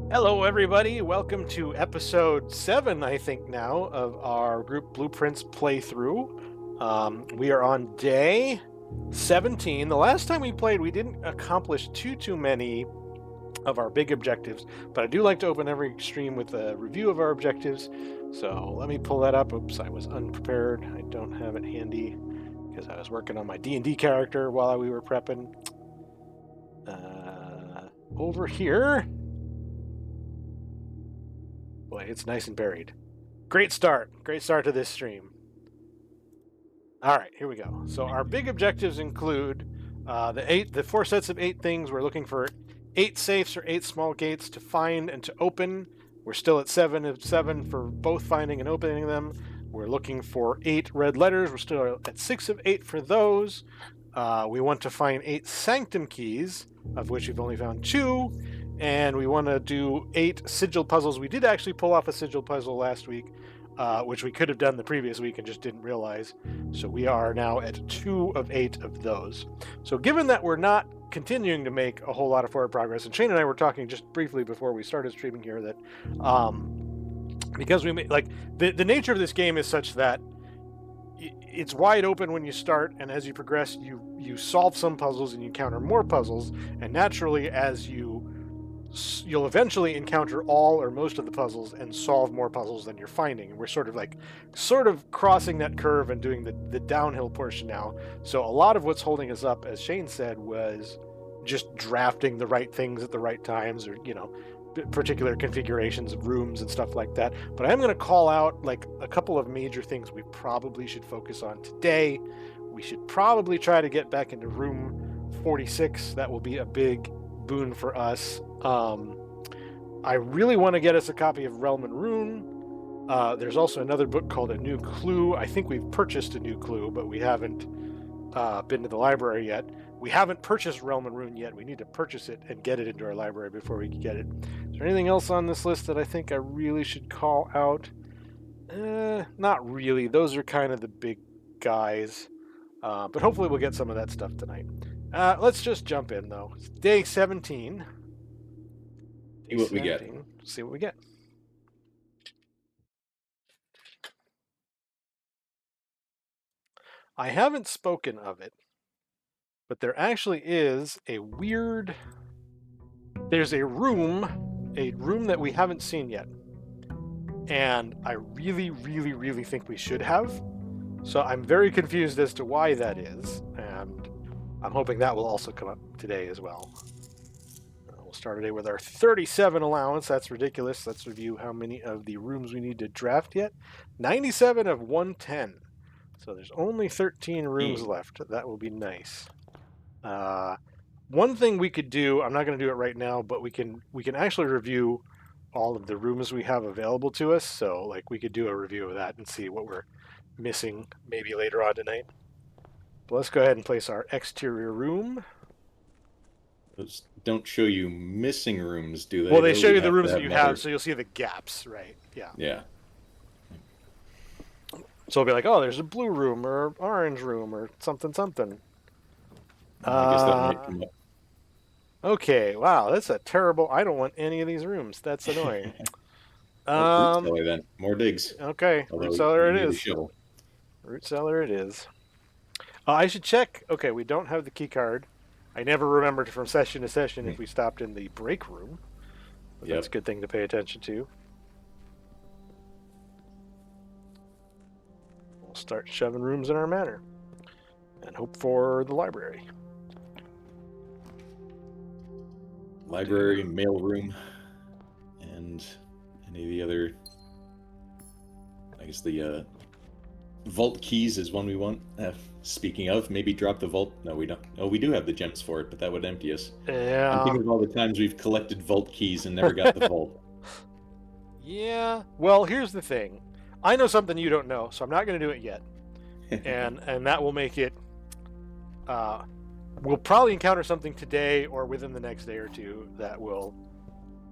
Hello, everybody. Welcome to episode 7, I think now, of our group Blueprints playthrough. We are on day 17. The last time we played, we didn't accomplish too many of our big objectives, but I do like to open every stream with a review of our objectives. So let me pull that up. Oops, I was unprepared. I don't have it handy because I was working on my D&D character while we were prepping. Over here. Boy, it's nice and buried. Great start to this stream. All right, here we go. So our big objectives include the 4 sets of 8 things. We're looking for 8 safes or 8 small gates to find and to open. We're still at 7 of 7 for both finding and opening them. We're looking for 8 red letters. We're still at 6 of 8 for those. We want to find 8 Sanctum Keys, of which we've only found 2. And we want to do 8 sigil puzzles. We did actually pull off a sigil puzzle last week, which we could have done the previous week and just didn't realize. So we are now at 2 of 8 of those. So given that we're not continuing to make a whole lot of forward progress, and Shane and I were talking just briefly before we started streaming here that because we made, like the nature of this game is such that it's wide open when you start, and as you progress, you solve some puzzles and you encounter more puzzles, and naturally as you'll eventually encounter all or most of the puzzles and solve more puzzles than you're finding. And we're sort of crossing that curve and doing the downhill portion now. So a lot of what's holding us up, as Shane said, was just drafting the right things at the right times, or particular configurations of rooms and stuff like that. But I'm going to call out like a couple of major things we probably should focus on today. We should probably try to get back into room 46. That will be a big boon for us. I really want to get us a copy of Realm and Rune. There's also another book called A New Clue. I think we've purchased A New Clue, but we haven't been to the library yet. We haven't purchased Realm and Rune yet. We need to purchase it and get it into our library before we can get it. Is there anything else on this list that I think I really should call out? Not really. Those are kind of the big guys. But hopefully we'll get some of that stuff tonight. Let's just jump in, though. It's day 17. See what we get. See what we get. I haven't spoken of it, but there actually is there's a room that we haven't seen yet. And I really think we should have. So I'm very confused as to why that is. And I'm hoping that will also come up today as well. We'll start today with our 37 allowance. That's ridiculous. Let's review how many of the rooms we need to draft yet. 97 of 110. So there's only 13 rooms left. That will be nice. One thing we could do, I'm not going to do it right now, but we can actually review all of the rooms we have available to us. So like we could do a review of that and see what we're missing maybe later on tonight. But let's go ahead and place our exterior room. Those don't show you missing rooms, do they? Well, they show you the rooms that you have, so you'll see the gaps, right? Yeah. Yeah. So it'll be like, oh, there's a blue room or orange room or something. I guess that might come up. Okay, wow, that's a terrible... I don't want any of these rooms. That's annoying. Root cellar then. More digs. Okay, root cellar it is. Root cellar it is. I should check. Okay, we don't have the key card. I never remembered from session to session if we stopped in the break room. But that's a good thing to pay attention to. We'll start shoving rooms in our manor and hope for the library. Library, mail room, and any of the other... I guess the vault keys is one we want. Speaking of, maybe drop the vault. No, we don't. Oh, we do have the gems for it, but that would empty us. Yeah. I'm thinking of all the times we've collected vault keys and never got the vault. Yeah. Well, here's the thing. I know something you don't know, so I'm not going to do it yet. and that will make it... we'll probably encounter something today or within the next day or two that will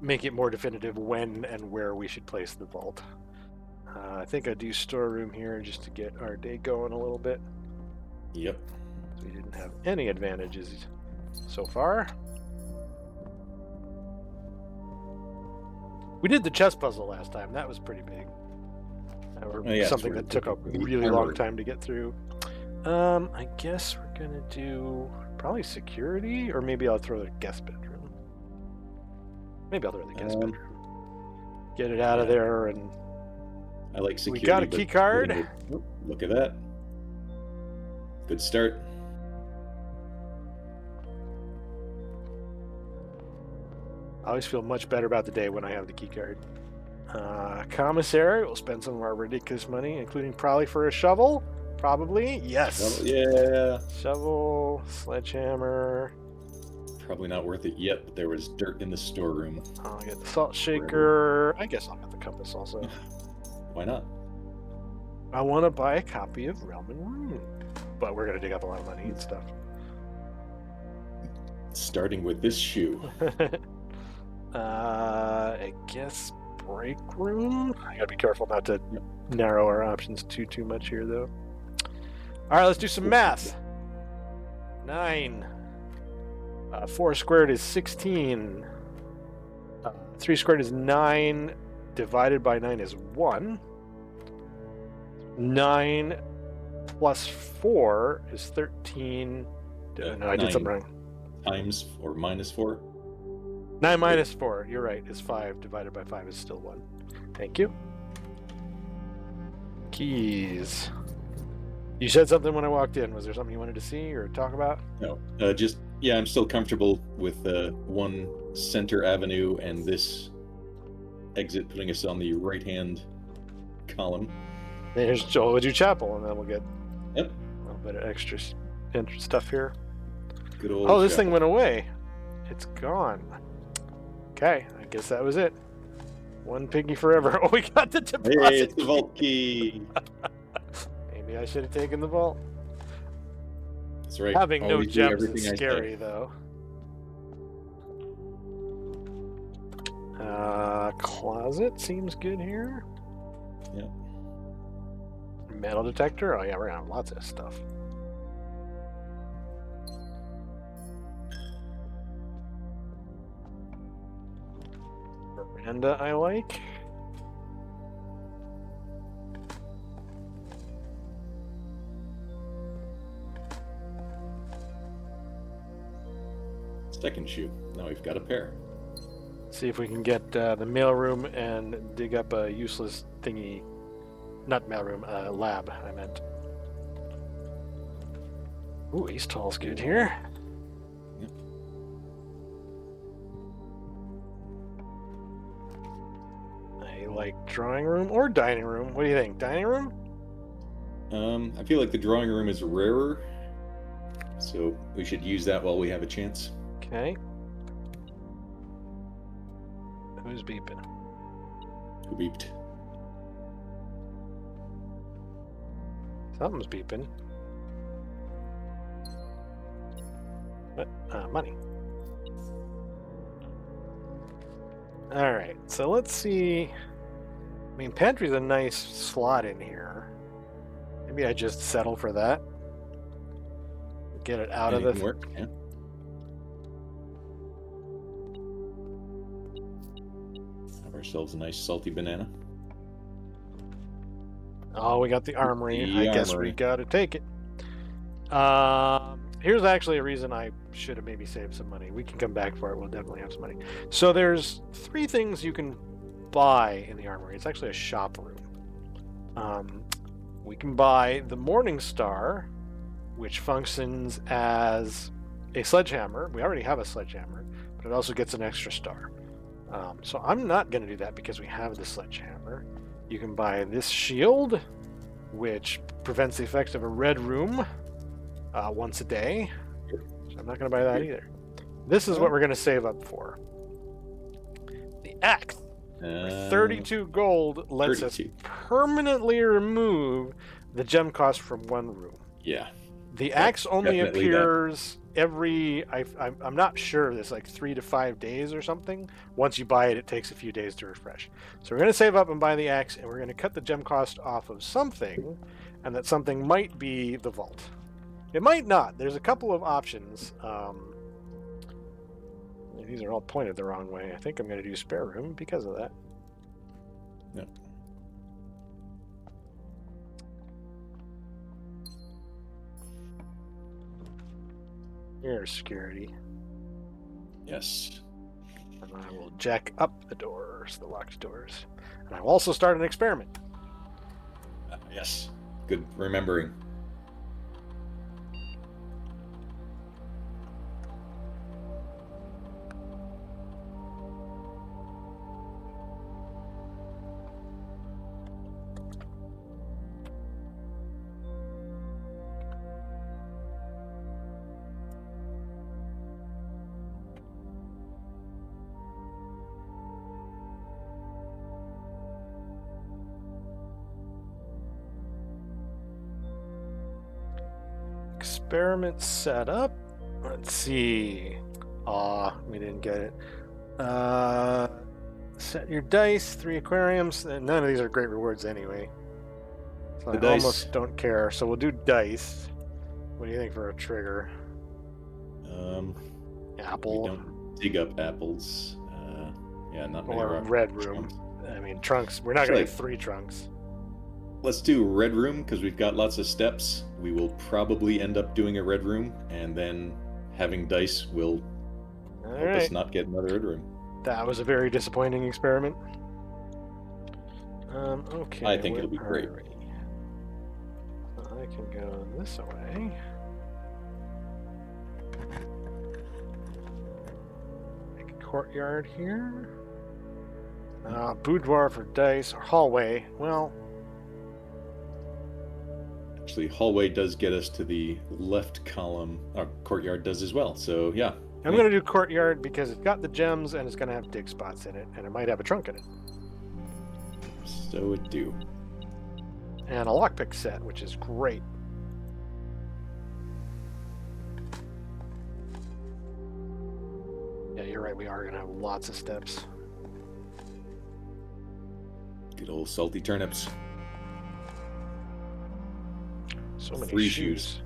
make it more definitive when and where we should place the vault. I think I do storeroom here just to get our day going a little bit. Yep. So we didn't have any advantages so far. We did the chess puzzle last time. That was pretty big. Or yeah, something sort that of. took a The really long armor. time to get through. I guess we're gonna do probably security, or maybe I'll throw the guest bedroom. Maybe I'll throw the guest bedroom. Get it out of yeah. there, and I like security. we got a key card. Look at that. Good start. I always feel much better about the day when I have the key card. Commissary, we'll spend some of our ridiculous money, including probably for a shovel. Probably, yes. Yeah. Shovel, sledgehammer. Probably not worth it yet, but there was dirt in the storeroom. I'll get the salt shaker. I guess I'll get the compass also. Why not? I want to buy a copy of Realm and Rune, but we're going to dig up a lot of money and stuff. Starting with this shoe. I guess break room. I gotta be careful not to narrow our options too much here, though. All right, let's do some math. 9. 4 squared is 16. 3 squared is 9. Divided by 9 is 1. 9 plus 4 is 13. No, I did something wrong. Times or minus 4? 9 minus 4, you're right, is 5. Divided by 5 is still 1. Thank you. Keys. You said something when I walked in. Was there something you wanted to see or talk about? No. I'm still comfortable with one center avenue and this exit putting us on the right-hand column. Here's Joel Chapel, and then we'll get a little bit of extra stuff here. Good old this chapel. thing went away. It's gone. Okay, I guess that was it. One piggy forever. Oh, we got the deposit. Hey, it's the vault key. Maybe I should have taken the vault. That's right. Having no Always do gems is everything I scary, say. though. Closet seems good here. Yep. Metal detector. Oh yeah, we're gonna have lots of stuff. Veranda I like. Second shoe. Now we've got a pair. See if we can get the mailroom and dig up a useless thingy. Not mailroom, lab, I meant. Ooh, East Hall's good here. Yep. I like drawing room or dining room. What do you think? Dining room? I feel like the drawing room is rarer, so we should use that while we have a chance. Okay. Who's beeping? Who beeped? Something's beeping. What? Money. All right, so let's see. I mean, pantry's a nice slot in here. Maybe I just settle for that. Get it out of the... work. Yeah. Have ourselves a nice salty banana. Oh, we got the armory. The I guess we armory. gotta take it. Here's actually a reason I should have maybe saved some money. We can come back for it. We'll definitely have some money. So there's 3 things you can buy in the armory. It's actually a shop room. We can buy the Morning Star, which functions as a sledgehammer. We already have a sledgehammer, but it also gets an extra star. So I'm not going to do that because we have the sledgehammer. You can buy this shield, which prevents the effects of a red room once a day. So I'm not going to buy that either. This is what we're going to save up for. The axe, for 32 gold, lets 32. us permanently remove the gem cost from one room. Yeah. The axe only definitely appears every, I'm not sure, this like 3 to 5 days or something. Once you buy it, it takes a few days to refresh. So we're going to save up and buy the axe, and we're going to cut the gem cost off of something, and that something might be the vault. It might not. There's a couple of options. These are all pointed the wrong way. I think I'm going to do spare room because of that. Yep. Here's security. Yes. And I will jack up the doors, the locked doors. And I will also start an experiment. Yes. Good remembering. Experiment set up. Let's see. We didn't get it. Set your dice, 3 aquariums. None of these are great rewards anyway. So The I dice. almost don't care. So we'll do dice. What do you think for a trigger? Apple. We don't dig up apples. Yeah, not many Or rock red room. trunks. I mean, trunks. We're not going to Actually, get 3 trunks. Let's do red room because we've got lots of steps. We will probably end up doing a red room, and then having dice will All help us right. not get another red room. That was a very disappointing experiment. Okay. I think it'll be where great. are we? I can go this way. Make a courtyard here. Boudoir for dice, or hallway. Well, Actually, hallway does get us to the left column. Courtyard does as well. So yeah, I'm going to do courtyard because it's got the gems and it's going to have dig spots in it, and it might have a trunk in it. so it do. And a lockpick set, which is great. Yeah, you're right. We are going to have lots of steps. Good old salty turnips. So many 3 shoes. shoes.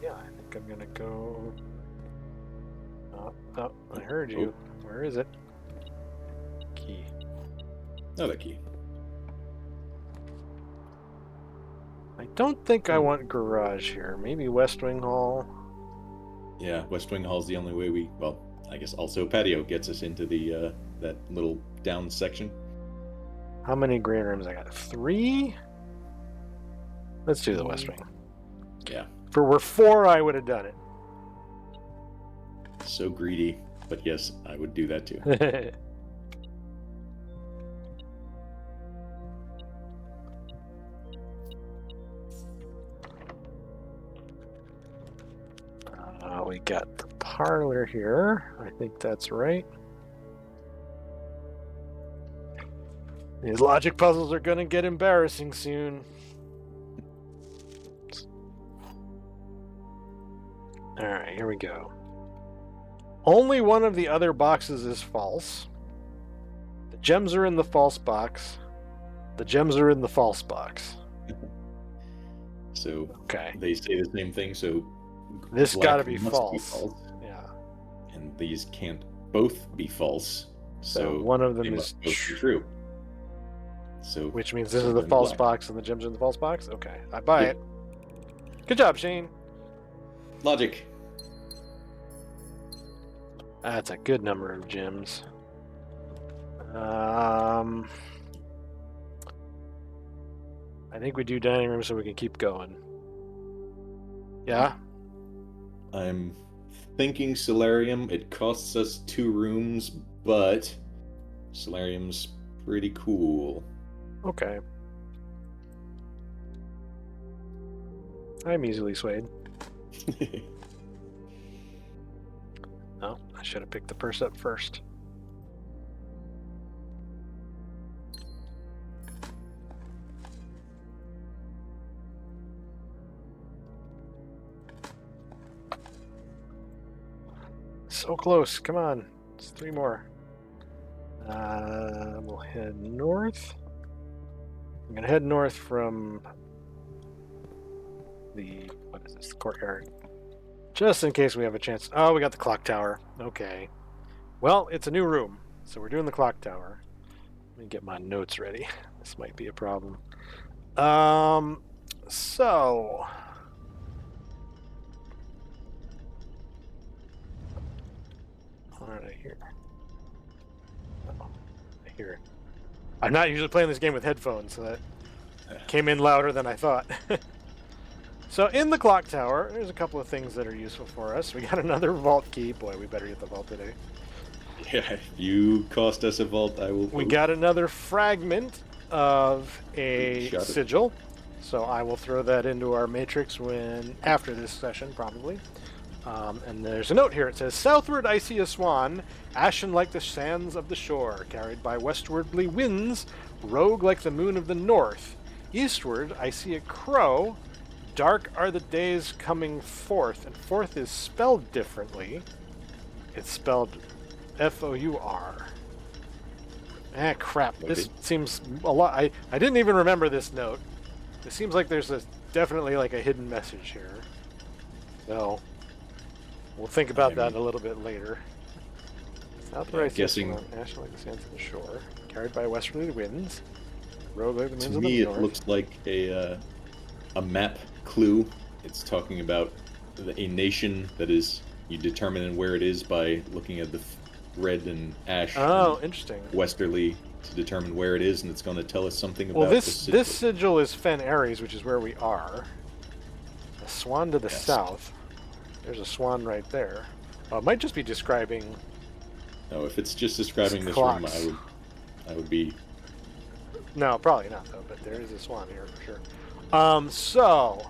Yeah, I think I'm going to go... Oh, I heard you. Where is it? Key. Another key. I don't think I want garage here. Maybe West Wing Hall. Yeah, West Wing Hall's the only way we. Well, I guess also patio gets us into the that little down section. How many green rooms I got? 3? Let's do the West Wing. Yeah. If it were 4, I would have done it. So greedy, but yes, I would do that too. We got the parlor here. I think that's right. These logic puzzles are going to get embarrassing soon. All right, here we go. Only one of the other boxes is false. The gems are in the false box. The gems are in the false box. So Okay. they say the same thing. So This black got to be must false. Yeah. And these can't both be false. So one of they them is must both be true. So which means this is silver the and false black. box and the gems are in the false box? Okay. I buy Yep. it. Good job, Shane. Logic. That's a good number of gems. I think we do dining room so we can keep going. Yeah? I'm thinking solarium. It costs us 2 rooms, but solarium's pretty cool. Okay. I'm easily swayed. Oh, I should have picked the purse up first. So close. Come on. It's 3 more. We'll head north. I'm going to head north from the, what is this, the courtyard. Just in case we have a chance. Oh, we got the clock tower. Okay. Well, it's a new room, so we're doing the clock tower. Let me get my notes ready. This might be a problem. So... What did I hear? Oh, I hear it. I'm not usually playing this game with headphones, so that came in louder than I thought. So in the clock tower, there's a couple of things that are useful for us. We got another vault key. Boy, we better get the vault today. Yeah, if you cost us a vault, I will. We got another fragment of a Shot it. sigil. So I will throw that into our matrix after this session, probably. And there's a note here. It says, "Southward I see a swan, ashen like the sands of the shore, carried by westwardly winds, rogue like the moon of the north. Eastward I see a crow, dark are the days coming forth." And forth is spelled differently. It's spelled F-O-U-R. Ah, crap. Okay. This seems a lot. I didn't even remember this note. It seems like there's definitely like a hidden message here. So, we'll think about that a little bit later. Southward I see a swan, ashen like the sands of the shore, carried by westerly winds, rogue like the winds of the north. To me, it looks like a map clue. It's talking about a nation that is, you determine where it is by looking at the red and ash. Oh, and interesting. Westerly to determine where it is, and it's going to tell us something about this sigil is Fen Ares, which is where we are. A swan to the south. There's a swan right there. It might just be describing. No, if it's just describing this clocks. room, I would be. No, probably not though. But there is a swan here for sure. So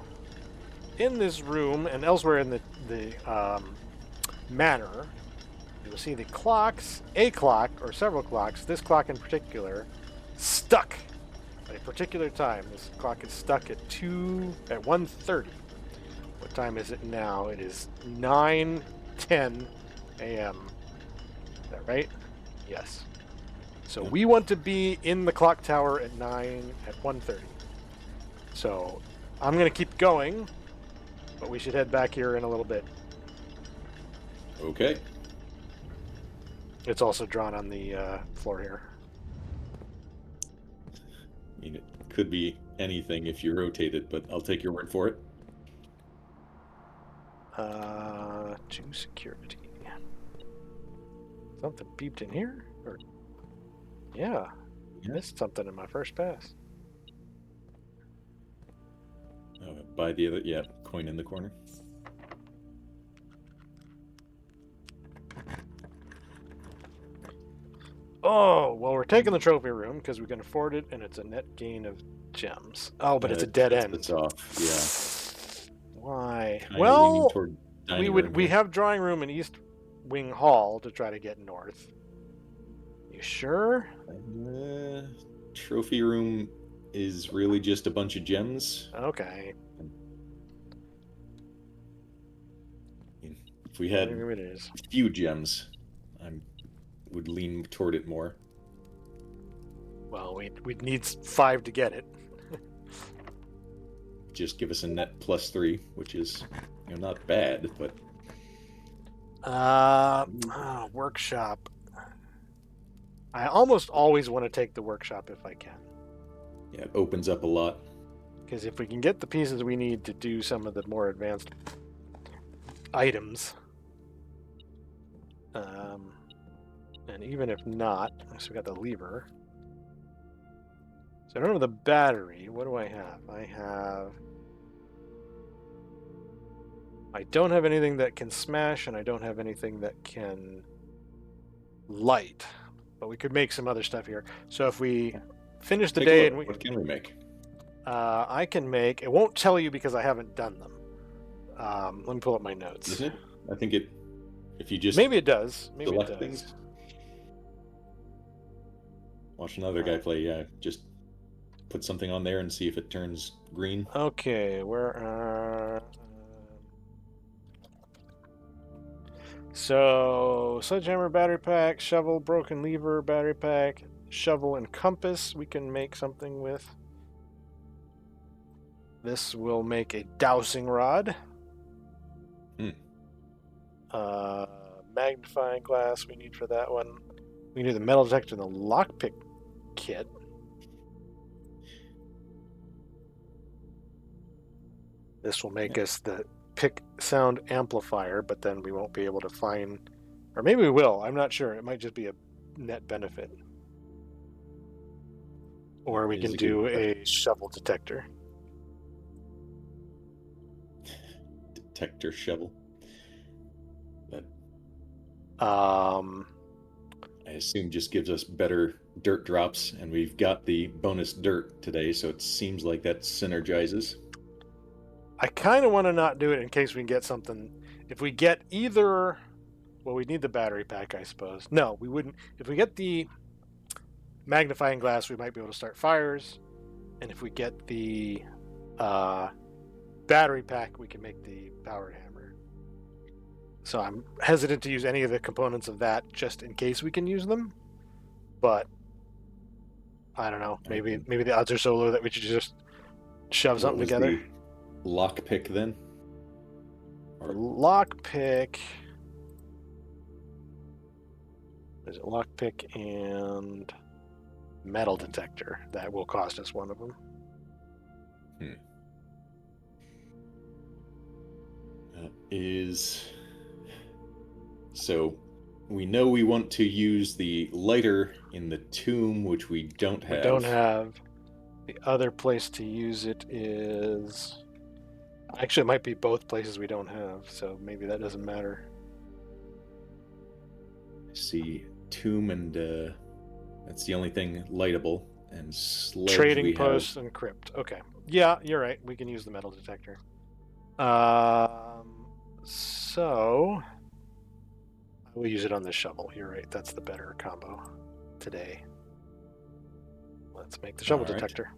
in this room and elsewhere in the manor, you will see the clocks, a clock or several clocks. This clock in particular, stuck at a particular time. This clock is stuck at 1:30. What time is it now? It is 9:10 a.m. Is that right? Yes. So we want to be in the clock tower at 1:30. So I'm going to keep going, but we should head back here in a little bit. Okay. It's also drawn on the floor here. I mean, it could be anything if you rotate it, but I'll take your word for it. To security. Something beeped in here? Yeah. Missed something in my first pass. By the other, coin in the corner. Oh, well, we're taking the trophy room because we can afford it, and it's a net gain of gems. Oh, but it's a dead end. It's off, yeah. Why? Kinda well, we here. have drawing room in East Wing Hall to try to get north. You sure? Trophy room is really just a bunch of gems. Okay. If we had Maybe it is. a few gems, I would lean toward it more. Well, we'd need 5 to get it. Just give us a net +3, which is not bad, but workshop. I almost always want to take the workshop if I can. yeah, it opens up a lot. Because if we can get the pieces we need to do some of the more advanced items, and even if not, so we got the lever. So I don't have the battery. What do I have? I don't have anything that can smash, and I don't have anything that can light. But we could make some other stuff here. So if we finish the day, what can we make? I can make. It won't tell you because I haven't done them. Let me pull up my notes. Does it? I think it. If you just maybe it does. Maybe select it does. things. Watch another guy play. Yeah, just put something on there and see if it turns green. Okay, where? So sledgehammer battery pack, shovel, broken lever battery pack, shovel and compass. We can make something with. This will make a dowsing rod. Magnifying glass we need for that one. We need the metal detector and the lockpick kit. This will make us the pick sound amplifier, but then we won't be able to find, or maybe we will. I'm not sure. It might just be a net benefit. Or we can do a shovel detector. Detector shovel. That I assume just gives us better dirt drops, and we've got the bonus dirt today, so it seems like that synergizes. I kind of want to not do it in case we can get something. If we get either, well, we need the battery pack, I suppose. No, we wouldn't. If we get the magnifying glass, we might be able to start fires. And if we get the battery pack, we can make the powered hammer. So I'm hesitant to use any of the components of that just in case we can use them. But I don't know. Maybe the odds are so low that we should just shove something together. Lockpick then? The lockpick. There's a lockpick and metal detector. That will cost us one of them. So we know we want to use the lighter in the tomb, which we don't have. We don't have. The other place to use it is... Actually, it might be both places we don't have, so maybe that doesn't matter. I see tomb and that's the only thing lightable. And sledge trading posts and crypt. Okay. Yeah, you're right. We can use the metal detector. So we'll use it on the shovel. You're right. That's the better combo today. Let's make the shovel detector.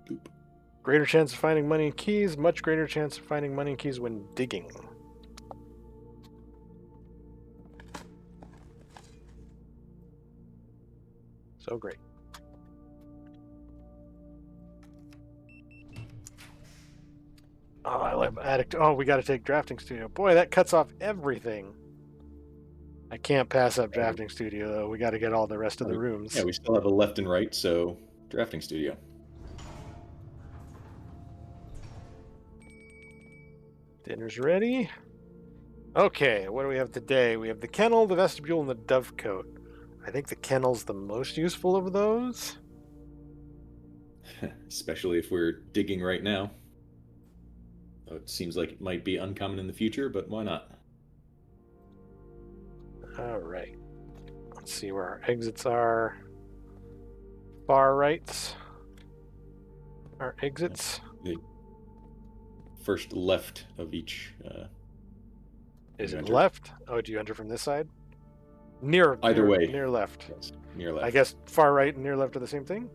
Boop. Greater chance of finding money and keys. Much greater chance of finding money and keys when digging. So great. Oh, I love addict. Oh, we got to take drafting studio. Boy, that cuts off everything. I can't pass up drafting studio though. We got to get all the rest of the rooms. Yeah, we still have a left and right, so drafting studio. Dinner's ready. Okay, what do we have today? We have the kennel, the vestibule, and the dovecote. I think the kennel's the most useful of those. Especially if we're digging right now. It seems like it might be uncommon in the future, but why not? All right. Let's see where our exits are. Far right. Our exits. The first left of each. Is it left? Oh, do you enter from this side? Either way. Near left. Yes, near left. I guess far right and near left are the same thing?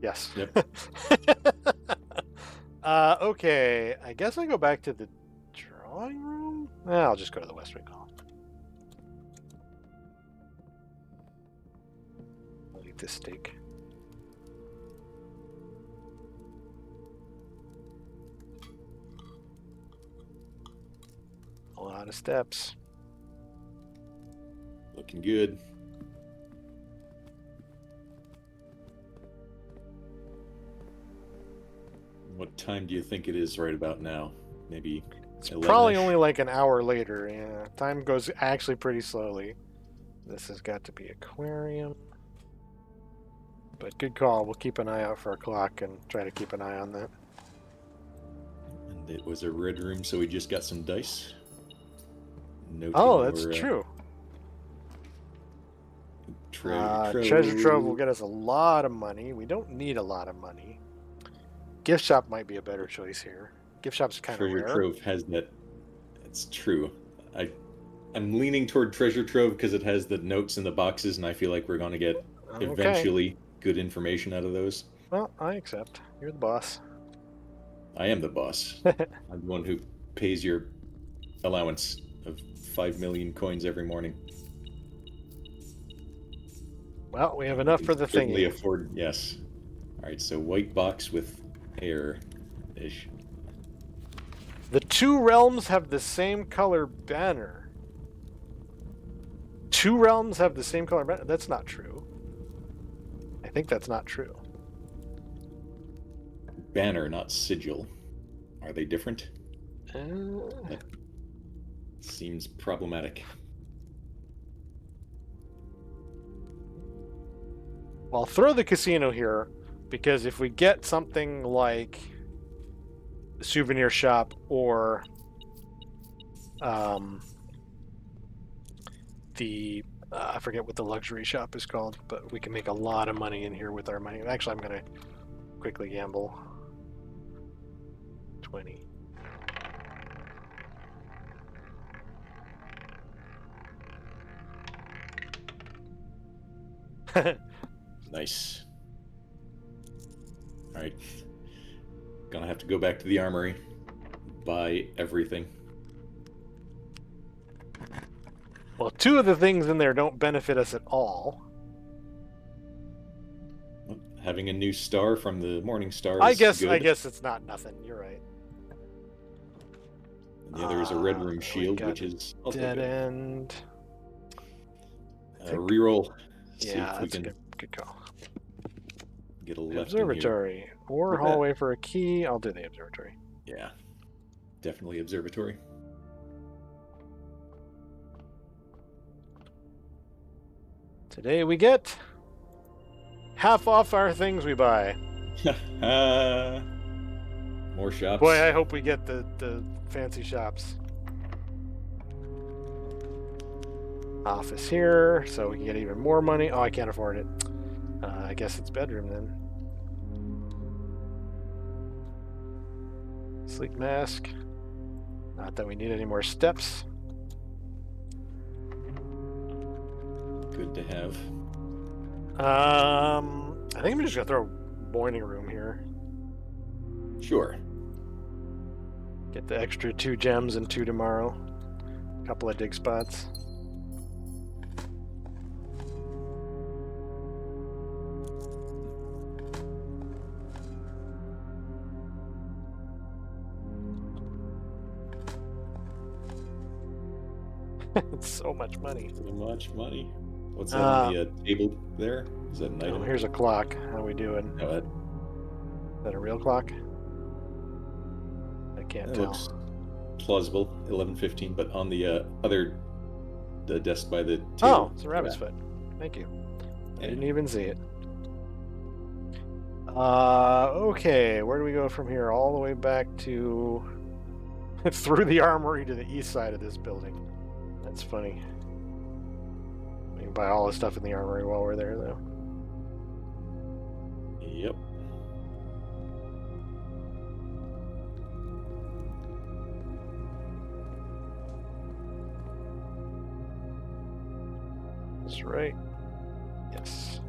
Yes. Yep. Okay. I guess I go back to the drawing room? I'll just go to the West Wing Hall. I'll eat this steak. A lot of steps. Looking good. What time do you think it is right about now? Maybe it's probably only like an hour later. Yeah, time goes actually pretty slowly. This has got to be aquarium. But good call. We'll keep an eye out for a clock and try to keep an eye on that. And it was a red room, so we just got some dice. Oh, that's true. Treasure trove will get us a lot of money. We don't need a lot of money. Gift shop might be a better choice here. Gift shop's kind of rare. Treasure trove has that. It's true. I'm leaning toward treasure trove because it has the notes in the boxes, and I feel like we're going to get eventually good information out of those. Well, I accept. You're the boss. I am the boss. I'm the one who pays your allowance of 5 million coins every morning. Well, we have We enough can for the certainly thingy. afford, yes. All right, so white box with air-ish. The two realms have the same color banner. Two realms have the same color banner? That's not true. I think that's not true. Banner, not sigil. Are they different? Uh, That seems problematic. well, I'll throw the casino here because if we get something like the souvenir shop or the I forget what the luxury shop is called, but we can make a lot of money in here with our money. Actually, I'm going to quickly gamble. 20. Nice. All right. Gonna have to go back to the armory, buy everything. Well, two of the things in there don't benefit us at all. Well, having a new star from the Morning Star I is guess good. it's not nothing. You're right. And the other is a red room We shield, got which is also dead good. end. Reroll. See Yeah, if we that's a can good call. get a left in here. Observatory or With hallway for a key. I'll do the observatory. Yeah, definitely observatory. Today we get half off our things we buy. More shops. Boy, I hope we get the fancy shops. Office here, so we can get even more money. Oh, I can't afford it. I guess it's bedroom then. Sleep mask. Not that we need any more steps. Good to have. I think I'm just gonna throw boiling room here. Sure. Get the extra 2 gems and 2 tomorrow. A couple of dig spots. It's so much money. So much money. What's that on the table there? Is that an item? Oh, here's a clock. How we doing? No, Is that a real clock? I can't that tell. looks plausible. 11:15, but on the the desk by the table. Oh, it's a rabbit's foot. Thank you. I Yeah. didn't even see it. Okay, where do we go from here? All the way back to through the armory to the east side of this building. That's funny. We can buy all the stuff in the armory while we're there, though. Yep. That's right. Yes.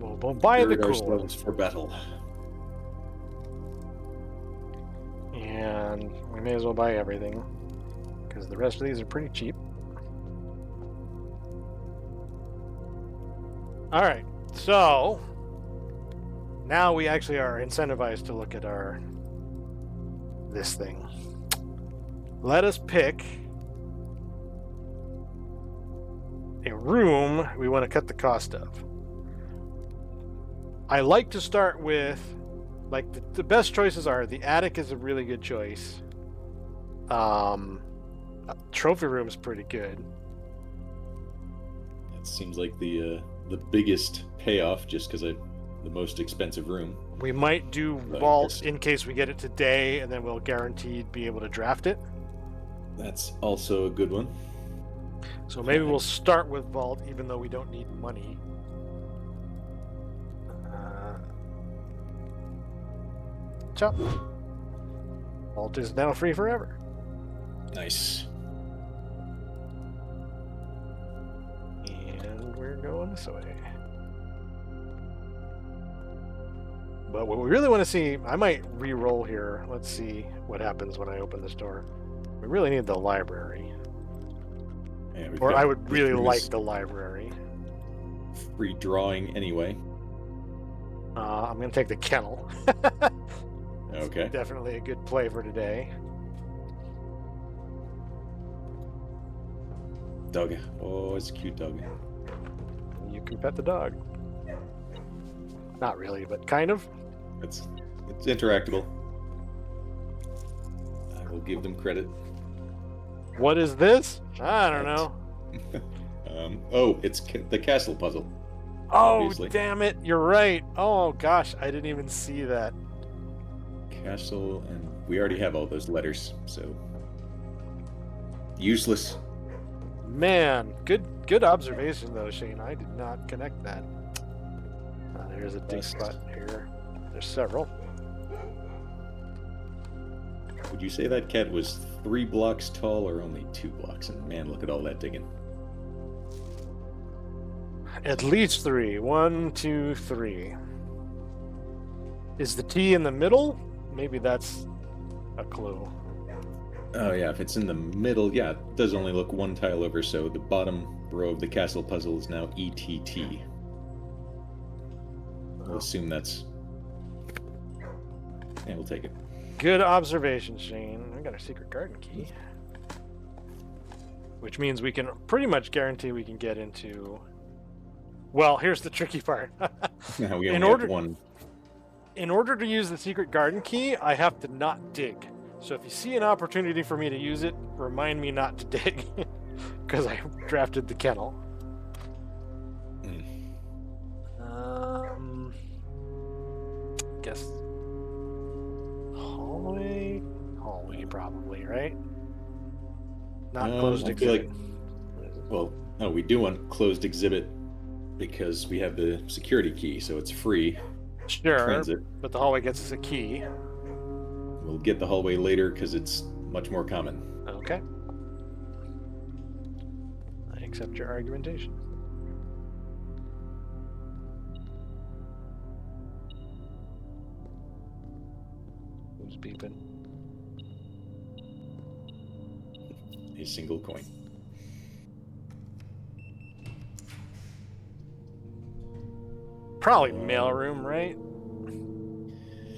We'll buy the Gird cool. ourselves for battle. And we may as well buy everything, because the rest of these are pretty cheap. Alright, so now we actually are incentivized to look at this thing. Let us pick a room we want to cut the cost of. I like to start with, like, the best choices are, the attic is a really good choice. Trophy room is pretty good. It seems like the biggest payoff, just because the most expensive room. We might do vault in case we get it today, and then we'll guaranteed be able to draft it. That's also a good one. So maybe we'll start with vault, even though we don't need money. Chop. Vault is now free forever. Nice. And we're going this way. But what we really want to see, I might re-roll here. Let's see what happens when I open this door. We really need the library. Yeah, Or I would really like the library. Free drawing anyway. I'm going to take the kennel. Okay. Definitely a good play for today. Dog. Oh, it's a cute dog. You can pet the dog. Not really, but kind of. It's interactable. I will give them credit. What is this? I don't know. Oh, it's the castle puzzle. Oh, Obviously. damn it. You're right. Oh, gosh. I didn't even see that. Castle, and we already have all those letters, so useless. Man, good observation, though, Shane. I did not connect that. There's a dig spot here. There's several. Would you say that cat was 3 blocks tall or only 2 blocks? And man, look at all that digging. At least 3. 1, 2, 3. Is the T in the middle? Maybe that's a clue. Oh yeah, if it's in the middle, yeah, it does only look 1 tile over, so the bottom row of the castle puzzle is now ETT. We'll assume that's... Yeah, we'll take it. Good observation, Shane. We got a secret garden key. Which means we can pretty much guarantee we can get into... Well, here's the tricky part. Now we only have 1. In order to use the secret garden key, I have to not dig. So if you see an opportunity for me to use it, remind me not to dig. Because I drafted the kennel. Guess hallway probably, right? Not closed exhibit. Well, no, we do want closed exhibit because we have the security key, so it's free. Sure, transit. But the hallway gets us a key. We'll get the hallway later because it's much more common. Okay. I accept your argumentation. Who's beeping? A single coin. Probably mailroom, right?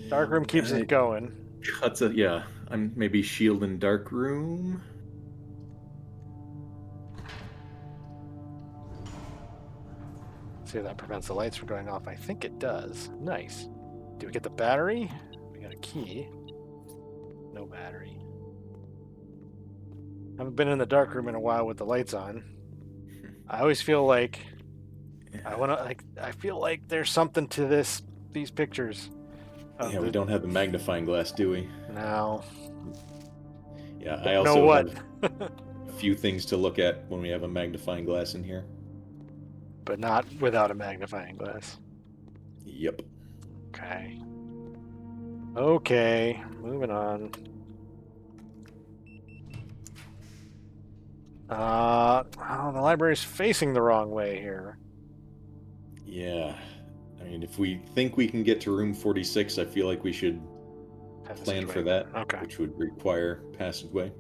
Darkroom keeps it going. Cuts it, yeah. I'm maybe shield and dark room. See if that prevents the lights from going off. I think it does. Nice. Do we get the battery? We got a key. No battery. Haven't been in the dark room in a while with the lights on. I always feel like I feel like there's something to these pictures. Yeah, we don't have the magnifying glass, do we? No. Yeah, I also have a few things to look at when we have a magnifying glass in here. But not without a magnifying glass. Yep. Okay. Okay, moving on. The library's facing the wrong way here. Yeah. I mean, if we think we can get to room 46, I feel like we should plan for that, okay. Which would require passageway.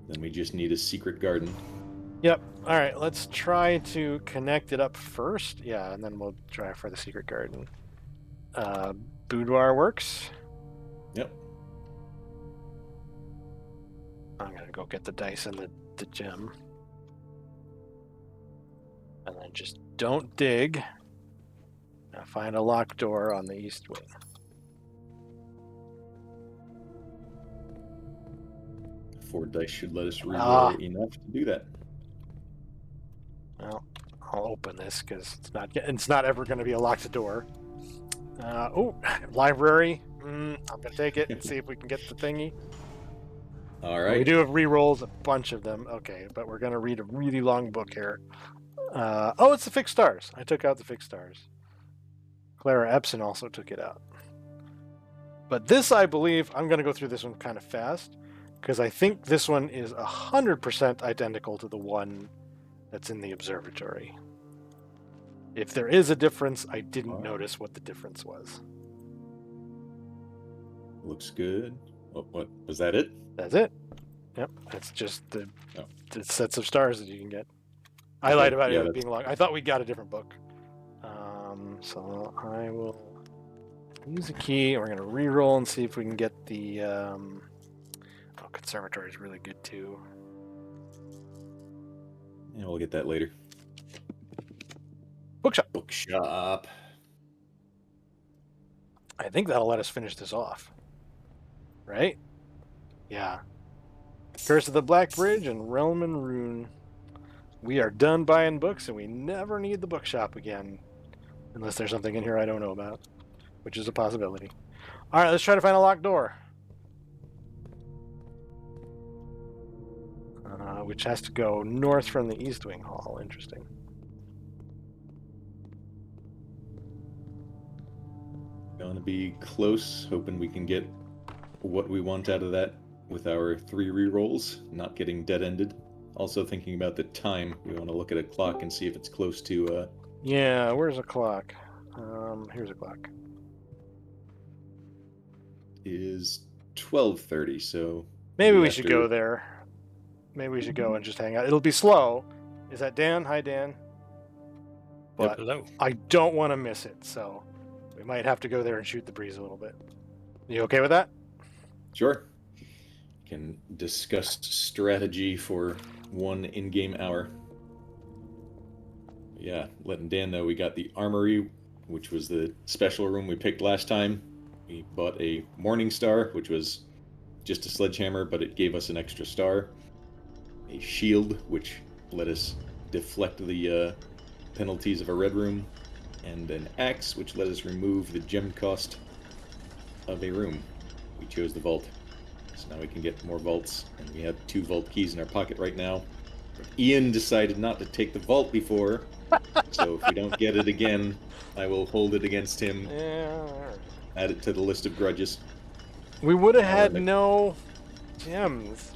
Then we just need a secret garden. Yep. All right, let's try to connect it up first. Yeah, and then we'll try for the secret garden. Boudoir works. Yep. I'm going to go get the dice and the gem. And then just don't dig. Now find a locked door on the east wing. Four dice should let us reroll enough to do that. Well, I'll open this because it's not ever going to be a locked door. Library. I'm going to take it and see if we can get the thingy. All right. We do have rerolls, a bunch of them. Okay, but we're going to read a really long book here. It's the fixed stars. I took out the fixed stars. Clara Epson also took it out. But this, I believe, I'm going to go through this one kind of fast because I think this one is 100% identical to the one that's in the observatory. If there is a difference, I didn't notice what the difference was. Looks good. What was that? It? That's it. Yep, that's just the sets of stars that you can get. I Okay, lied about yeah, it being long. I thought we got a different book. So I will use a key, and we're going to re-roll and see if we can get the... Conservatory is really good, too. Yeah, we'll get that later. Bookshop. Bookshop. I think that'll let us finish this off. Right? Yeah. Curse of the Black Bridge and Realm and Rune. We are done buying books, and we never need the bookshop again. Unless there's something in here I don't know about, which is a possibility. All right, let's try to find a locked door. Which has to go north from the East Wing Hall. Interesting. Going to be close, hoping we can get what we want out of that with our 3 re-rolls, not getting dead-ended. Also thinking about the time. We want to look at a clock and see if it's close to... Yeah, where's a clock? Here's a clock. Is 12:30, so... Maybe we should go there. Maybe we should go and just hang out. It'll be slow. Is that Dan? Hi, Dan. But Hello. I don't want to miss it, so we might have to go there and shoot the breeze a little bit. You okay with that? Sure. Can discuss strategy for 1 in-game hour. Yeah, letting Dan know we got the armory, which was the special room we picked last time. We bought a Morning Star, which was just a sledgehammer, but it gave us an extra star. A shield, which let us deflect the penalties of a red room. And an axe, which let us remove the gem cost of a room. We chose the vault. So now we can get more vaults, and we have 2 vault keys in our pocket right now. Ian decided not to take the vault before, so if we don't get it again, I will hold it against him. Yeah. Add it to the list of grudges. We would have had no gems.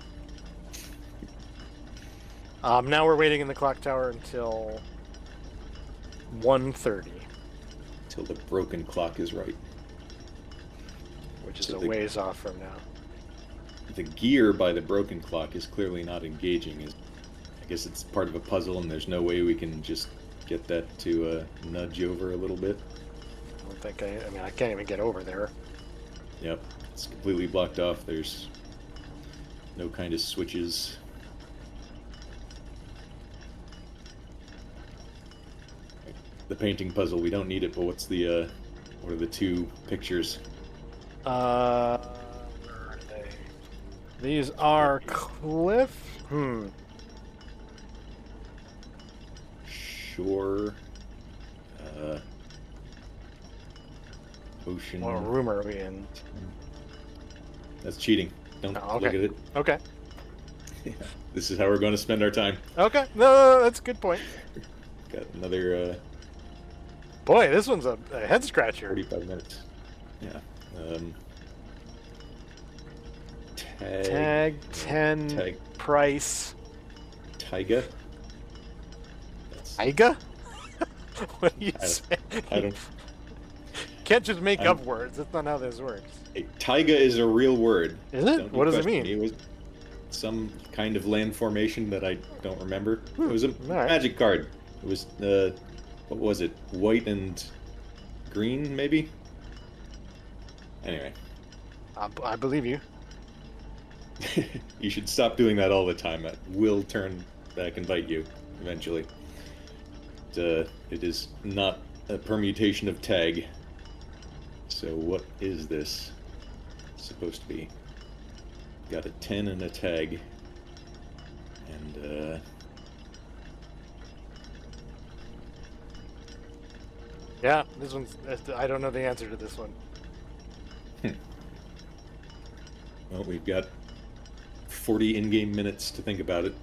Now we're waiting in the clock tower until 1:30. Till the broken clock is right. Which is So a ways off from now. The gear by the broken clock is clearly not engaging. I guess it's part of a puzzle, and there's no way we can just get that to nudge over a little bit. I don't think I mean, I can't even get over there. Yep, it's completely blocked off. There's no kind of switches. The painting puzzle, we don't need it, but what's the, what are the 2 pictures? Where are they? These are cliff? Shore. Ocean. What room are we in? That's cheating. Don't okay. look at it. Okay. Yeah. This is how we're going to spend our time. Okay. No, that's a good point. Got another Boy, this one's a head scratcher. 45 minutes. Yeah. Tag 10 Tag. price. Taiga? Taiga? What do you say? I don't... Can't just make up words. That's not how this works. Hey, taiga is a real word. Is it? What does it mean? It was some kind of land formation that I don't remember. It was a right. magic card. It was, what was it? White and green, maybe? Anyway. I believe you. You should stop doing that all the time. That will turn back and bite you, eventually. It is not a permutation of tag. So what is this supposed to be? Got a 10 and a tag. And, Yeah, this one's... I don't know the answer to this one. Well, we've got 40 in-game minutes to think about it.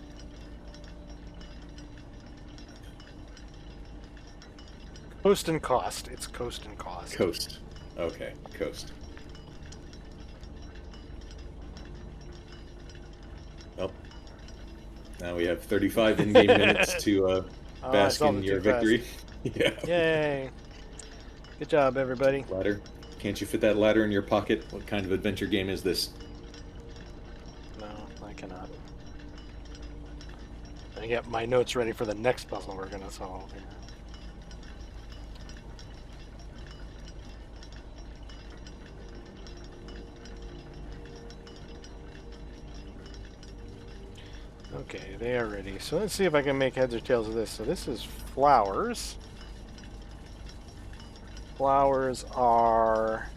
Coast and cost. It's coast and cost. Coast. Okay, coast. Well, now we have 35 in-game minutes to bask in your victory. Yeah. Yay. Good job, everybody. Ladder. Can't you fit that ladder in your pocket? What kind of adventure game is this? No, I cannot. I get my notes ready for the next puzzle we're gonna solve here. Okay, they are ready. So let's see if I can make heads or tails of this. So this is flowers. Flowers are...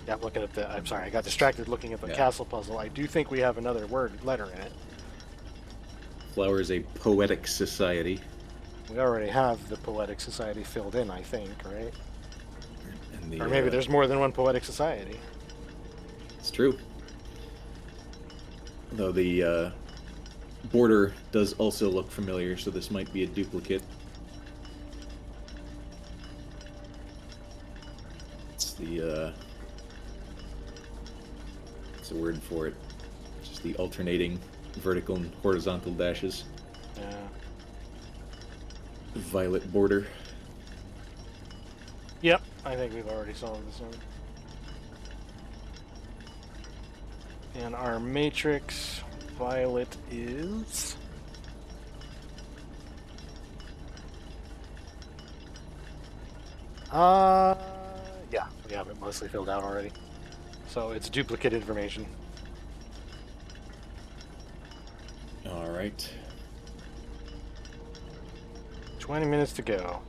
Yeah, I'm looking at the... I'm sorry, I got distracted looking at the castle puzzle. I do think we have another letter in it. Flower is a poetic society. We already have the Poetic Society filled in, I think, right? And the, Or maybe there's more than one Poetic Society. It's true. Though the border does also look familiar, so this might be a duplicate. It's the what's the word for it? Just the alternating vertical and horizontal dashes. Yeah. Violet border. Yep, I think we've already solved this one. And our matrix violet is... yeah, we have it mostly filled out already. So it's duplicate information. All right. 20 minutes to go.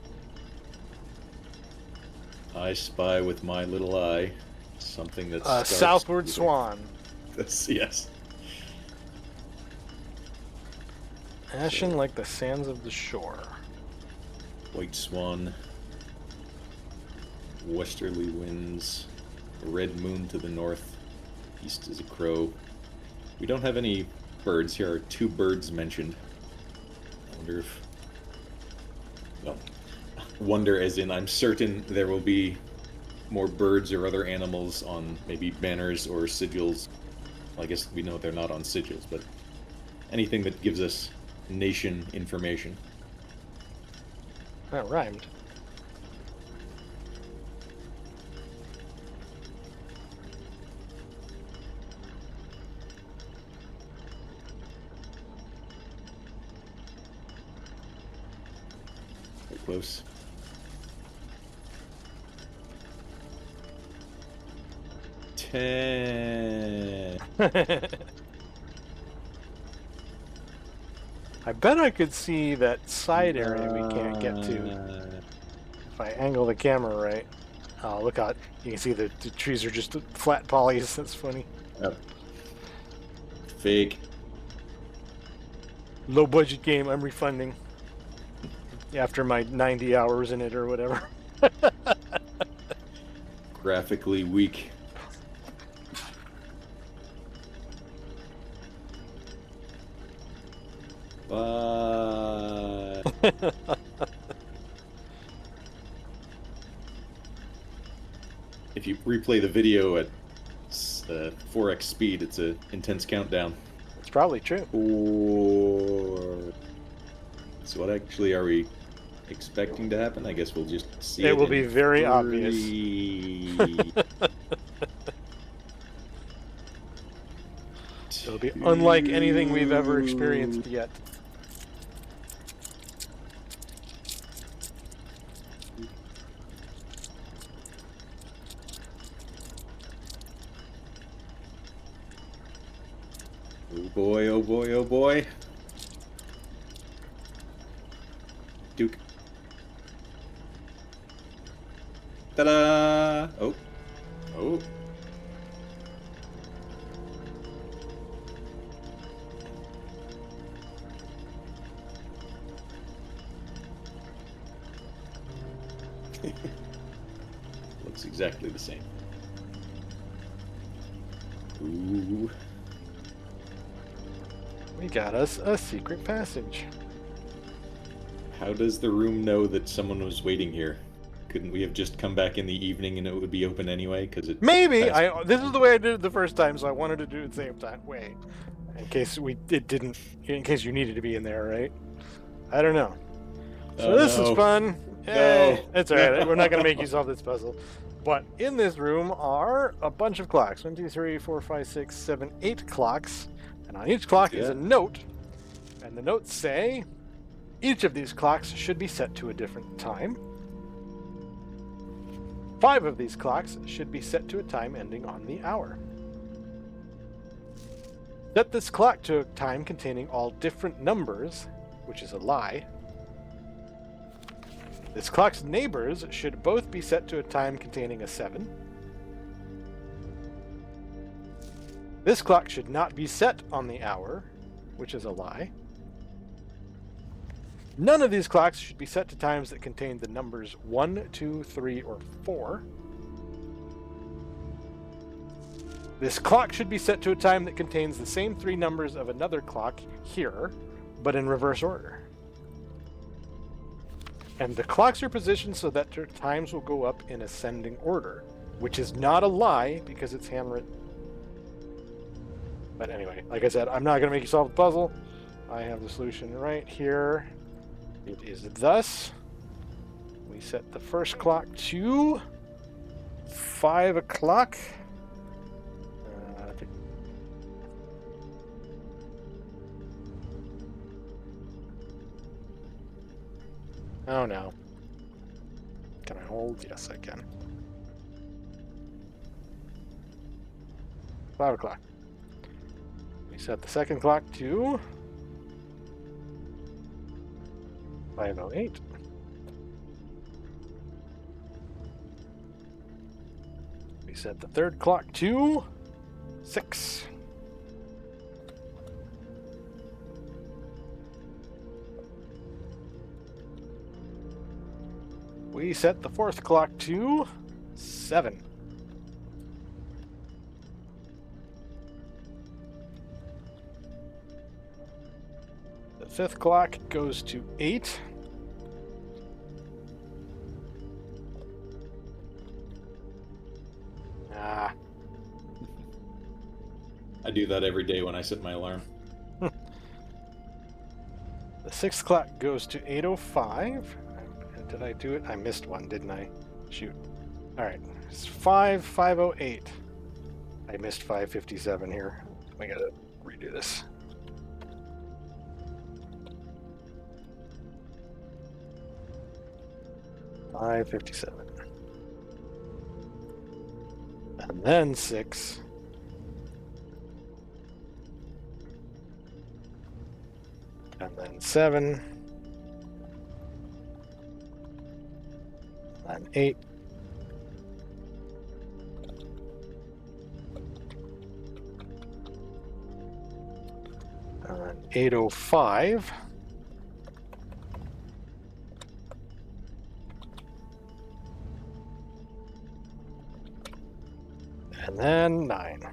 I spy with my little eye something that's Southward Swan. Yes. Ashen like the sands of the shore. White swan. Westerly winds. A red moon to the north. East is a crow. We don't have any birds. Here are 2 birds mentioned. I wonder if... Well, wonder as in I'm certain there will be more birds or other animals on maybe banners or sigils. Well, I guess we know they're not on sigils, but anything that gives us nation information. That rhymed. Quite close. I bet I could see that side area we can't get to. If I angle the camera right. Oh, look out. You can see the trees are just flat polys. That's funny. Yep. Fake. Low budget game. I'm refunding. After my 90 hours in it or whatever. Graphically weak. If you replay the video at 4x speed, it's an intense countdown. It's probably true. So what actually are we expecting to happen? I guess we'll just see. It will be very obvious. It'll be unlike anything we've ever experienced yet. Oh boy, oh boy, oh boy. Duke. Ta-da! Oh. Oh. Looks exactly the same. Ooh. We got us a secret passage. How does the room know that someone was waiting here? Couldn't we have just come back in the evening and it would be open anyway? Because it maybe this is the way I did it the first time, so I wanted to do it the same time way, in case you needed to be in there, right? I don't know. So Oh, this is no. fun. No. Hey, it's all right. No. We're not going to make you solve this puzzle. But in this room are a bunch of clocks. 1, 2, 3, 4, 5, 6, 7, 8 clocks. And on each clock is a note. And the notes say each of these clocks should be set to a different time. 5 of these clocks should be set to a time ending on the hour. Set this clock to a time containing all different numbers, which is a lie. This clock's neighbors should both be set to a time containing a 7. This clock should not be set on the hour, which is a lie. None of these clocks should be set to times that contain the numbers 1, 2, 3, or 4. This clock should be set to a time that contains the same 3 numbers of another clock here, but in reverse order. And the clocks are positioned so that their times will go up in ascending order, which is not a lie because it's handwritten. But anyway, like I said, I'm not going to make you solve the puzzle. I have the solution right here. It is thus. We set the first clock to 5 o'clock. Oh no. Can I hold? Yes, I can. 5 o'clock. We set the second clock to 5:08. We set the third clock to 6. We set the fourth clock to 7. The fifth clock goes to 8. Ah. I do that every day when I set my alarm. The sixth clock goes to 8:05. Did I do it? I missed one, didn't I? Shoot. All right. It's 5:08. I missed 5:57 here. I gotta redo this. $5:57. And then 6. And then 7. And 8. And then 8:05. And then 9.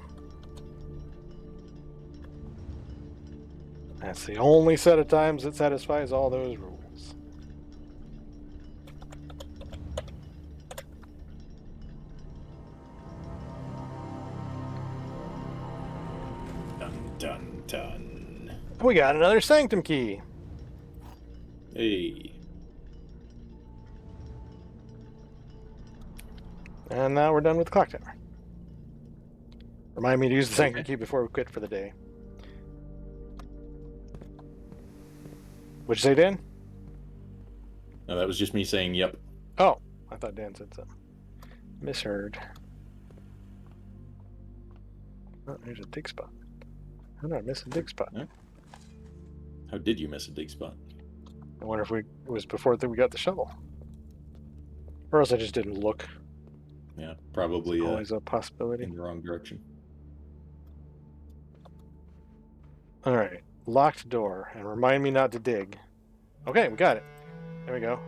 That's the only set of times that satisfies all those rules. Dun, dun, dun. We got another Sanctum Key. Hey. And now we're done with the clock timer. Remind me to use the Sanctum Key before we quit for the day. What'd you say, Dan? No, that was just me saying yep. Oh, I thought Dan said something. Misheard. Oh, there's a dig spot. How did I miss a dig spot? Huh? How did you miss a dig spot? I wonder if it was before we got the shovel. Or else I just didn't look. Yeah, probably Always a possibility. in the wrong direction. All right, locked door, and remind me not to dig. Okay, we got it. There we go.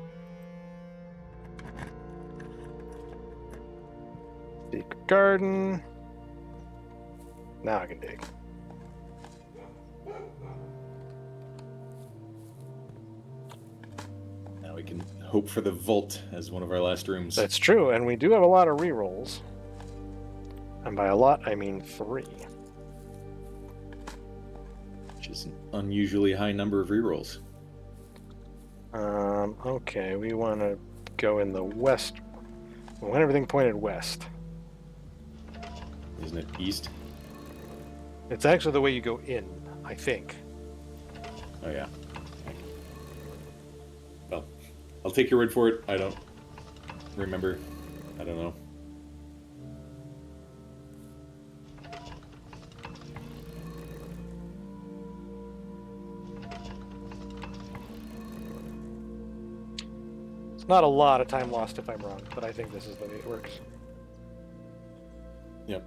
Secret garden. Now I can dig. Now we can hope for the vault as one of our last rooms. That's true, and we do have a lot of rerolls. And by a lot, I mean 3. Which is an unusually high number of rerolls. Okay, we want to go in the west. We want everything pointed west. Isn't it east? It's actually the way you go in, I think. Oh yeah. Well, I'll take your word for it. I don't remember. I don't know. It's not a lot of time lost if I'm wrong, but I think this is the way it works. Yep.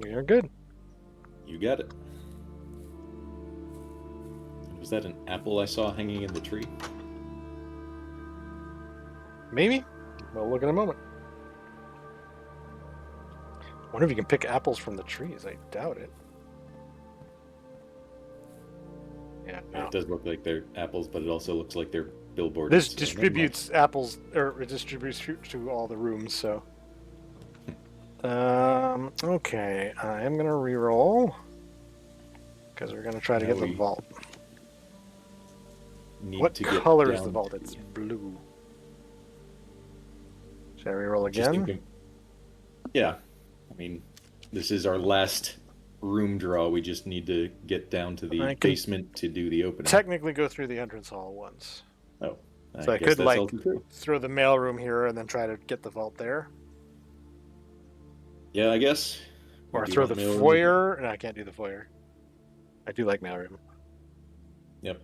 We are good. You got it. Was that an apple I saw hanging in the tree? Maybe? We'll look in a moment. Wonder if you can pick apples from the trees. I doubt it. Yeah, no. It does look like they're apples, but it also looks like they're billboards. This so distributes apples, or it distributes to all the rooms, so. Okay, I am gonna re-roll because we're gonna try to Now get the we vault. need What to get color is down the vault? to- It's blue. Shall I re-roll just again? thinking- Yeah, I mean, this is our last room draw. We just need to get down to I the can basement to do the opening. Technically, go through the entrance hall once. Oh, So I guess could that's like also true. throw the mailroom here and then try to get the vault there, Yeah, I guess. We or do throw want the mailroom. foyer. And I can't do the foyer. I do like mailroom. Yep.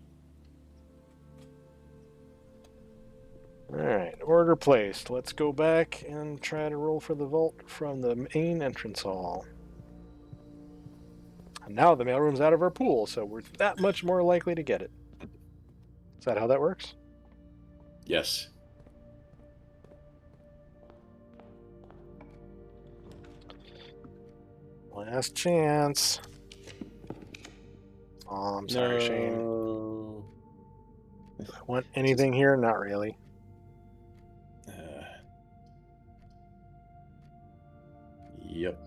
All right, order placed. Let's go back and try to roll for the vault from the main entrance hall. And now the mailroom's out of our pool, so we're that much more likely to get it. Is that how that works? Yes. Last chance. Oh, I'm sorry, Shane. No. Do I want anything here? Not really. Yep.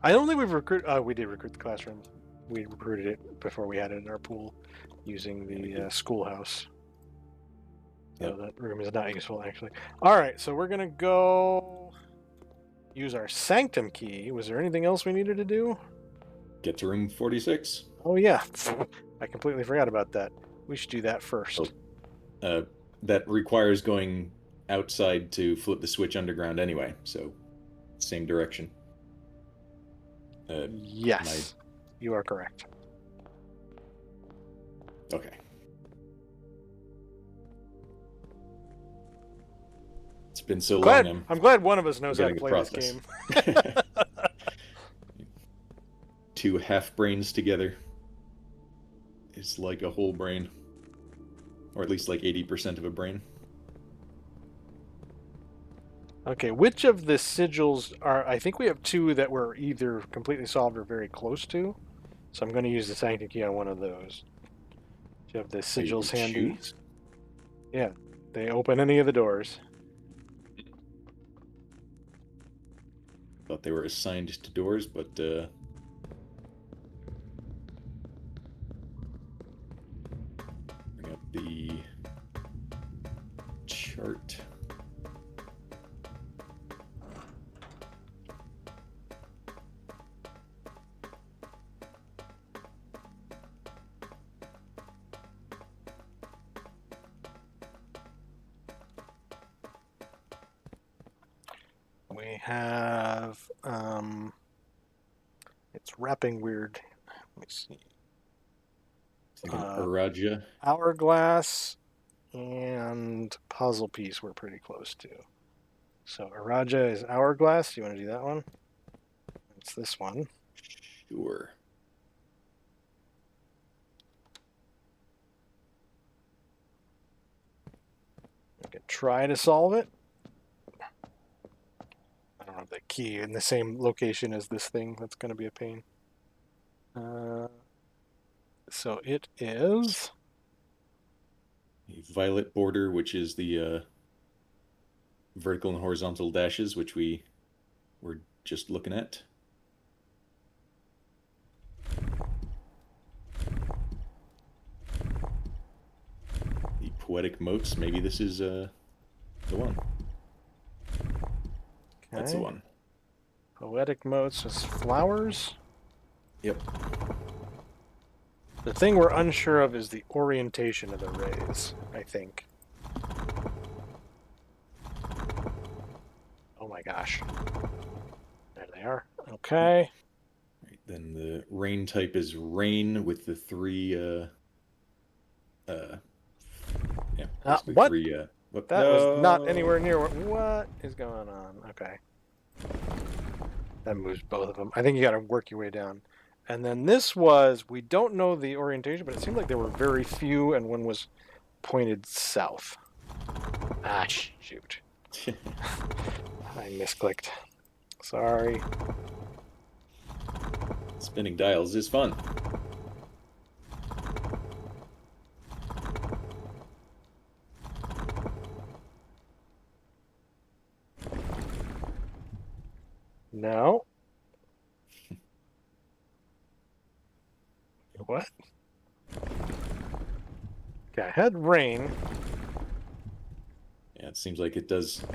I don't think we've recruited. We did recruit the classroom. We recruited it before we had it in our pool using the schoolhouse. So Yep. that room is not useful, actually. All right, so we're going to go use our Sanctum Key. Was there anything else we needed to do? Get to room 46. Oh, yeah. I completely forgot about that. We should do that first. That requires going outside to flip the switch underground anyway, so same direction. Yes, you are correct. Okay. It's been so long. I'm glad one of us knows how to forgetting the play this process. game. Two half brains together is like a whole brain, or at least like 80% of a brain. Okay, which of the sigils are... I think we have two that were either completely solved or very close to. So I'm going to use the Sanctum Key on one of those. Do you have the sigils handy? Choose? Yeah, they open any of the doors. Thought they were assigned to doors, but bring up the chart. We have... it's wrapping weird. Let me see. Araja. Hourglass and puzzle piece we're pretty close to. So Araja is Hourglass. Do you want to do that one? It's this one. Sure. We can try to solve it. I don't have the key in the same location as this thing. That's going to be a pain. So it is a violet border, which is the vertical and horizontal dashes, which we were just looking at. The poetic motes. Maybe this is the one. That's the one. Poetic motes is flowers. Yep. The thing we're unsure of is the orientation of the rays, I think. Oh my gosh. There they are. Okay. Right, then the rain type is rain with the three yeah, basically What? three That was not anywhere near what is going on. Okay. That moves both of them. I think you got to work your way down. And then this was, we don't know the orientation, but it seemed like there were very few, and one was pointed south. Ah, shoot. I misclicked. Sorry. Spinning dials is fun. No. What? Okay, I had rain. Yeah, it seems like it does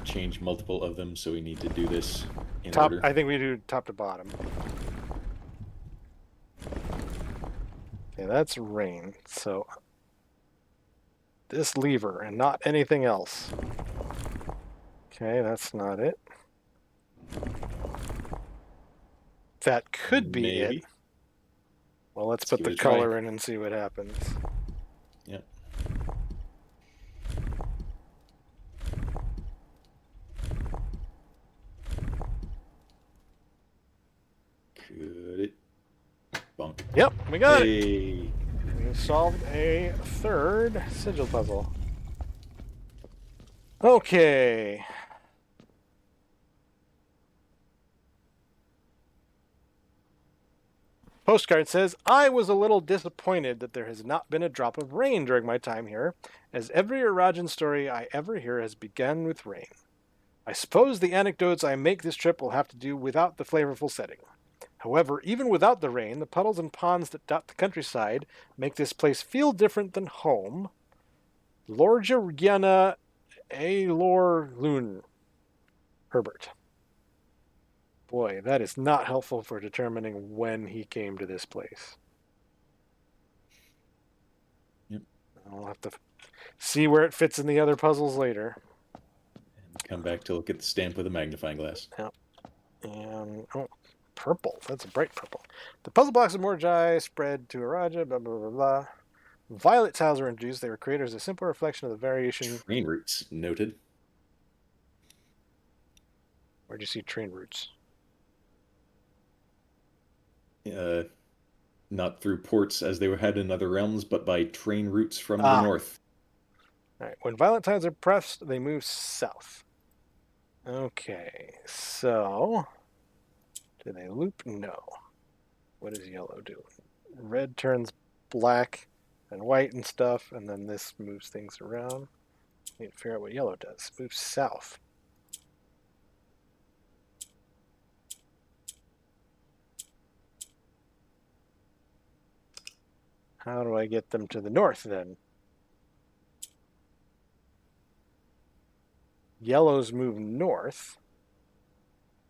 change multiple of them, so we need to do this in Top. order. I think we do top to bottom. Okay, that's rain. So this lever and not anything else. Okay, that's not it. That could be it. Maybe. Well, let's Give put the it a try. color in and see what happens. Yep. Could it? Bonk. Yep, we got it. Hey. We solved a third sigil puzzle. Okay. Postcard says, I was a little disappointed that there has not been a drop of rain during my time here, as every Arajan story I ever hear has begun with rain. I suppose the anecdotes I make this trip will have to do without the flavorful setting. However, even without the rain, the puddles and ponds that dot the countryside make this place feel different than home. Lorgiana Aelor Lun. Herbert. Boy, that is not helpful for determining when he came to this place. Yep. I'll have to see where it fits in the other puzzles later. And come back to look at the stamp with a magnifying glass. Yep. And, oh, purple. That's a bright purple. The puzzle blocks of Morjai spread to Araja, blah, blah, blah, blah. Violet tiles were introduced. They were created as a simple reflection of the variation. Train routes noted. Where'd you see train routes? Not through ports as they were had in other realms, but by train routes from the north. All right. When violet tiles are pressed, they move south. Okay, so do they loop? No. What does yellow do? Red turns black and white and stuff, and then this moves things around. Need to figure out what yellow does. Moves south. How do I get them to the north then? Yellows move north,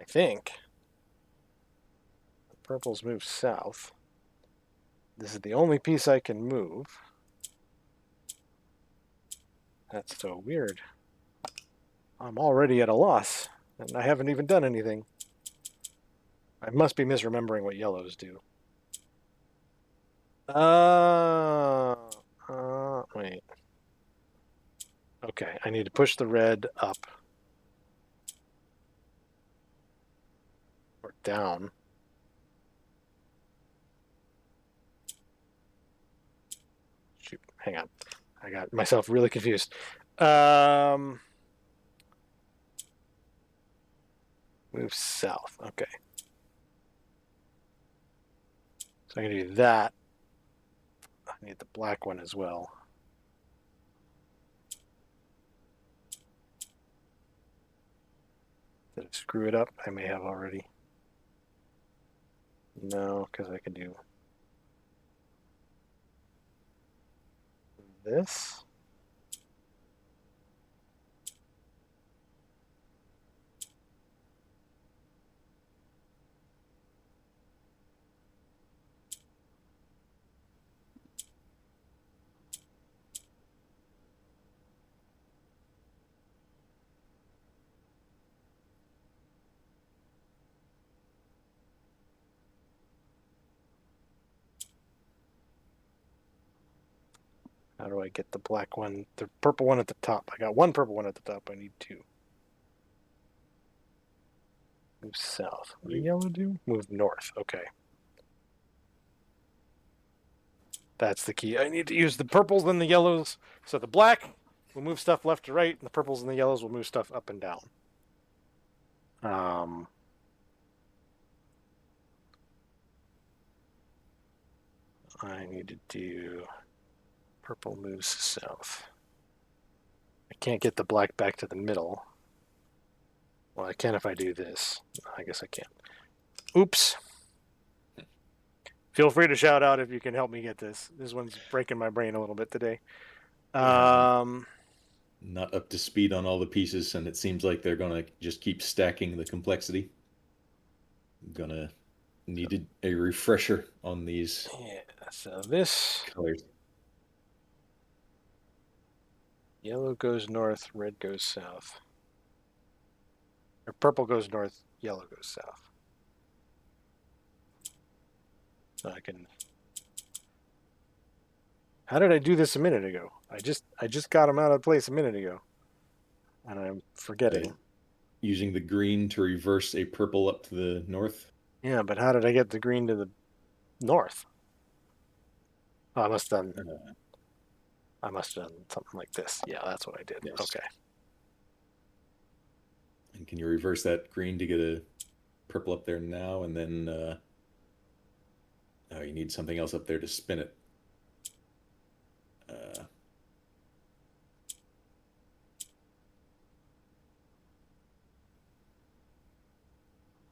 I think. The purples move south. This is the only piece I can move. That's so weird. I'm already at a loss, and I haven't even done anything. I must be misremembering what yellows do. Wait. Okay, I need to push the red up. Or down. Shoot, hang on. I got myself really confused. Move south. Okay. So I can do that. I need the black one as well. Did I screw it up? I may have already. No, because I can do this. How do I get the black one, the purple one at the top? I got one purple one at the top. I need two. Move south. What did yellow do? Move north. Okay. That's the key. I need to use the purples and the yellows. So the black will move stuff left to right, and the purples and the yellows will move stuff up and down. I need to do purple moves south. I can't get the black back to the middle. Well, I can if I do this. I guess I can't. Oops. Feel free to shout out if you can help me get this. This one's breaking my brain a little bit today. Not up to speed on all the pieces, and it seems like they're gonna just keep stacking the complexity. I'm gonna need a refresher on these. Yeah, so this colors. Yellow goes north, red goes south. Or purple goes north, yellow goes south. So I can. How did I do this a minute ago? I just got them out of place a minute ago, and I'm forgetting. Using the green to reverse a purple up to the north. Yeah, but how did I get the green to the north? Oh, I must have done. I must have done something like this. Yeah, that's what I did. Yes. Okay. And can you reverse that green to get a purple up there now, and then oh, you need something else up there to spin it.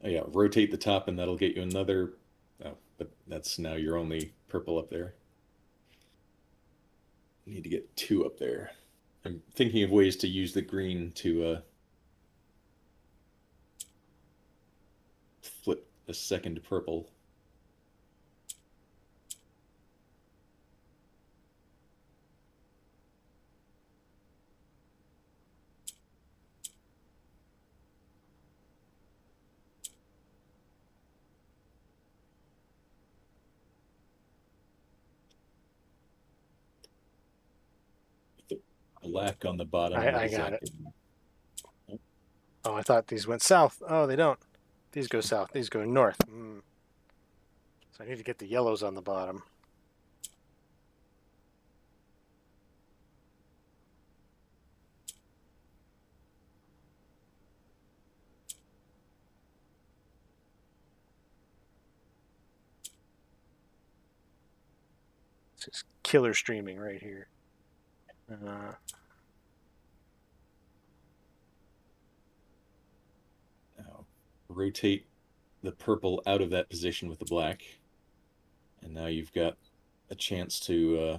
Oh yeah, rotate the top and that'll get you another. Oh, but that's now your only purple up there. You need to get two up there. I'm thinking of ways to use the green to flip a second purple. Black on the bottom. I got it. Oh, I thought these went south. Oh, they don't. These go south. These go north. So I need to get the yellows on the bottom. This is killer streaming right here. Now, rotate the purple out of that position with the black, and now you've got a chance to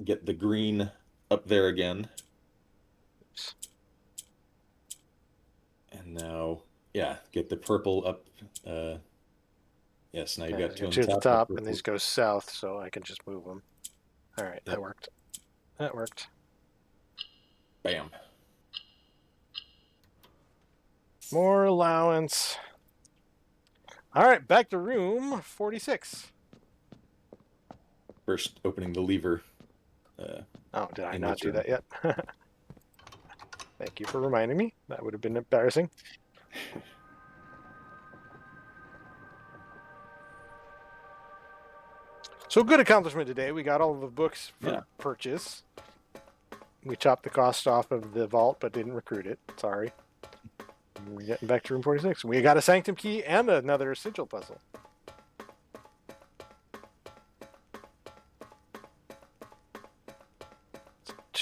get the green up there again. And now, yeah, get the purple up. Yes, now you've got two on the top, and these go south, so I can just move them. All right, that worked. That worked. Bam. More allowance. All right, back to room 46. First, opening the lever. Oh, did I not do that yet? Thank you for reminding me. That would have been embarrassing. So good accomplishment today. We got all of the books for purchase. We chopped the cost off of the vault, but didn't recruit it. Sorry. We're getting back to room 46. We got a Sanctum Key and another sigil puzzle.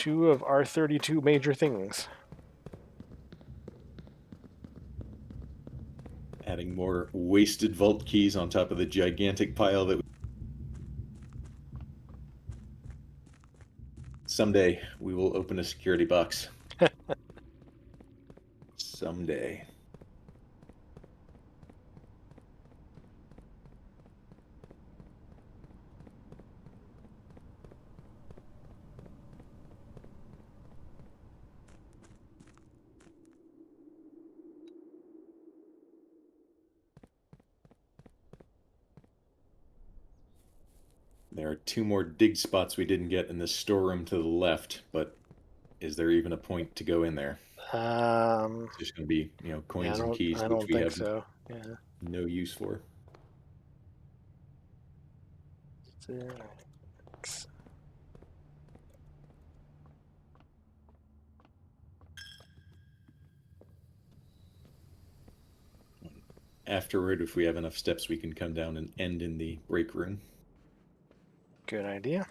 2 of our 32 major things. Adding more wasted vault keys on top of the gigantic pile that someday we will open a security box. Someday. There are 2 more dig spots we didn't get in the storeroom to the left, but is there even a point to go in there? It's just going to be, coins and keys, I which don't we think have so. Yeah. no use for. Six. Afterward, if we have enough steps, we can come down and end in the break room. Good idea.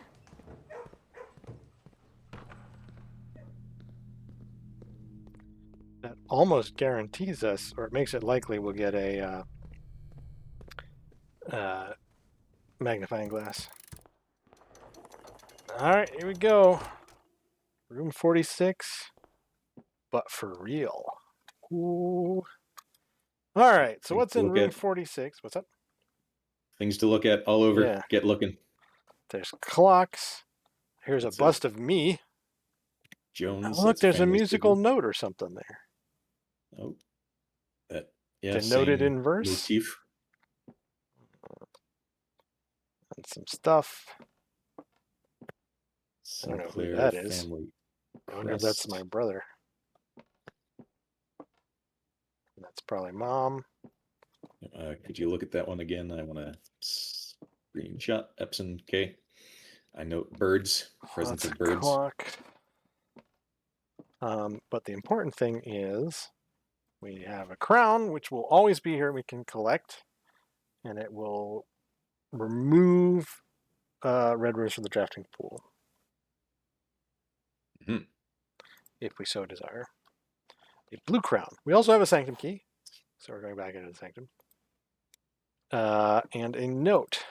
That almost guarantees us, or it makes it likely we'll get a magnifying glass. All right, here we go. Room 46, but for real. Ooh. All right, so what's in room 46? What's up? Things to look at all over. Yeah. Get looking. There's clocks. Here's That's a bust of me. Jones. Oh, look, that's there's a family musical signal. note or something there. Oh, yeah. Denoted Same in verse. motif. And some stuff. Sinclair I don't know who that is. family. I wonder if that's my brother. That's probably mom. Could you look at that one again? I want to screenshot Epson K. I note birds, presence of birds. Clock. But the important thing is we have a crown, which will always be here. We can collect, and it will remove red rose from the drafting pool. Mm-hmm. If we so desire. A blue crown. We also have a sanctum key, so we're going back into the sanctum. And a note.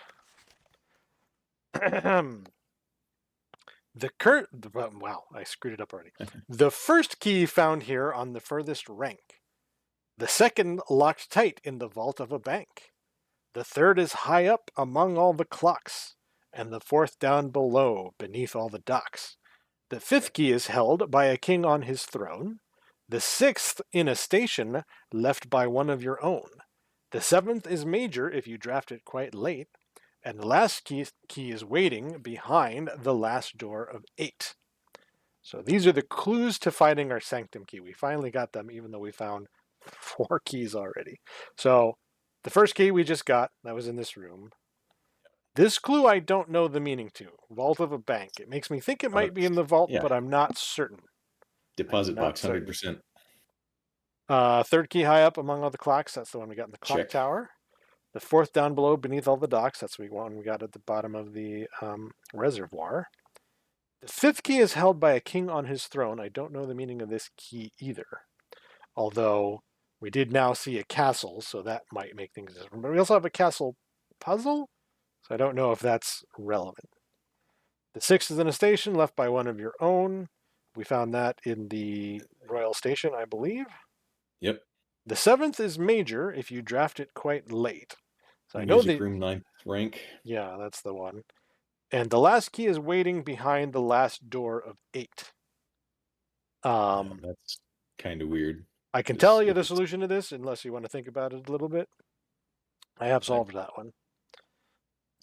Wow, I screwed it up already. The first key found here on the furthest rank. The second locked tight in the vault of a bank. The third is high up among all the clocks, and the fourth down below beneath all the docks. The fifth key is held by a king on his throne. The sixth in a station left by one of your own. The seventh is major if you draft it quite late. And the last key is waiting behind the last door of 8. So these are the clues to finding our sanctum key. We finally got them, even though we found 4 keys already. So the first key we just got, that was in this room. This clue I don't know the meaning to. Vault of a bank. It makes me think it might be in the vault, but I'm not certain. Deposit box, 100%. Third key high up among all the clocks. That's the one we got in the clock tower. The fourth down below beneath all the docks. That's the one we got at the bottom of the reservoir. The fifth key is held by a king on his throne. I don't know the meaning of this key either. Although we did now see a castle, so that might make things different. But we also have a castle puzzle, so I don't know if that's relevant. The sixth is in a station left by one of your own. We found that in the royal station, I believe. Yep. The seventh is major if you draft it quite late. So I know Music room 9th rank. Yeah, that's the one. And the last key is waiting behind the last door of 8. That's kind of weird. I can tell you the solution to this, unless you want to think about it a little bit. I have solved that one.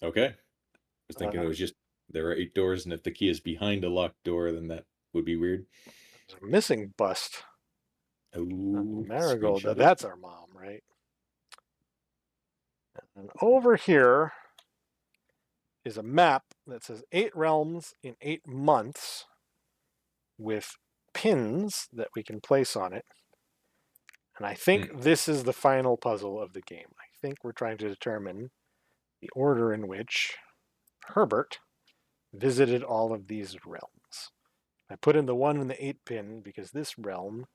Okay. I was thinking it was just there are 8 doors, and if the key is behind a locked door, then that would be weird. There's a missing bust. Oh, Marigold. That's our mom, right? And over here is a map that says 8 realms in 8 months with pins that we can place on it. And I think this is the final puzzle of the game. I think we're trying to determine the order in which Herbert visited all of these realms. I put in the 1 and the 8 pin because this realm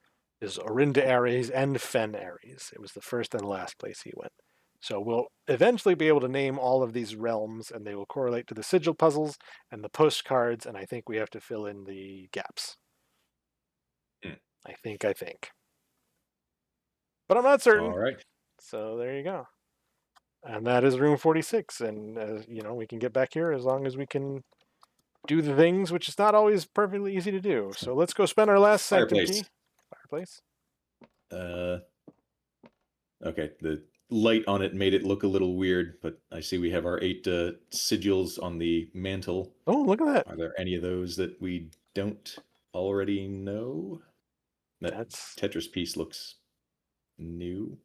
is Orinda Ares and Fen Ares. It was the first and last place he went. So we'll eventually be able to name all of these realms, and they will correlate to the sigil puzzles and the postcards, and I think we have to fill in the gaps. I think. But I'm not certain. All right. So there you go. And that is room 46. And, we can get back here as long as we can do the things, which is not always perfectly easy to do. So let's go spend our last Sanctum Key. Fireplace. Okay, the light on it made it look a little weird, but I see we have our 8 sigils on the mantle. Oh, look at that. Are there any of those that we don't already know? That Tetris piece looks new.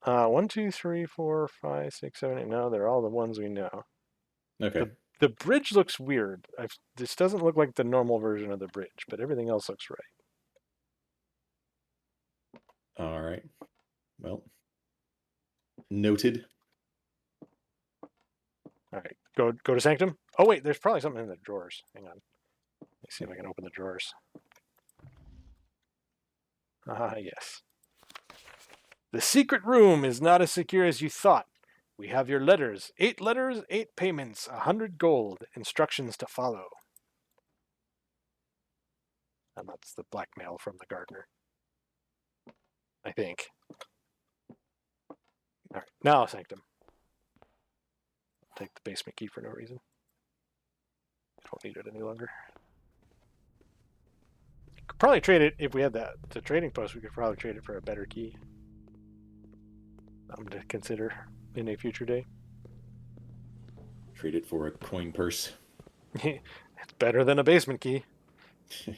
1, 2, 3, 4, 5, 6, 7, 8. No, they're all the ones we know. Okay. The bridge looks weird. This doesn't look like the normal version of the bridge, but everything else looks right. All right. Well, noted. All right, go to Sanctum. Oh wait, there's probably something in the drawers. Hang on. Let's see if I can open the drawers. Yes. The secret room is not as secure as you thought. We have your letters. 8 letters, 8 payments, 100 gold. Instructions to follow. And that's the blackmail from the gardener. I think. All right, now Sanctum. I'll take the basement key for no reason. I don't need it any longer. Could probably trade it if we had the trading post. We could probably trade it for a better key. I'm to consider in a future day. Trade it for a coin purse. It's better than a basement key. Did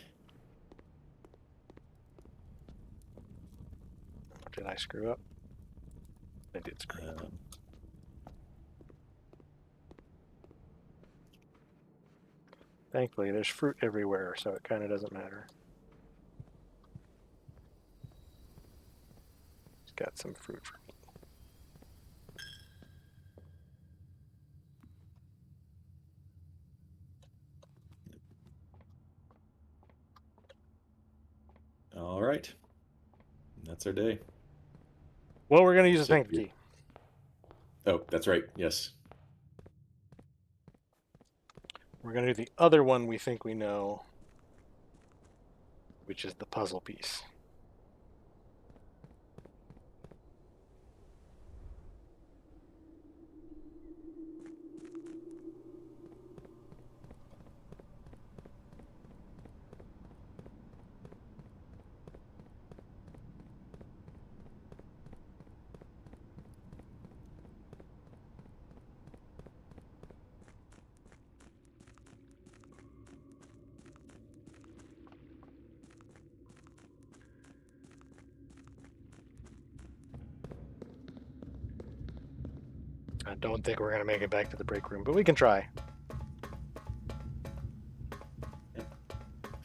I screw up? I did screw up. Thankfully, there's fruit everywhere, so it kind of doesn't matter. It's got some fruit for me. All right. That's our day. Well, we're going to use a Sanctum Key. Oh, that's right. Yes. We're going to do the other one we think we know, which is the puzzle piece. I don't think we're going to make it back to the break room, but we can try.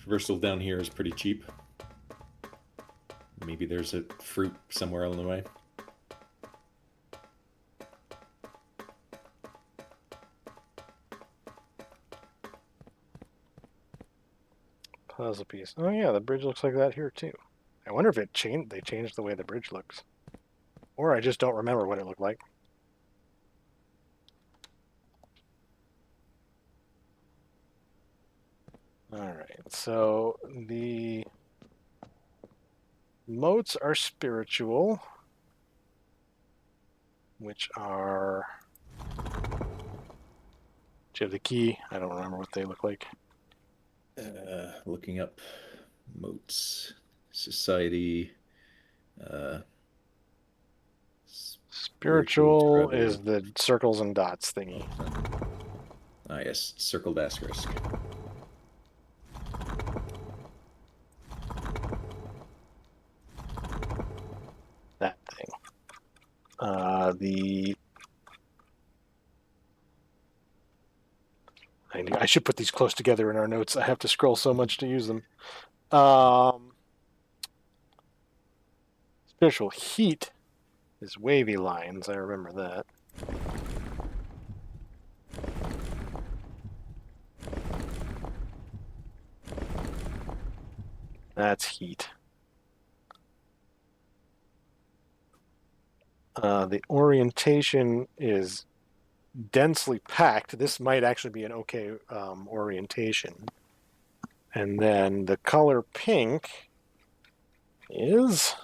Traversal down here is pretty cheap. Maybe there's a fruit somewhere on the way. Puzzle piece. Oh yeah, the bridge looks like that here too. I wonder if they changed the way the bridge looks. Or I just don't remember what it looked like. Alright, so the motes are spiritual, which are... Do you have the key? I don't remember what they look like. Looking up motes, society. Spiritual is the circles and dots thingy. Ah, yes, circled asterisk. That thing. I should put these close together in our notes. I have to scroll so much to use them. Spiritual heat is wavy lines. I remember that. That's heat. The orientation is densely packed. This might actually be an okay orientation. And then the color pink is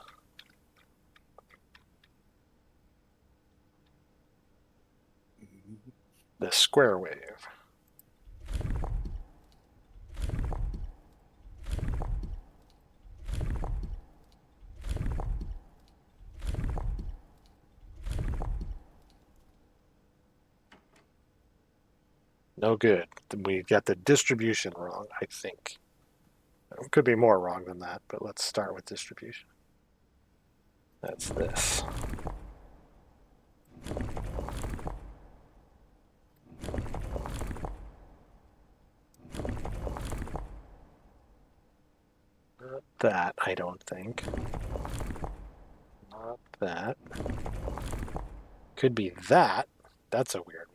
the square wave. No good. We got the distribution wrong, I think. Could be more wrong than that, but let's start with distribution. That's this. Not that, I don't think. Not that. Could be that. That's a weird one.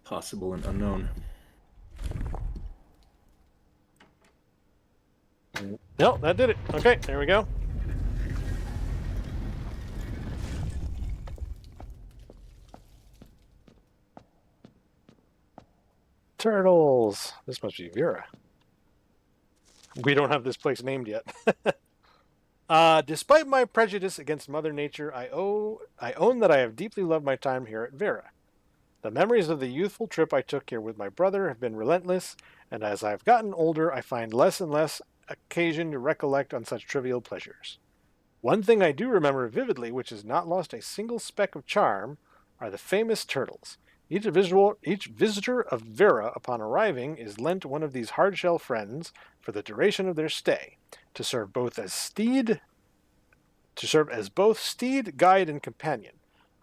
Possible and unknown. No, that did it. Okay, there we go. Turtles. This must be Vera. We don't have this place named yet. Despite my prejudice against Mother Nature, I own that I have deeply loved my time here at Vera. The memories of the youthful trip I took here with my brother have been relentless, and as I've gotten older, I find less and less occasion to recollect on such trivial pleasures. One thing I do remember vividly, which has not lost a single speck of charm, are the famous turtles. Each visitor of Vera, upon arriving, is lent one of these hardshell friends for the duration of their stay, to serve as both steed, guide, and companion.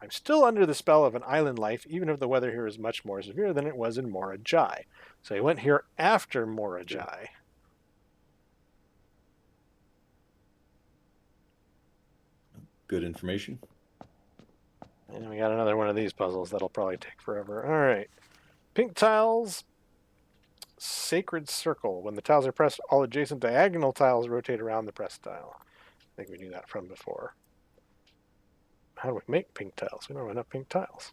I'm still under the spell of an island life, even if the weather here is much more severe than it was in Mora Jai. So he went here after Mora Jai. Good information. And we got another one of these puzzles that'll probably take forever. All right. Pink tiles, sacred circle. When the tiles are pressed, all adjacent diagonal tiles rotate around the pressed tile. I think we knew that from before. How do we make pink tiles? We don't have enough pink tiles.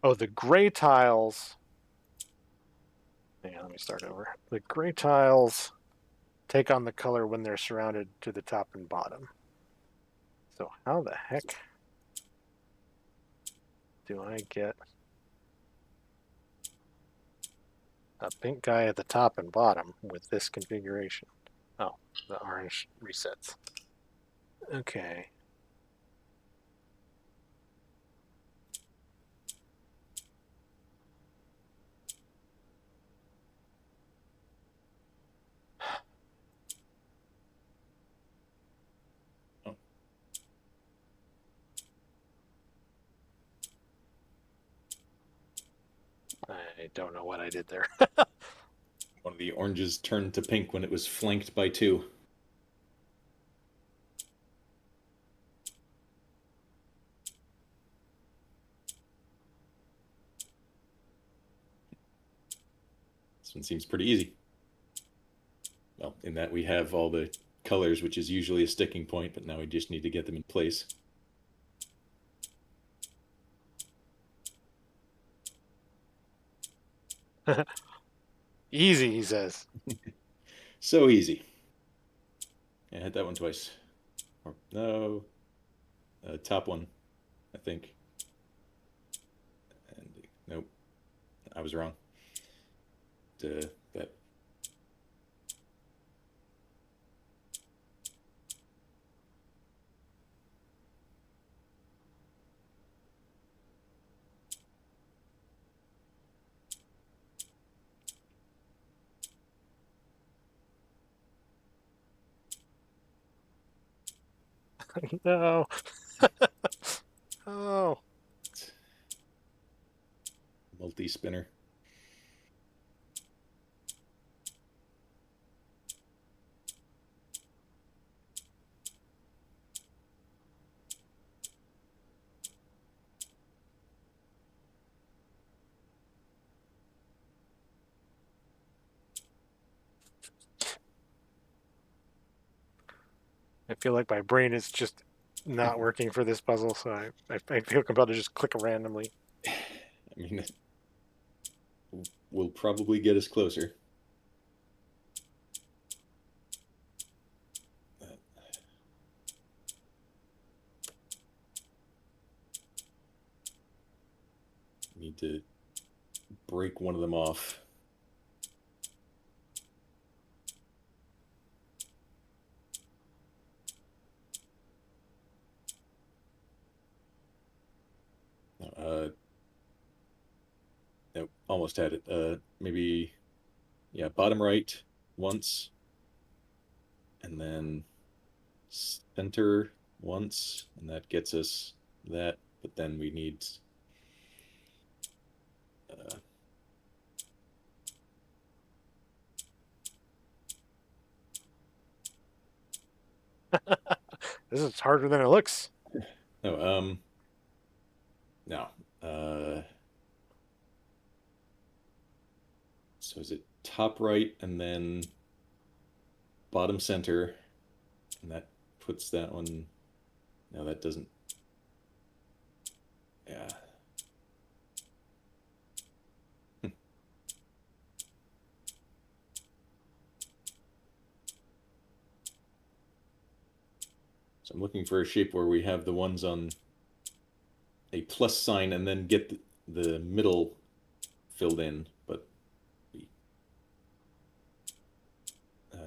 Oh, the gray tiles. Hang on, let me start over. The gray tiles take on the color when they're surrounded to the top and bottom. So how the heck do I get a pink guy at the top and bottom with this configuration? Oh, the orange resets. Okay. I don't know what I did there. One of the oranges turned to pink when it was flanked by two. This one seems pretty easy. Well, in that we have all the colors, which is usually a sticking point, but now we just need to get them in place. Easy, he says. So easy. Yeah, I hit that one twice. Or, no. Top one, I think. And nope. I was wrong. That. No. Oh. Multi-spinner. I feel like my brain is just not working for this puzzle, so I feel compelled to just click randomly. I mean, will probably get us closer. Need to break one of them off. Nope, almost had it. Maybe, yeah, bottom right once, and then center once, and that gets us that. But then we need uh, This is harder than it looks. no. No. Uh, so is it top right and then bottom center, and that puts that one. No, that doesn't. Yeah. So I'm looking for a shape where we have the ones on a plus sign and then get the middle filled in, but we, uh,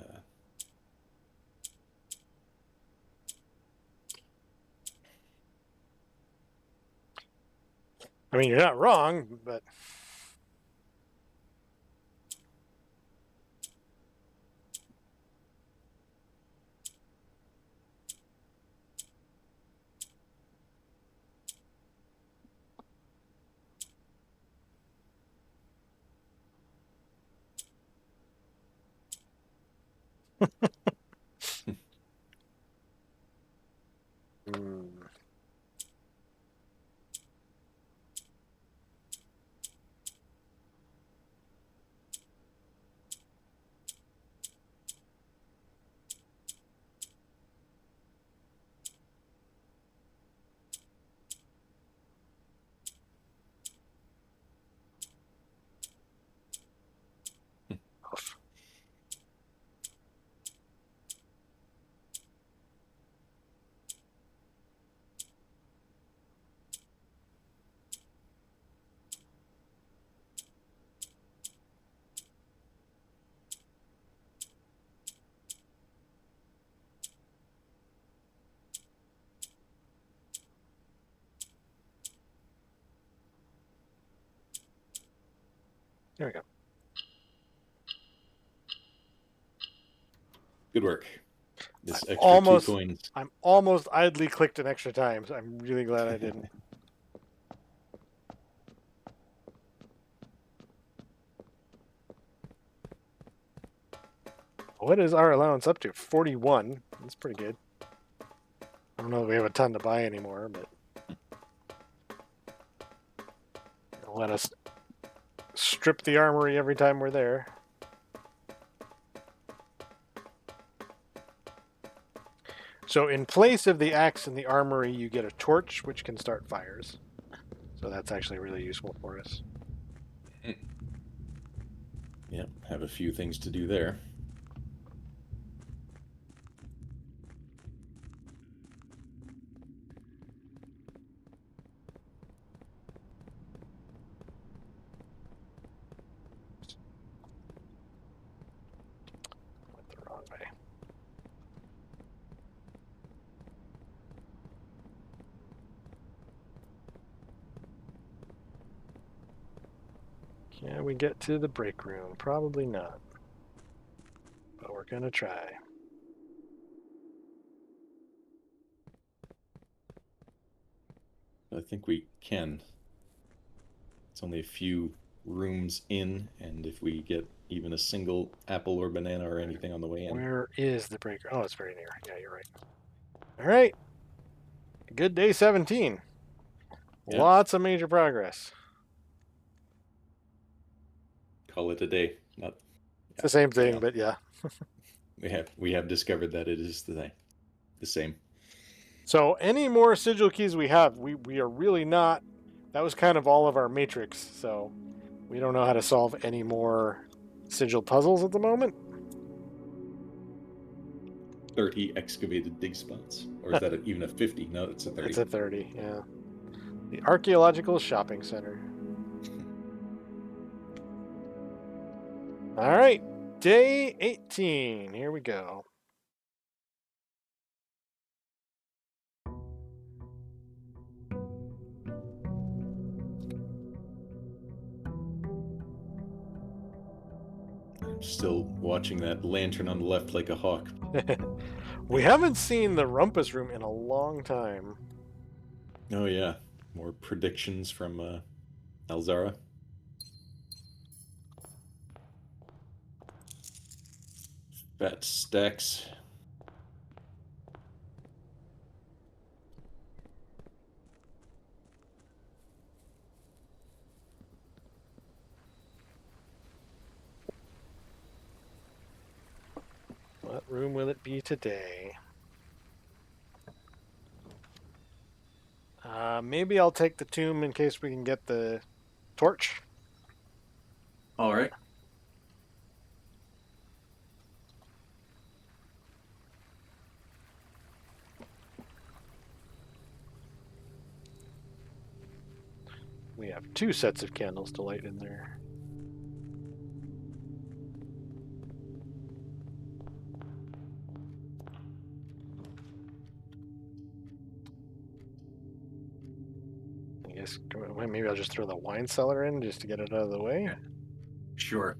I mean, you're not wrong, but hmm. There we go. good work. This I'm extra two almost, coins. I'm almost idly clicked an extra time, so I'm really glad I didn't. What is our allowance up to? 41. That's pretty good. I don't know if we have a ton to buy anymore, but it'll let us strip the armory every time we're there. So in place of the axe in the armory, you get a torch, which can start fires. So that's actually really useful for us. Yep, have a few things to do there. Went the wrong way. Can we get to the break room? Probably not. But we're going to try. I think we can. It's only a few rooms in, and if we get even a single apple or banana or anything on the way in. Where is the break? Oh, it's very near. Yeah, you're right. All right. Good day 17. Yeah. Lots of major progress. Call it a day. Not. It's the same thing, Yeah. but yeah. We have discovered that it is the thing. the same. So any more sigil keys we have, we are really not. That was kind of all of our matrix, so we don't know how to solve any more sigil puzzles at the moment. 30 excavated dig spots. Or is that even a 50? No, it's a 30. It's a 30, yeah. The Archaeological Shopping Center. All right, day 18. Here we go. I'm still watching that lantern on the left like a hawk. We haven't seen the Rumpus Room in a long time. Oh yeah, more predictions from Alzara. Fat stacks. What room will it be today? Maybe I'll take the tomb in case we can get the torch. All right. We have 2 sets of candles to light in there. I guess maybe I'll just throw the wine cellar in just to get it out of the way. Yeah. Sure.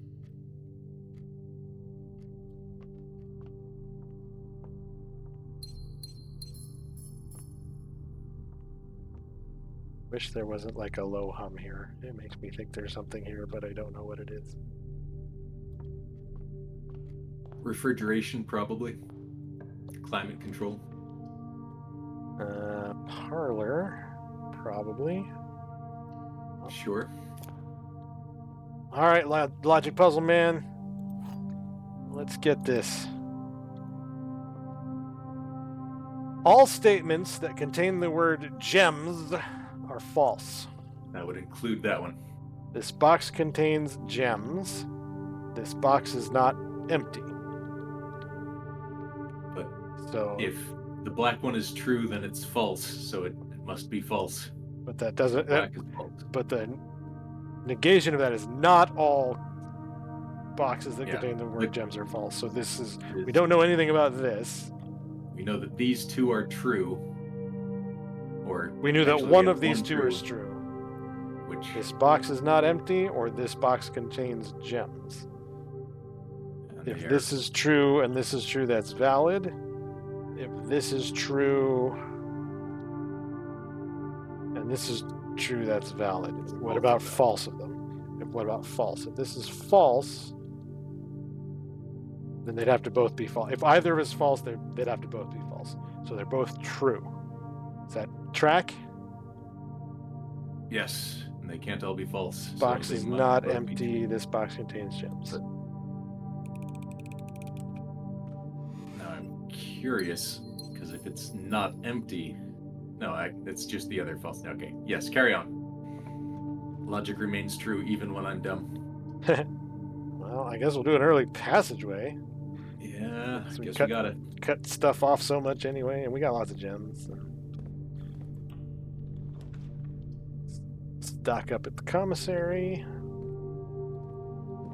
Wish there wasn't like a low hum here. It makes me think there's something here, but I don't know what it is. Refrigeration, probably. Climate control. Parlor, probably. Sure. All right, Logic Puzzle Man. Let's get this. All statements that contain the word gems are false. That would include that one. This box contains gems. This box is not empty. But so if the black one is true, then it's false, so it must be false. But that doesn't. Black is false. But the negation of that is not all boxes that contain the word gems are false. So this is. We don't know anything about this. We know that these 2 are true. Or we knew that one of these 2 is true. Which this box is not empty, or this box contains gems. If this is true and this is true, that's valid. If this is true and this is true, that's valid. What about false of them? What about false? If this is false, then they'd have to both be false. If either is false, they'd have to both be false. So they're both true. Is that track? Yes, and they can't all be false. This box is not empty. This box contains gems. Now I'm curious, because if it's not empty... No, it's just the other false. Okay, yes, carry on. Logic remains true even when I'm dumb. Well, I guess we'll do an early passageway. Yeah, I guess we gotta cut stuff off so much anyway, and we got lots of gems. So. Stock up at the commissary.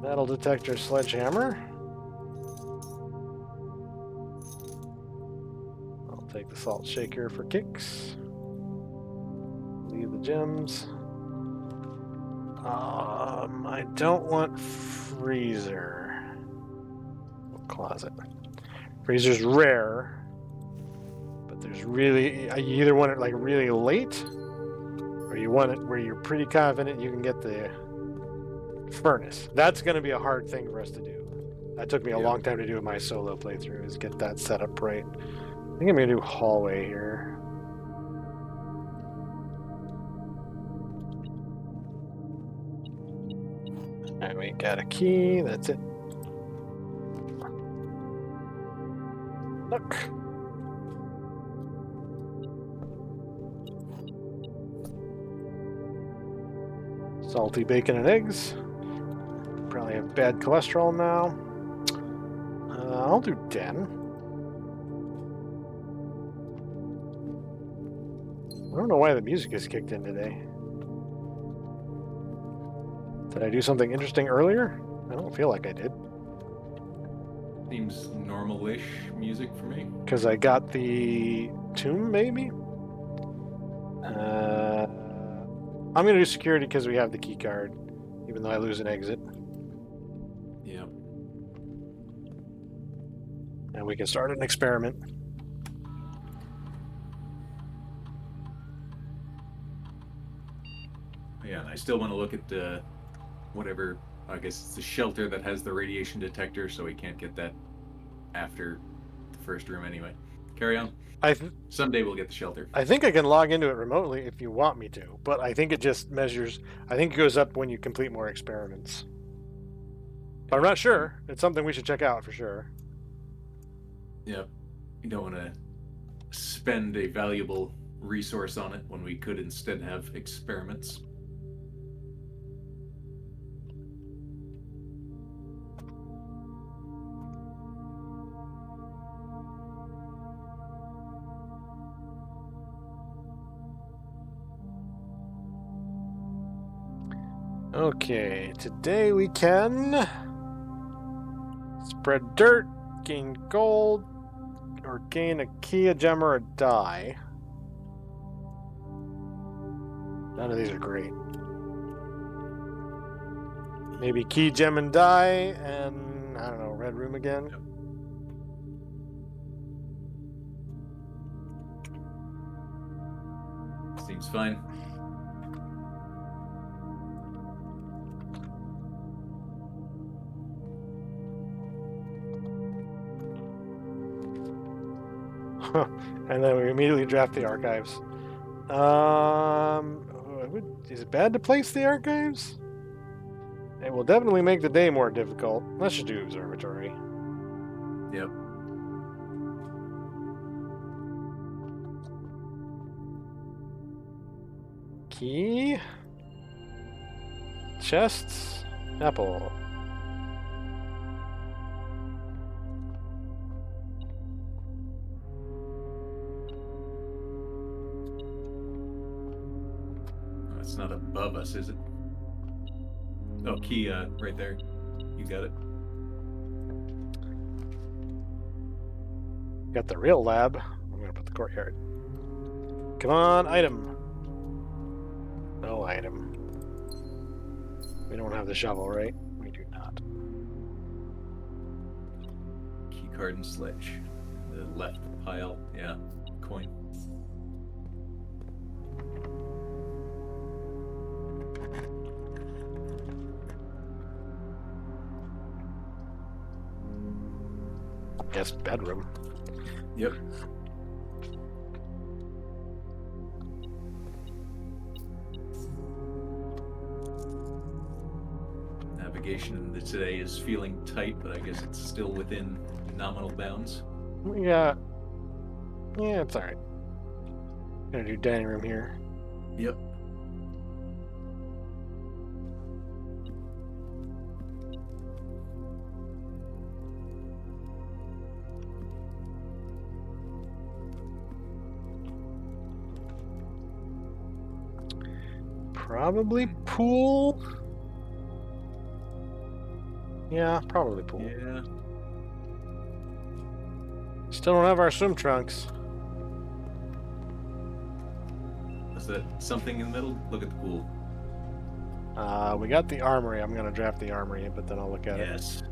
Metal detector, sledgehammer. I'll take the salt shaker for kicks. Leave the gems. I don't want freezer. Closet. Freezer's rare, but there's really, you either want it like really late, or you want it where you're pretty confident you can get the furnace. That's going to be a hard thing for us to do. That took me a long time to do in my solo playthrough, is get that set up right. I think I'm going to do hallway here. And we got a key, that's it. Look. Salty bacon and eggs. Probably have bad cholesterol now. I'll do 10. I don't know why the music is kicked in today. Did I do something interesting earlier? I don't feel like I did. Seems normal-ish music for me. Because I got the tomb, maybe? I'm going to do security because we have the key card, even though I lose an exit. Yeah. And we can start an experiment. Yeah, and I still want to look at whatever, I guess it's the shelter that has the radiation detector, so we can't get that after the first room anyway. Carry on. Someday we'll get the shelter. I think I can log into it remotely if you want me to, but I think it just measures, I think it goes up when you complete more experiments. But I'm not sure. It's something we should check out for sure. Yep. You don't want to spend a valuable resource on it when we could instead have experiments. Okay, today we can spread dirt, gain gold, or gain a key, a gem, or a die. None of these are great. Maybe key, gem, and die, and I don't know, red room again. Yep. Seems fine. And then we immediately draft the archives. Is it bad to place the archives? It will definitely make the day more difficult. Let's just do observatory. Yep. Key. Chests. Apple. It's not above us, is it? Oh, key, right there. You got it. Got the real lab. I'm gonna put the courtyard. Come on, item. No item. We don't have the shovel, right? We do not. Key card and sledge. The left pile, yeah. Coin. Guess bedroom. Yep. Navigation today is feeling tight, but I guess it's still within nominal bounds. Yeah, it's alright. Gonna do dining room here. Yep. Probably pool. Yeah, probably pool. Yeah. Still don't have our swim trunks. Is that something in the middle? Look at the pool. We got the armory. I'm gonna draft the armory, but then I'll look at it. Yes.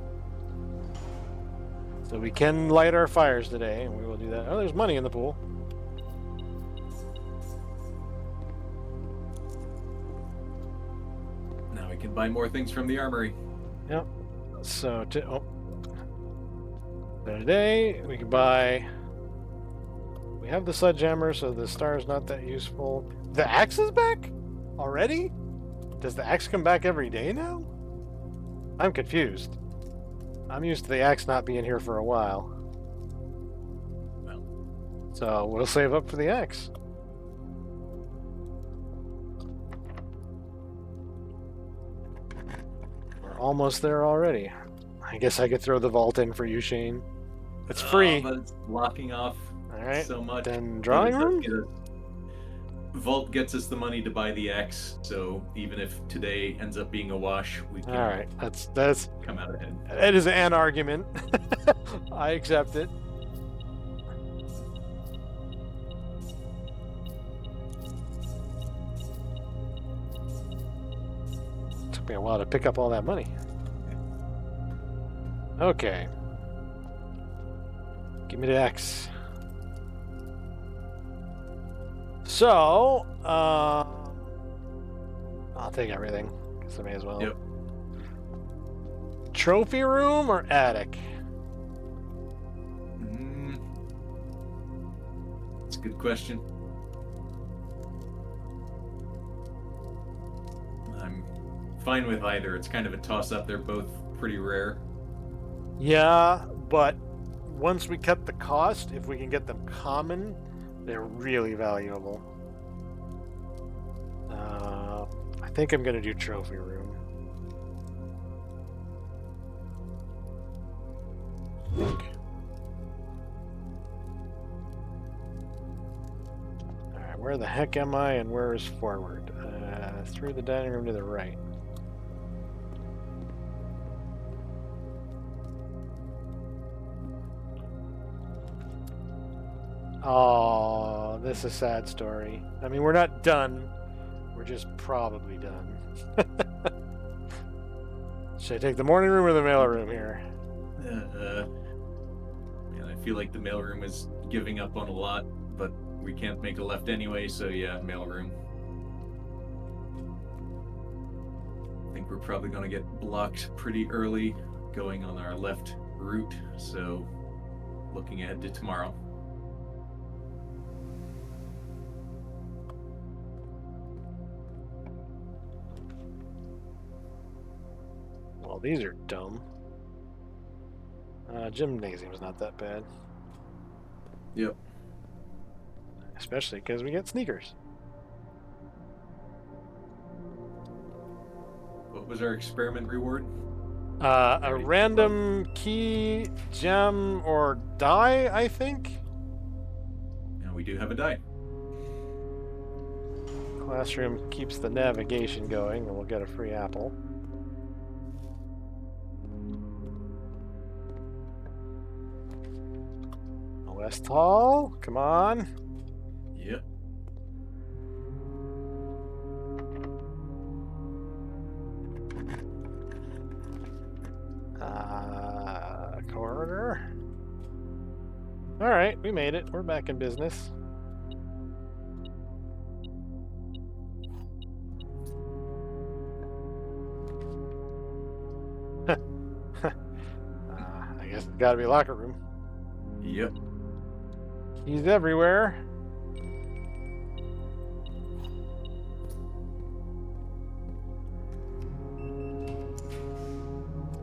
So we can light our fires today, and we will do that. Oh, there's money in the pool. Now we can buy more things from the armory. Yep. So today we can buy. We have the sledgehammer, so the star's not that useful. The axe is back already? Does the axe come back every day now? I'm confused. I'm used to the axe not being here for a while. Well, So we'll save up for the axe. almost there already. I guess I could throw the vault in for you, Shane. It's free. But it's blocking off All right. so much. Then drawing room? Vault gets us the money to buy the X, so even if today ends up being a wash, we can All right. That's come out ahead. It is an argument. I accept it. Took me a while to pick up all that money. Okay. Give me the X. So, I'll take everything. Guess I may as well. Yep. Trophy room or attic? That's a good question. I'm fine with either. It's kind of a toss-up. They're both pretty rare. Yeah, but once we cut the cost, if we can get them common, they're really valuable. I think I'm going to do trophy room. I think. Alright, where the heck am I and where is forward? Through the dining room to the right. Oh, this is a sad story. I mean, we're not done. We're just probably done. Should I take the morning room or the mail room here? Man, I feel like the mailroom is giving up on a lot, but we can't make a left anyway, so yeah, mailroom. I think we're probably going to get blocked pretty early going on our left route, so looking ahead to tomorrow. Well, these are dumb. Gymnasium's not that bad. Yep. Especially because we get sneakers. What was our experiment reward? A random key, gem, or die, I think? And we do have a die. Classroom keeps the navigation going, and we'll get a free apple. West Hall, come on. Yep. Corridor. All right, we made it. We're back in business. I guess it's got to be locker room. Yep. He's everywhere.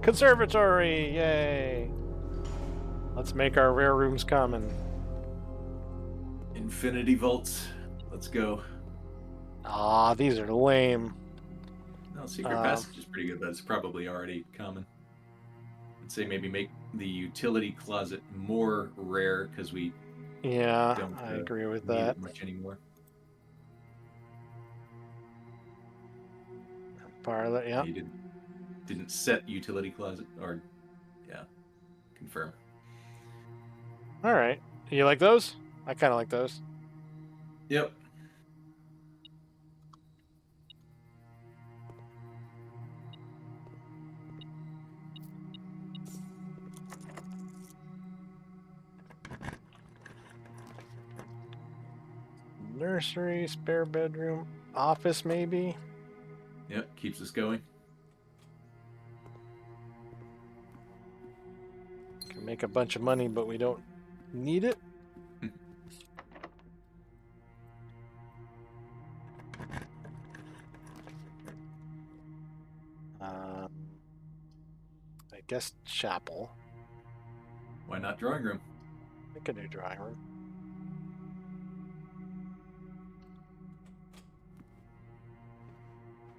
Conservatory, yay! Let's make our rare rooms common. Infinity vaults. Let's go. Ah, these are lame. No, secret passage is pretty good, but it's probably already common. I'd say maybe make the utility closet more rare because we don't I agree with need that. it much anymore. Parlor, yeah. You didn't set utility closet, or yeah, confirm. All right. You like those? I kind of like those. Yep. Nursery, spare bedroom, office maybe. Yep, keeps us going. Can make a bunch of money, but we don't need it. I guess chapel. Why not drawing room? I could do drawing room.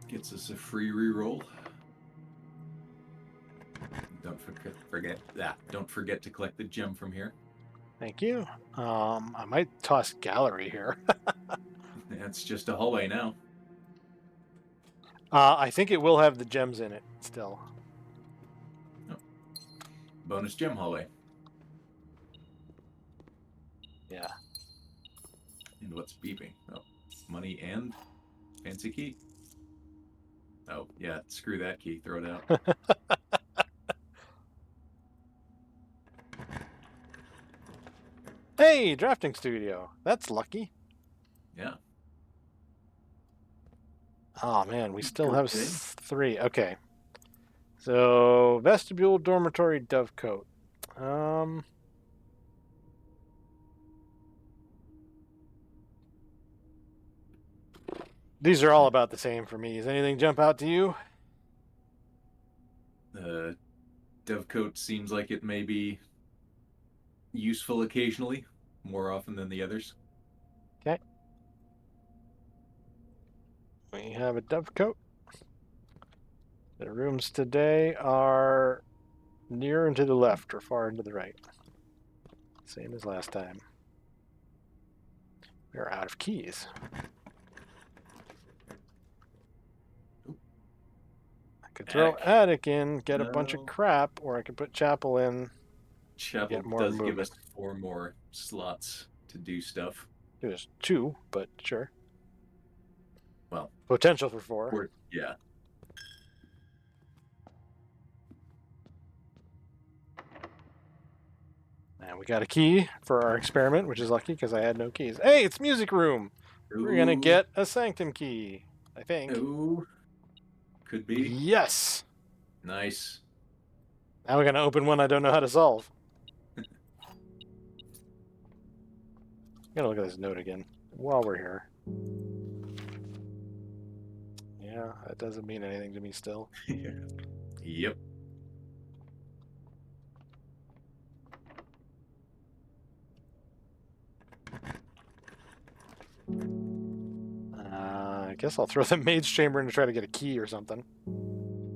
Gets us a free reroll. Don't forget to collect the gem from here. Thank you. I might toss gallery here. That's just a hallway now. I think it will have the gems in it still. Oh. Bonus gem hallway. Yeah. And what's beeping? Oh, money and fancy key. Oh, yeah, screw that key. Throw it out. Hey, drafting studio. That's lucky. Yeah. Oh, man, we still have 3. Okay. So, vestibule, dormitory, dovecote. These are all about the same for me. Does anything jump out to you? Dovecote seems like it may be useful occasionally, more often than the others. Okay. We have a dovecote. The rooms today are near and to the left or far and to the right. Same as last time. We're out of keys. I could throw attic in, get a bunch of crap, or I could put chapel in. Chapel does give us 4 more slots to do stuff. There's 2, but sure. Well, potential for 4. Yeah. And we got a key for our experiment, which is lucky because I had no keys. Hey, it's music room. Ooh. We're gonna get a sanctum key, I think. Ooh. Could be. Yes. Nice. Now we're gonna open one I don't know how to solve. Gotta look at this note again while we're here. Yeah, that doesn't mean anything to me still. Yep. I guess I'll throw the maid's chamber in to try to get a key or something.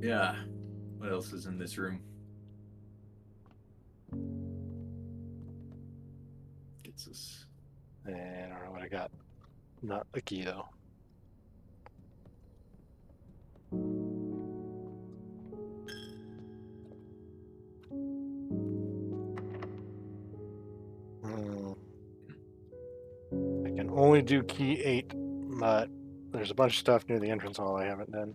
Yeah. What else is in this room? Gets us. I don't know what I got. Not a key though. I can only do key 8, but there's a bunch of stuff near the entrance hall I haven't done.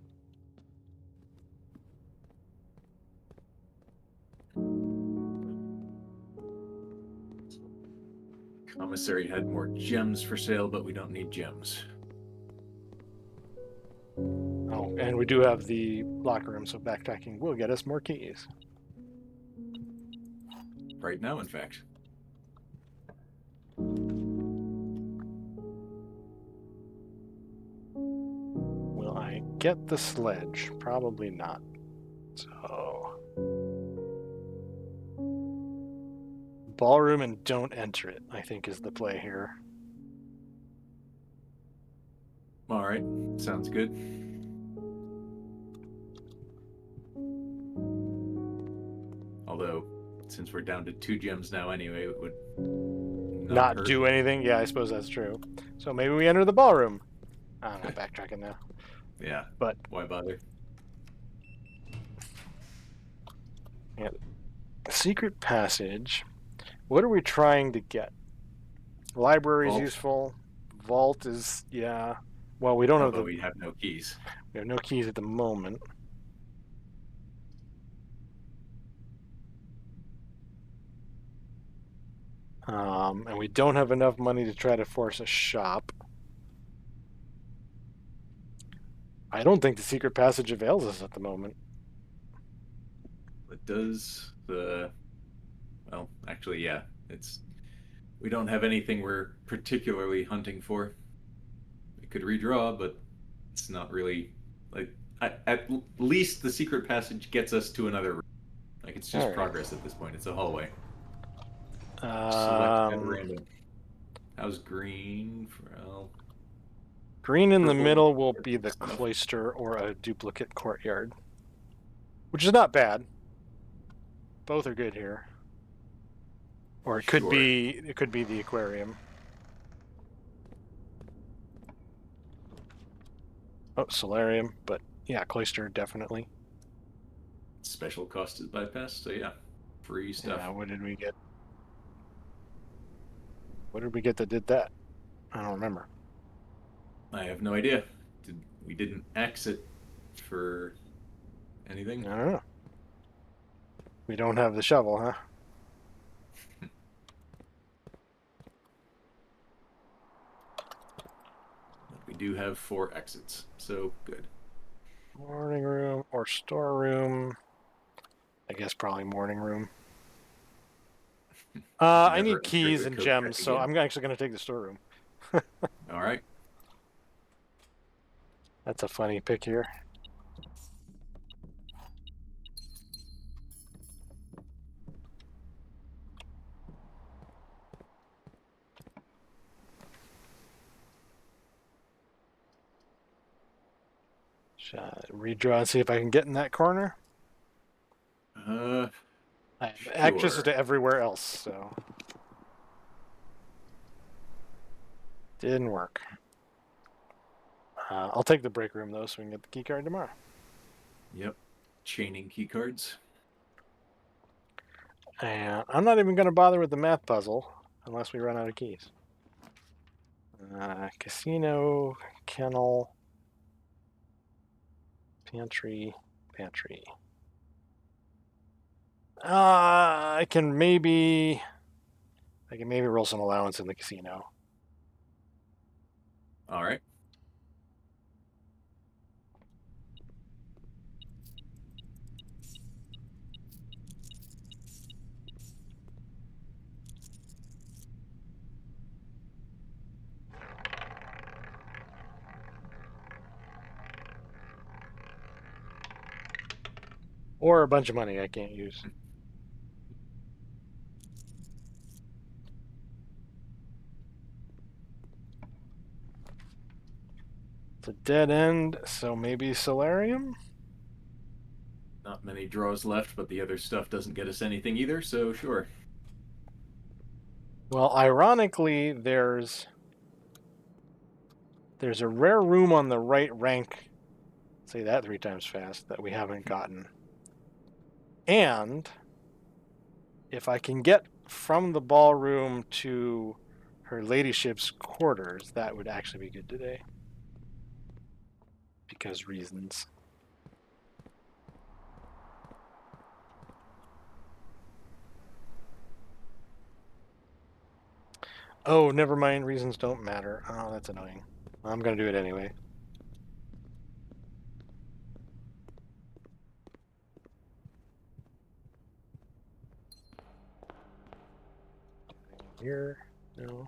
Commissary had more gems for sale, but we don't need gems. Oh, and we do have the locker room, so backtracking will get us more keys. Right now, in fact. Will I get the sledge? Probably not. So... ballroom and don't enter it, I think, is the play here. All right, sounds good. Although, since we're down to 2 gems now anyway, it would not do anything? Yeah, I suppose that's true. So maybe we enter the ballroom. I'm not backtracking now. Yeah, but why bother? Yeah, secret passage. What are we trying to get? Library is useful. Vault is, yeah. Well, we don't have we have no keys. We have no keys at the moment. And we don't have enough money to try to force a shop. I don't think the secret passage avails us at the moment. It does the... Well, actually, yeah. We don't have anything we're particularly hunting for. We could redraw, but it's not really... at least the secret passage gets us to another room. It's just progress at this point. It's a hallway. Select at random. How's green? Green in the middle will be the cloister or a duplicate courtyard, which is not bad. Both are good here. Or it could be the aquarium. Oh, solarium, but yeah, cloister definitely. Special cost is bypassed, so yeah, free stuff. Yeah, what did we get? What did we get that did that? I don't remember. I have no idea. We didn't exit for anything? I don't know. We don't have the shovel, huh? We do have 4 exits, so good. Morning room or storeroom. I guess probably morning room. I need keys and gems, so I'm actually going to take the storeroom. All right. That's a funny pick here. Redraw and see if I can get in that corner. I have access to everywhere else, so didn't work. I'll take the break room though, so we can get the key card tomorrow. Yep, chaining key cards. And I'm not even going to bother with the math puzzle unless we run out of keys. Casino, kennel, pantry. I can maybe roll some allowance in the casino. All right. Or a bunch of money I can't use. It's a dead end, so maybe solarium? Not many draws left, but the other stuff doesn't get us anything either, so sure. Well, ironically, there's a rare room on the right rank, say that 3 times fast, that we haven't gotten. And if I can get from the ballroom to her ladyship's quarters, that would actually be good today. Because reasons. Oh, never mind. Reasons don't matter. Oh, that's annoying. I'm going to do it anyway. Here? No.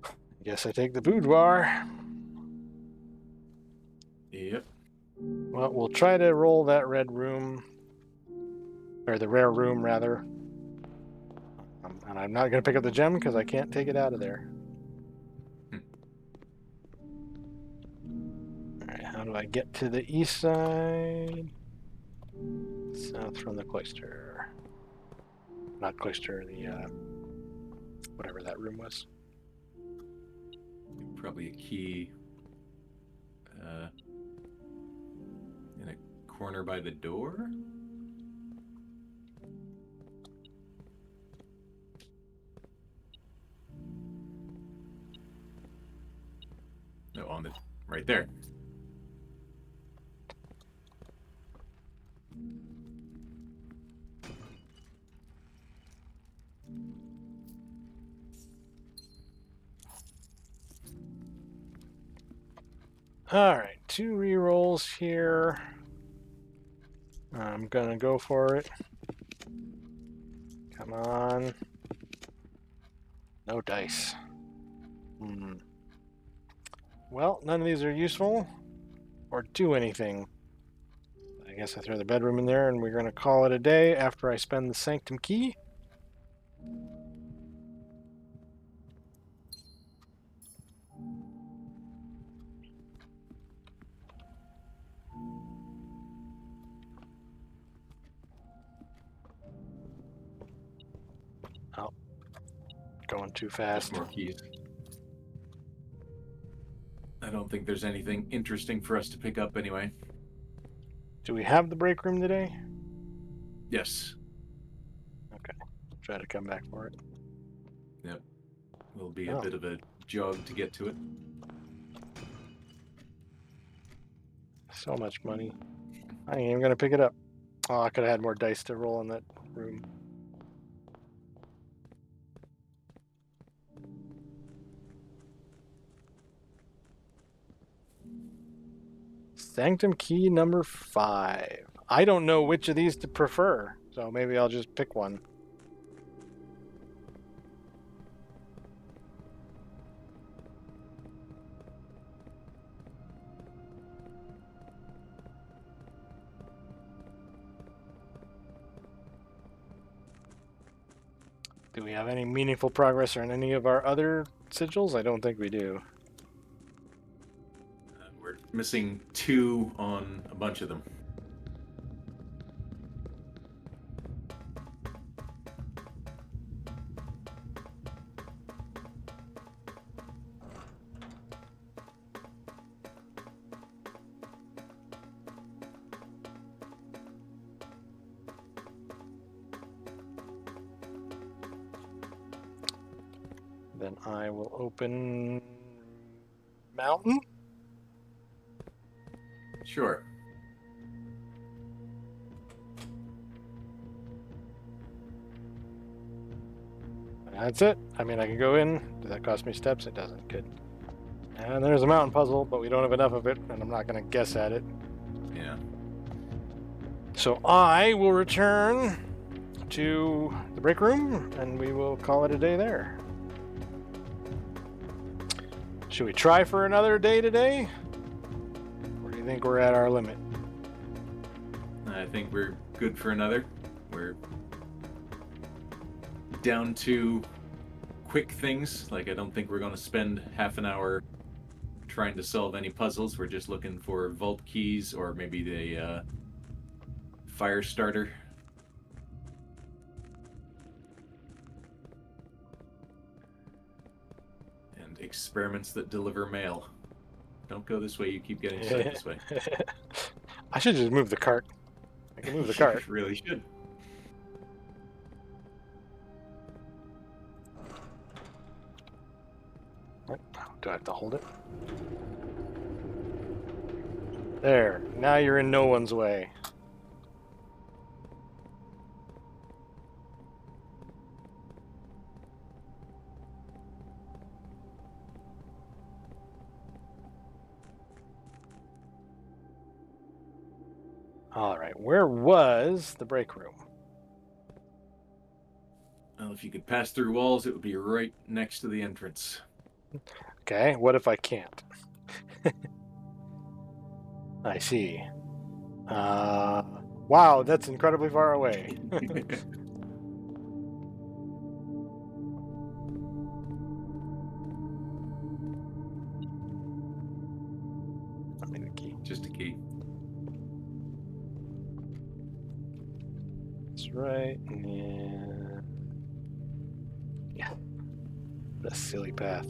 I guess I take the boudoir. Yep. Well, we'll try to roll that red room. Or the rare room, rather. And I'm not going to pick up the gem because I can't take it out of there. Alright, how do I get to the east side? South from the cloister. Not cloister, the, whatever that room was. Probably a key in a corner by the door. No, on the right there. Alright, 2 rerolls here. I'm gonna go for it. Come on. No dice. Well, none of these are useful or do anything. I guess I throw the bedroom in there and we're gonna call it a day after I spend the Sanctum Key. Going too fast. More keys. I don't think there's anything interesting for us to pick up anyway. Do we have the break room today? Yes. Okay. Try to come back for it. Yep. Will be a bit of a jog to get to it. So much money. I ain't even gonna pick it up. Oh, I could have had more dice to roll in that room. Sanctum key number 5. I don't know which of these to prefer, so maybe I'll just pick one. Do we have any meaningful progress on any of our other sigils? I don't think we do. We're missing 2 on a bunch of them. Then I will open Mountain. Sure. That's it. I mean, I can go in. Does that cost me steps? It doesn't. Good. And there's a mountain puzzle, but we don't have enough of it, and I'm not going to guess at it. Yeah. So I will return to the break room, and we will call it a day there. Should we try for another day today? Or do you think we're at our limit? I think we're good for another. We're down to quick things. Like, I don't think we're going to spend half an hour trying to solve any puzzles. We're just looking for vault keys or maybe the fire starter. And experiments that deliver mail. Don't go this way, you keep getting stuck this way. I should just move the cart. I can move the cart. You really should. Do I have to hold it? There. Now you're in no one's way. All right. Where was the break room? Well, if you could pass through walls, it would be right next to the entrance. Okay, what if I can't? I see. Wow, that's incredibly far away. I need a key. Just a key. That's right. Yeah. What a silly path.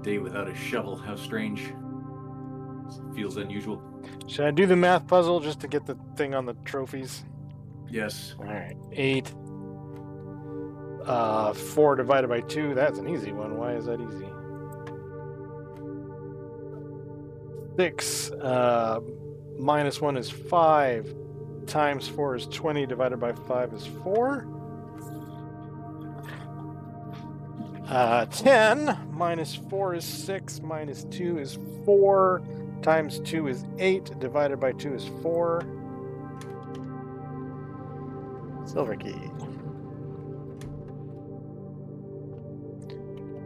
Day without a shovel, how strange. It feels unusual. Should I do the math puzzle just to get the thing on the trophies? Yes. All right. 8. 4 divided by 2. That's an easy one. Why is that easy? 6. Minus 1 is 5. Times 4 is 20. Divided by 5 is 4. 10 minus 4 is 6, minus 2 is 4, times 2 is 8, divided by 2 is 4. Silver key.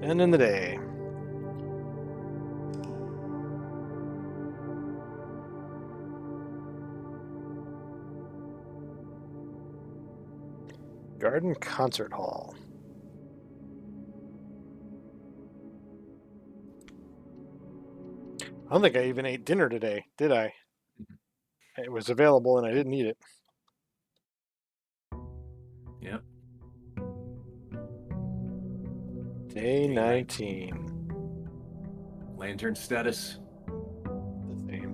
End in the day. Garden Concert Hall. don't think I even ate dinner today, did I? It was available and I didn't eat it. Yep. Day 19. Lantern status. The same.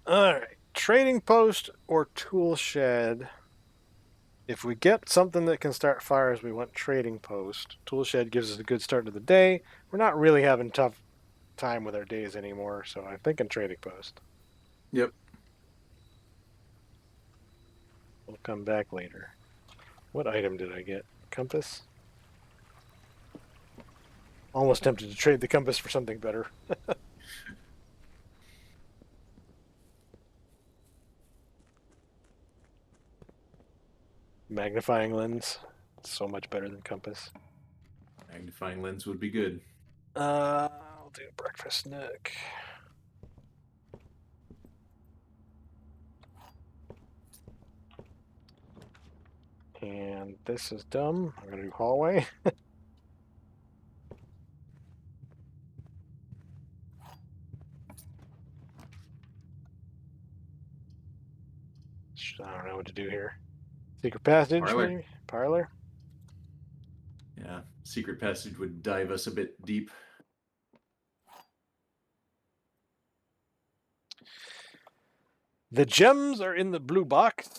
All right. Trading post or tool shed. If we get something that can start fires, we want trading post. Tool shed gives us a good start to the day. We're not really having tough time with our days anymore, so I'm thinking trading post. Yep. We'll come back later. What item did I get? Compass? Almost tempted to trade the compass for something better. Magnifying lens. So much better than compass. Magnifying lens would be good. I'll do breakfast nook. And this is dumb. I'm going to do hallway. I don't know what to do here. Secret passage, Parlor. maybe? Parlor? Yeah. Secret passage would dive us a bit deep. The gems are in the blue box.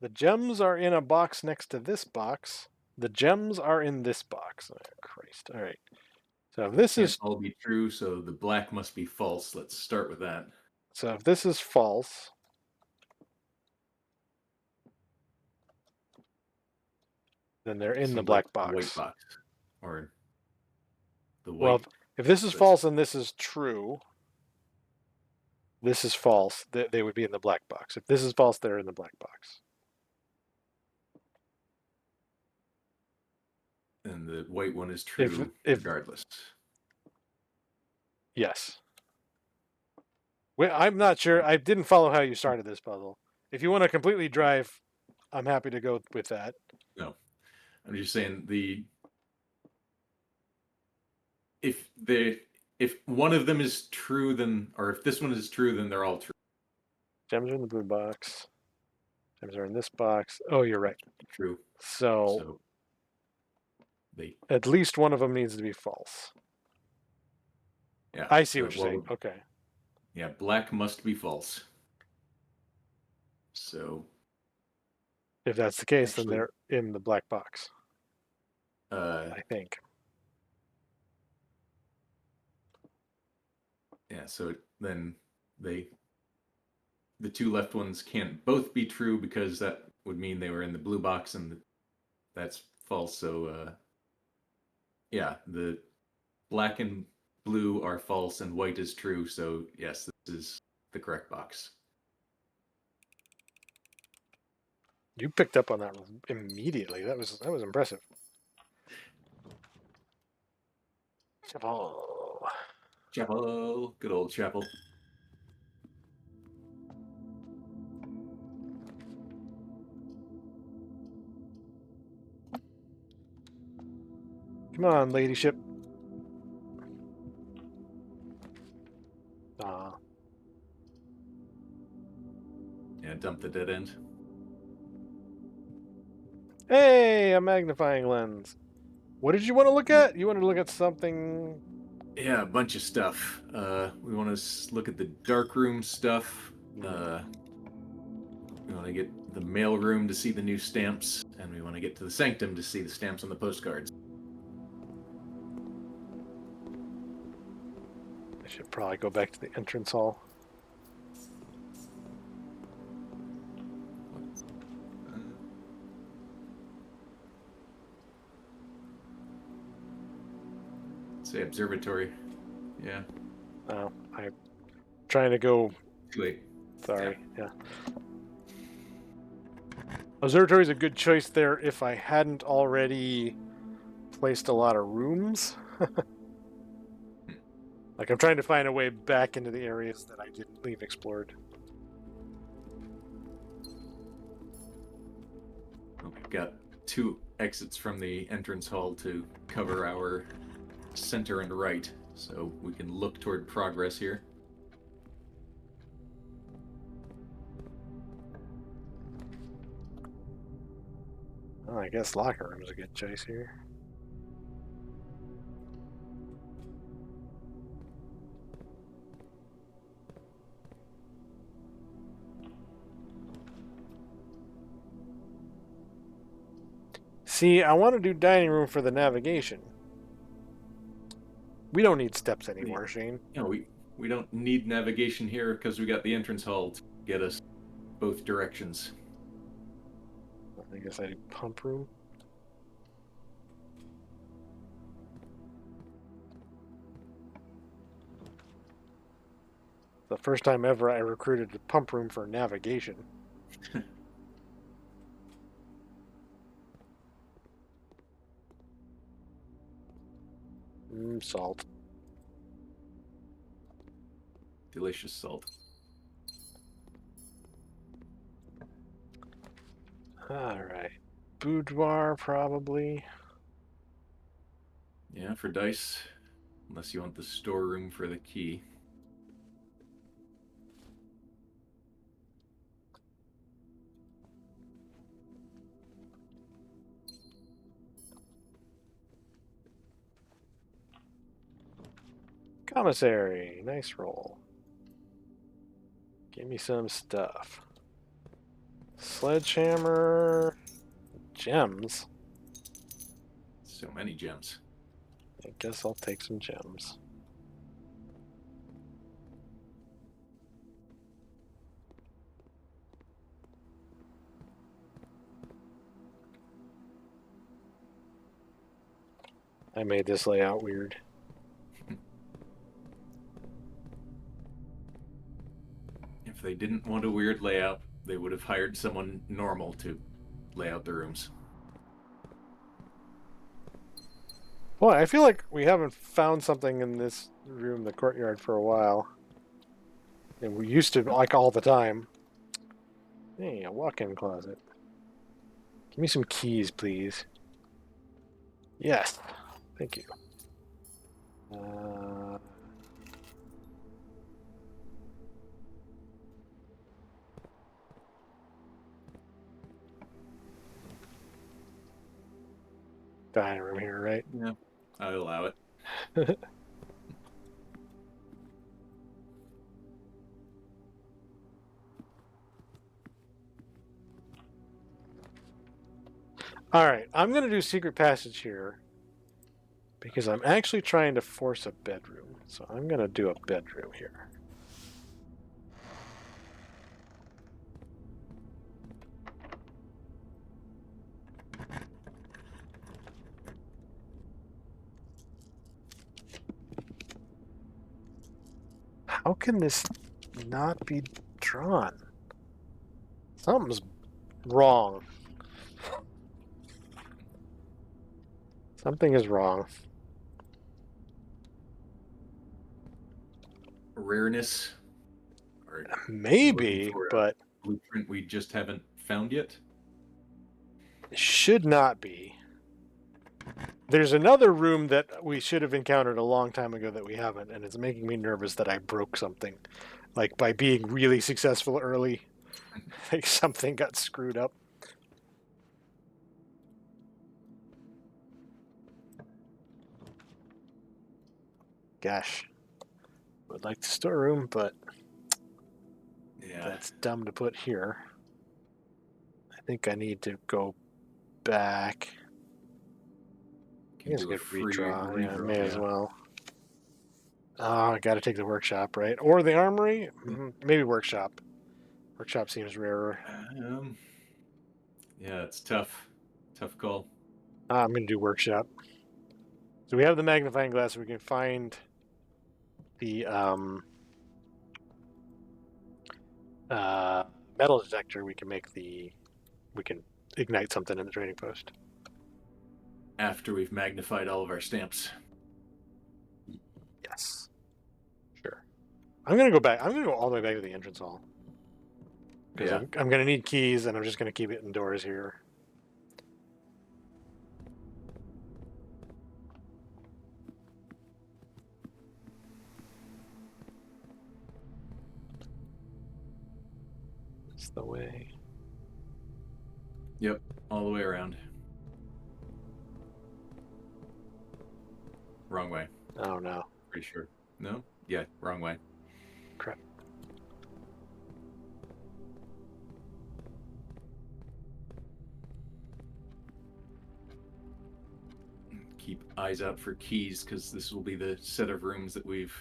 The gems are in a box next to this box. The gems are in this box. Oh, Christ. All right. So if this is all be true, so the black must be false. Let's start with that. So if this is false, then they're in the Seems black like box. the white box. Or the white. Well, if this is false and this is true, this is false, they would be in the black box. If this is false, they're in the black box. And the white one is true regardless. Yes. Well, I'm not sure. I didn't follow how you started this puzzle. If you want to completely drive, I'm happy to go with that. No. I'm just saying if one of them is true, then, or if this one is true, then they're all true. Gems are in the blue box. Gems are in this box. Oh, you're right. True. So at least one of them needs to be false. Yeah. I see what you're saying. Okay. Yeah, black must be false. So if that's the case, then they're in the black box. I think. Yeah, so then the two left ones can't both be true because that would mean they were in the blue box, and that's false. So yeah, the black and blue are false and white is true. So yes, this is the correct box. You picked up on that immediately. That was impressive. Chapel. Chapel. Good old chapel. Come on, ladyship. Yeah, dump the dead end. Hey, a magnifying lens. What did you want to look at? You wanted to look at something... Yeah, a bunch of stuff. We want to look at the dark room stuff. We want to get the mail room to see the new stamps, and we want to get to the sanctum to see the stamps on the postcards. I should probably go back to the entrance hall. observatory. Yeah. Oh, I'm trying to go. Too late. Sorry. Yeah. Observatory is a good choice there if I hadn't already placed a lot of rooms. Like, I'm trying to find a way back into the areas that I didn't leave explored. We've got 2 exits from the entrance hall to cover our center and right, so we can look toward progress here. Oh, I guess locker room is a good choice here. See, I want to do dining room for the navigation. We don't need steps anymore, Shane. No, we don't need navigation here because we got the entrance hall to get us both directions. I guess I do pump room. The first time ever I recruited a pump room for navigation. Salt. Delicious salt. Alright. Boudoir, probably. Yeah, for dice. Unless you want the storeroom for the key. Commissary. Nice roll. Give me some stuff. Sledgehammer. Gems. So many gems. I guess I'll take some gems. I made this layout weird. If they didn't want a weird layout, they would have hired someone normal to lay out the rooms. Boy, I feel like we haven't found something in this room, the courtyard, for a while. And we used to, like, all the time. Hey, a walk-in closet. Give me some keys, please. Yes. Thank you. Dining room here, right? Yeah, I'll allow it. All right, I'm going to do secret passage here because I'm actually trying to force a bedroom. So I'm going to do a bedroom here. How can this not be drawn? Something's wrong. Something is wrong. Rareness? Or Maybe, but blueprint we just haven't found yet? Should not be. There's another room that we should have encountered a long time ago that we haven't, and it's making me nervous that I broke something. Like, by being really successful early, like something got screwed up. Gosh. Would like the storeroom, but yeah, that's dumb to put here. I think I need to go back. can do a free redraw. Yeah, I redraw, may as well. Oh, I got to take the workshop, right? Or the armory? Maybe workshop. Workshop seems rarer. Yeah, it's tough. Tough call. I'm going to do workshop. So we have the magnifying glass. We can find the metal detector. We can ignite something in the trading post. After we've magnified all of our stamps. Yes. Sure. I'm gonna go back. I'm gonna go all the way back to the entrance hall. Because Yeah. I'm gonna need keys, and I'm just gonna keep it indoors here. That's the way. Yep, all the way around. Wrong way. Oh no. Pretty sure. No? Yeah, wrong way. Crap. Keep eyes out for keys, because this will be the set of rooms that we've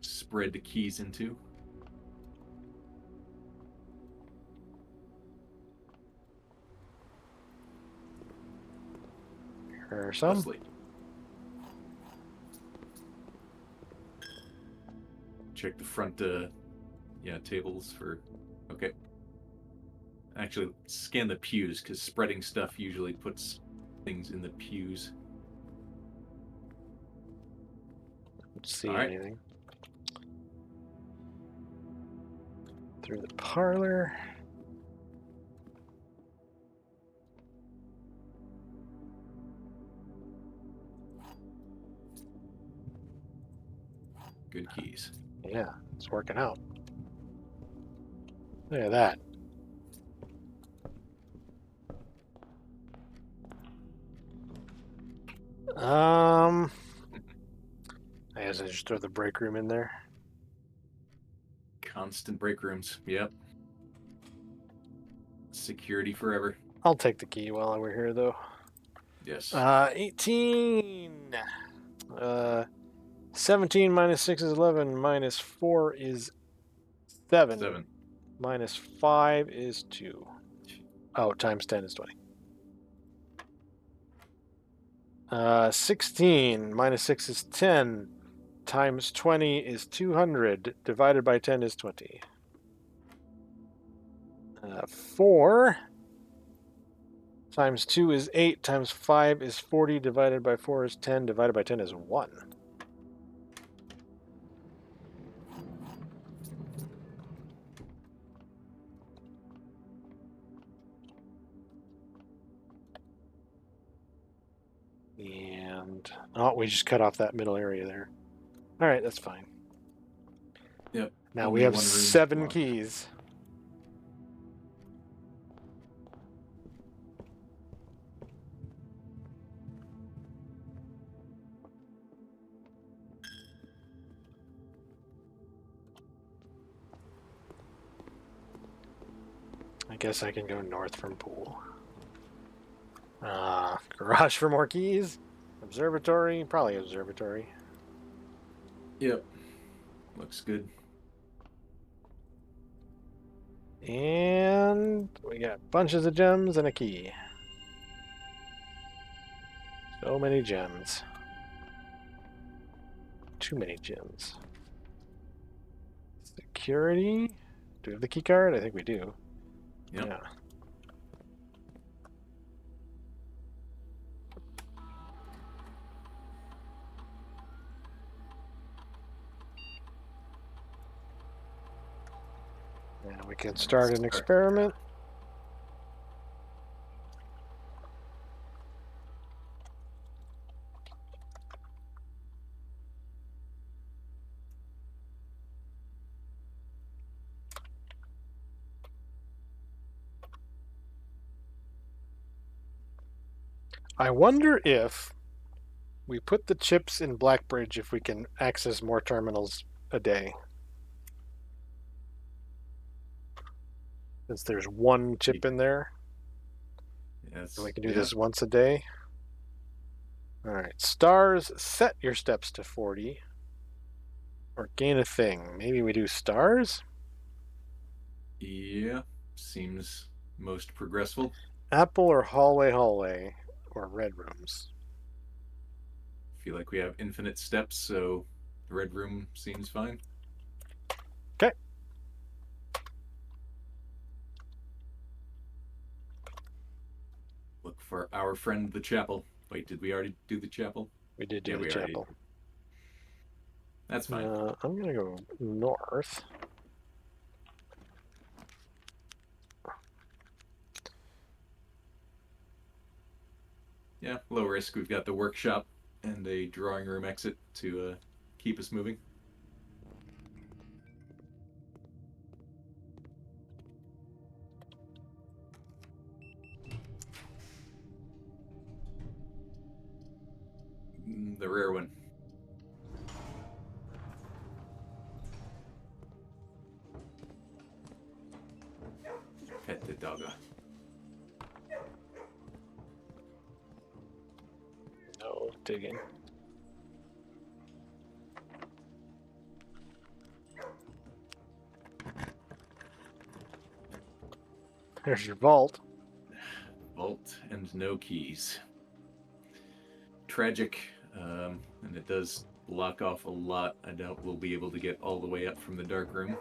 spread the keys into. Or some. Leslie. Check the front tables for... Okay. Actually, scan the pews, because spreading stuff usually puts things in the pews. Don't see All right. anything. Through the parlor. Good keys. Yeah, it's working out. Look at that. I guess I just throw the break room in there. Constant break rooms. Yep. Security forever. I'll take the key while we're here, though. Yes. 18. 17 minus 6 is 11. Minus 4 is 7. 7. Minus 5 is 2. Oh, times 10 is 20. 16 minus 6 is 10. Times 20 is 200. Divided by 10 is 20. 4 times 2 is 8. Times 5 is 40. Divided by 4 is 10. Divided by 10 is 1. And we just cut off that middle area there. All right, that's fine. Yep. Now Only we have one room 7 locked. keys. I guess I can go north from pool. Garage for more keys. Observatory, probably observatory. Yep. Looks good. And we got bunches of gems and a key. So many gems. Too many gems. Security. Do we have the key card? I think we do. Yep. Yeah. And we can start an experiment. I wonder if we put the chips in Blackbridge if we can access more terminals a day. Since there's one chip in there. Yes. And we can do this once a day. All right. Stars, set your steps to 40. Or gain a thing. Maybe we do stars? Yeah. Seems most progressful. Apple or hallway, or red rooms. feel like we have infinite steps, so the red room seems fine. Okay. Look for our friend the chapel. Wait, did we already do the chapel? We did do the we chapel. Already... That's fine. I'm going to go north. Yeah, low risk. We've got the workshop and a drawing room exit to keep us moving. The rare one. Pet the doggo. No digging. There's your vault. Vault and no keys. Tragic, and it does block off a lot. I doubt we'll be able to get all the way up from the dark room.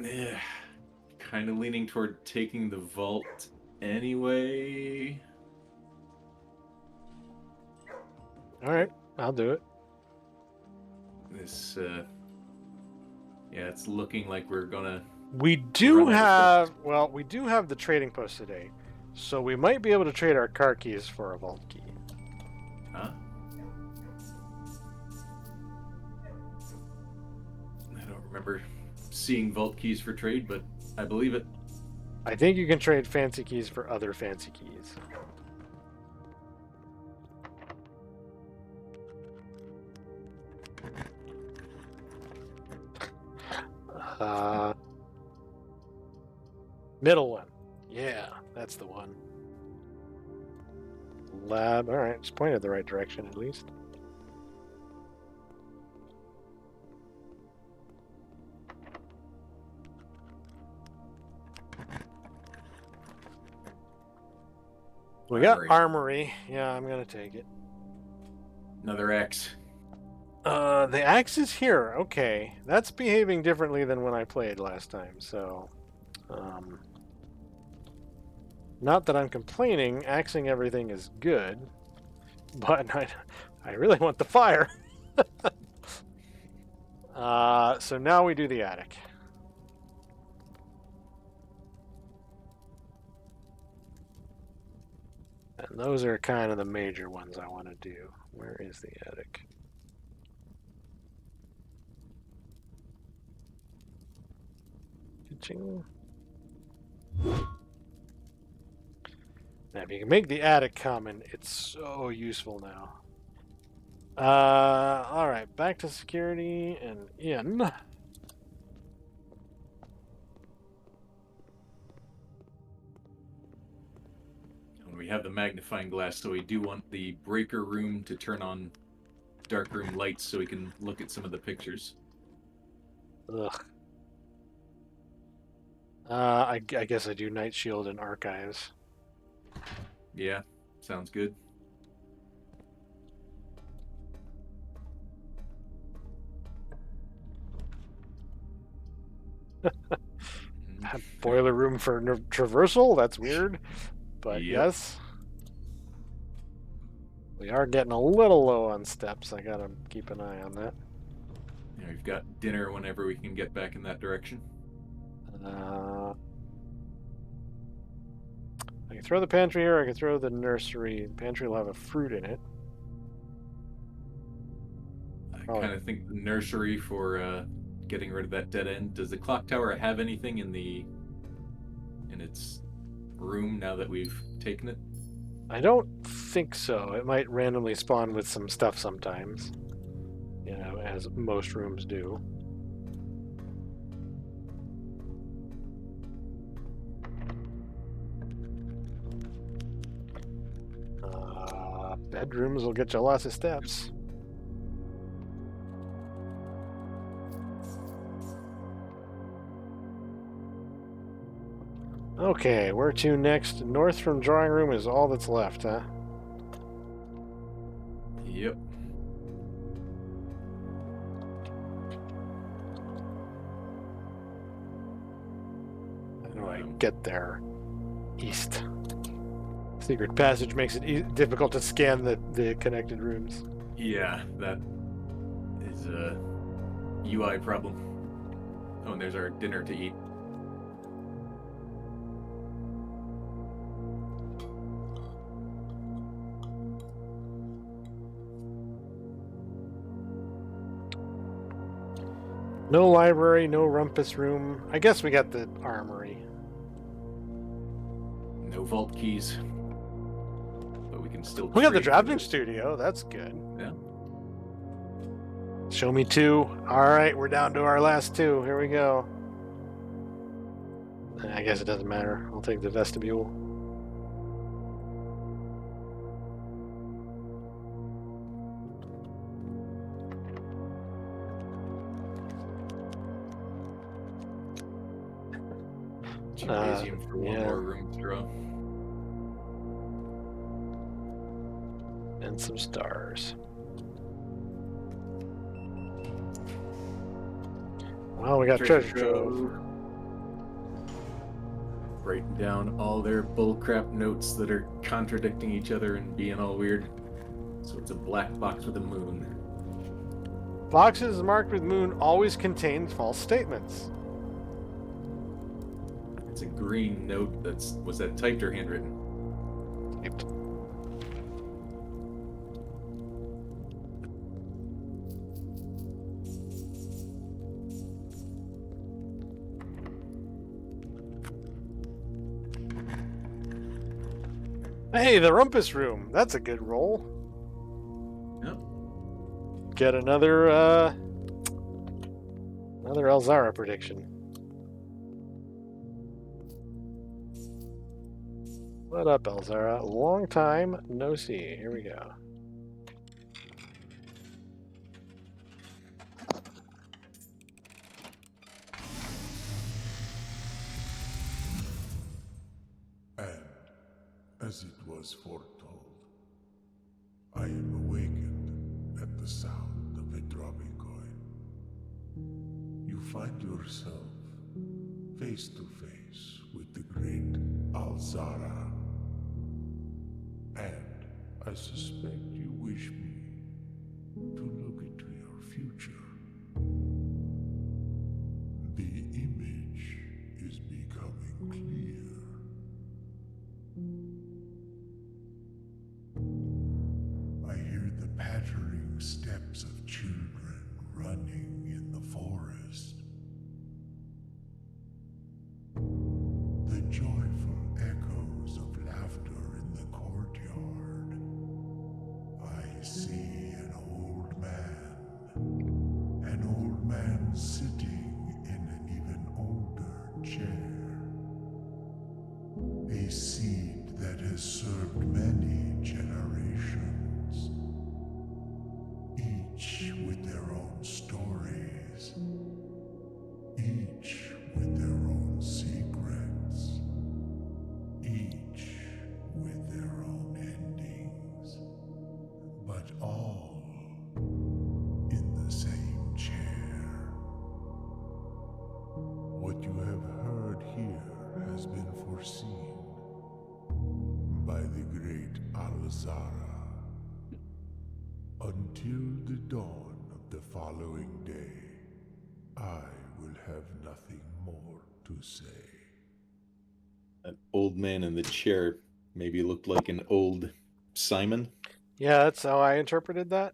Yeah, kind of leaning toward taking the vault anyway. All right, I'll do it. This, yeah, it's looking like we're gonna... We do have the trading post today, so we might be able to trade our car keys for a vault key. Huh? I don't remember seeing vault keys for trade, but I believe it. I think you can trade fancy keys for other fancy keys. Middle one. Yeah, that's the one. Lab. All right, just pointed the right direction at least. We got armory. Yeah, I'm gonna take it. Another axe. The axe is here. Okay, that's behaving differently than when I played last time. So, not that I'm complaining. Axing everything is good, but I really want the fire. So now we do the attic. And those are kind of the major ones I want to do. Where is the attic? Ka-ching. Now, if you can make the attic common, it's so useful now. All right, back to security and in. And we have the magnifying glass, so we do want the breaker room to turn on dark room lights so we can look at some of the pictures. Ugh. I guess I do Night Shield and Archives. Yeah, sounds good. Boiler room for traversal? That's weird. But Yep. yes. We are getting a little low on steps. I gotta keep an eye on that. Yeah, we've got dinner whenever we can get back in that direction. I can throw the pantry here. I can throw the nursery. The pantry will have a fruit in it. I kind of think the nursery for getting rid of that dead end. Does the clock tower have anything in its room now that we've taken it? I don't think so. It might randomly spawn with some stuff sometimes, you know, as most rooms do. Bedrooms will get you lots of steps. Okay, where to next? North from drawing room is all that's left, huh? Yep. How do I get there? East. Secret passage makes it difficult to scan the connected rooms. Yeah, that is a UI problem. Oh, and there's our dinner to eat. No library, no rumpus room. I guess we got the armory. No vault keys. But we can still We got the trade drafting for- studio. That's good. Yeah. Show me 2. All right, we're down to our last 2. Here we go. I guess it doesn't matter. I'll take the vestibule. Gymnasium for one yeah. more room to draw. And some stars. Well, we got treasure trove. Writing down all their bullcrap notes that are contradicting each other and being all weird. So it's a black box with a moon. Boxes marked with moon always contain false statements. It's a green note was that typed or handwritten? Typed. Hey, the rumpus room. That's a good roll. Yep. Get another Elzara prediction. What up, Elzara? Long time no see. Here we go. And, as it was foretold, I am awakened at the sound of a dropping coin. You find yourself face to face with the great Alzara. And I suspect you wish me to look into your future. The image is becoming clear. I hear the pattering steps of children running in the forest. The joyful echoes of laughter in the courtyard. I see an old man sitting in an even older chair. A seed that has served many generations, each with their own stories, each with their own secrets, each with their own endings, but all in the same chair. What you have heard here has been foreseen by the great Alzara. Until the dawn of the following day, I will have nothing more to say. That old man in the chair maybe looked like an old Simon. Yeah, that's how I interpreted that.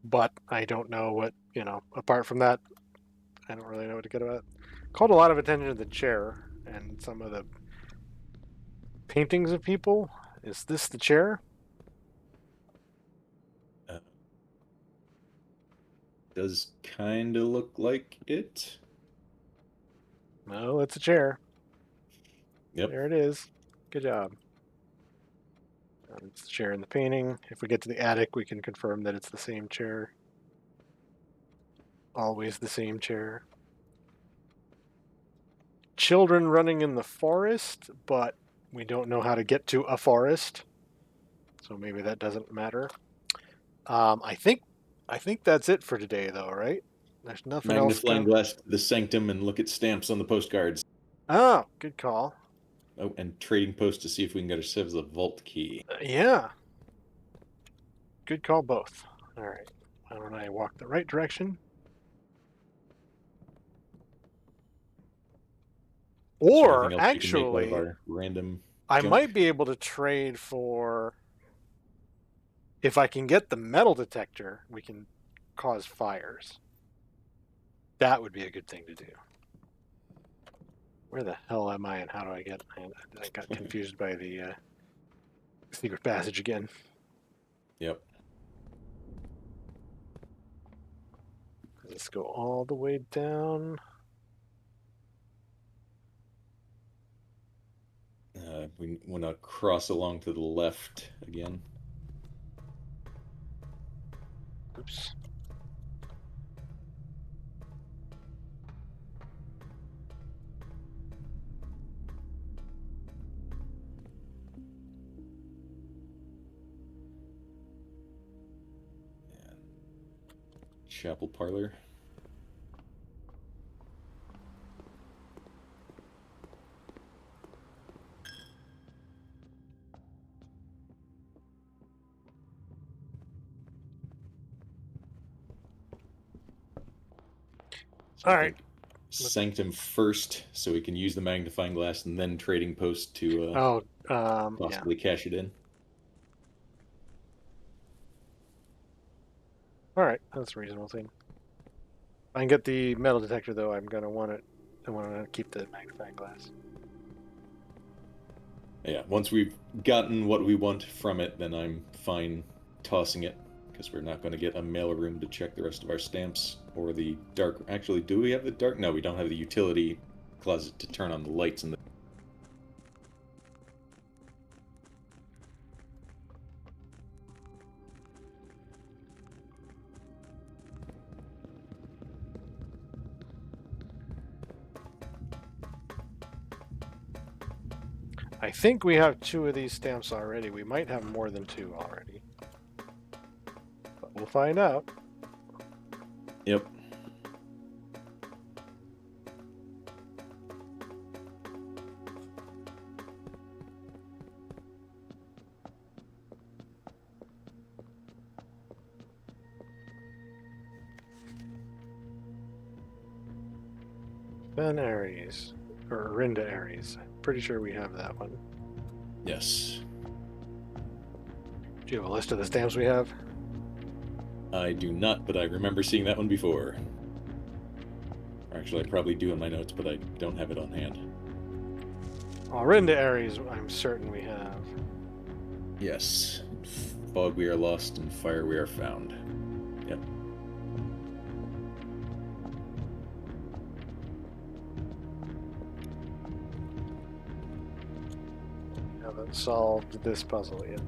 But I don't know what, apart from that, I don't really know what to get about. Called a lot of attention to the chair and some of the paintings of people. Is this the chair? Does kind of look like it. No, it's a chair. Yep. There it is. Good job. It's the chair in the painting. If we get to the attic, we can confirm that it's the same chair. Always the same chair. Children running in the forest, but we don't know how to get to a forest. so maybe that doesn't matter. I think that's it for today, though, right? There's nothing else. Magnifying glass to the sanctum and look at stamps on the postcards. Oh, good call. Oh, and trading post to see if we can get ourselves a vault key. Yeah. Good call, both. All right. Why don't I walk the right direction? Or actually, our random I junk? might be able to trade for. If I can get the metal detector, we can cause fires. That would be a good thing to do. Where the hell am I, and how do I get? I got confused by the secret passage again. Yep. Let's go all the way down. We want to cross along to the left again. Oops. Chapel parlor. So all right. Sanctum first, so we can use the magnifying glass, and then trading post to possibly cash it in. All right, that's a reasonable thing. If I can get the metal detector, though, I'm gonna want it. I want to keep the magnifying glass. Yeah, once we've gotten what we want from it, then I'm fine tossing it, because we're not going to get a mailroom to check the rest of our stamps, or the dark... Actually, do we have the dark? No, we don't have the utility closet to turn on the lights in the... I think we have 2 of these stamps already. We might have more than 2 already. But we'll find out. Yep. Ben Aries. Or Rinda Aries. Pretty sure we have that one. Yes. Do you have a list of the stamps we have? I do not, but I remember seeing that one before. Or actually, I probably do in my notes, but I don't have it on hand. Rinda Aries, I'm certain we have. Yes. Fog we are lost, and fire we are found. Yep. Haven't solved this puzzle yet.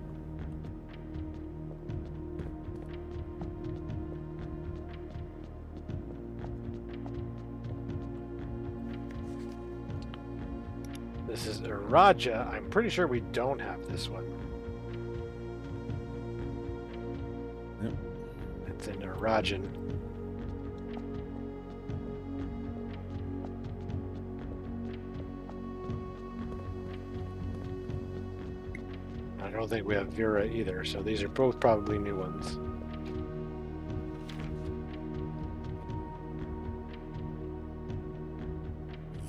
This is Iraja. I'm pretty sure we don't have this one. Yep. It's in Irajan. I don't think we have Vera either, so these are both probably new ones.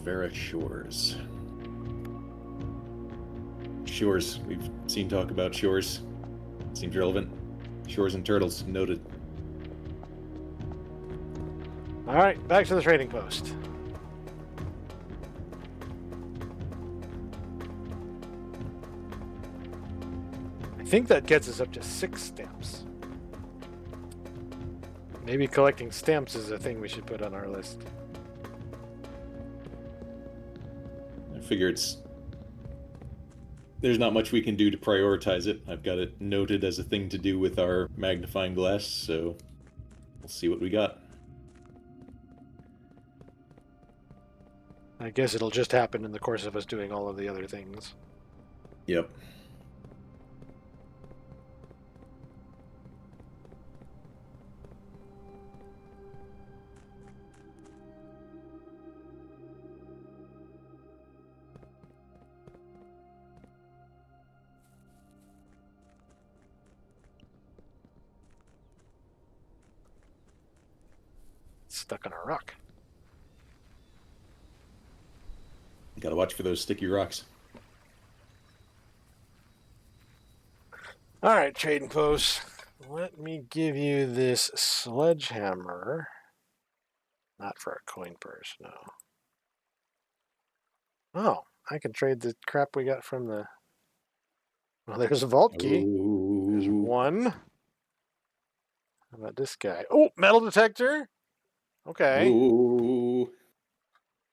Vera Shores. Shores. We've seen talk about shores. Seems relevant. Shores and turtles. Noted. All right, back to the trading post. I think that gets us up to 6 stamps. Maybe collecting stamps is a thing we should put on our list. I figure there's not much we can do to prioritize it. I've got it noted as a thing to do with our magnifying glass, so we'll see what we got. I guess it'll just happen in the course of us doing all of the other things. Yep. stuck on a rock. You gotta watch for those sticky rocks. All right, trading posts. Let me give you this sledgehammer. Not for a coin purse, no. Oh, I can trade the crap we got from the... Well, there's a vault key. There's one. How about this guy? Oh, metal detector. Okay. Ooh.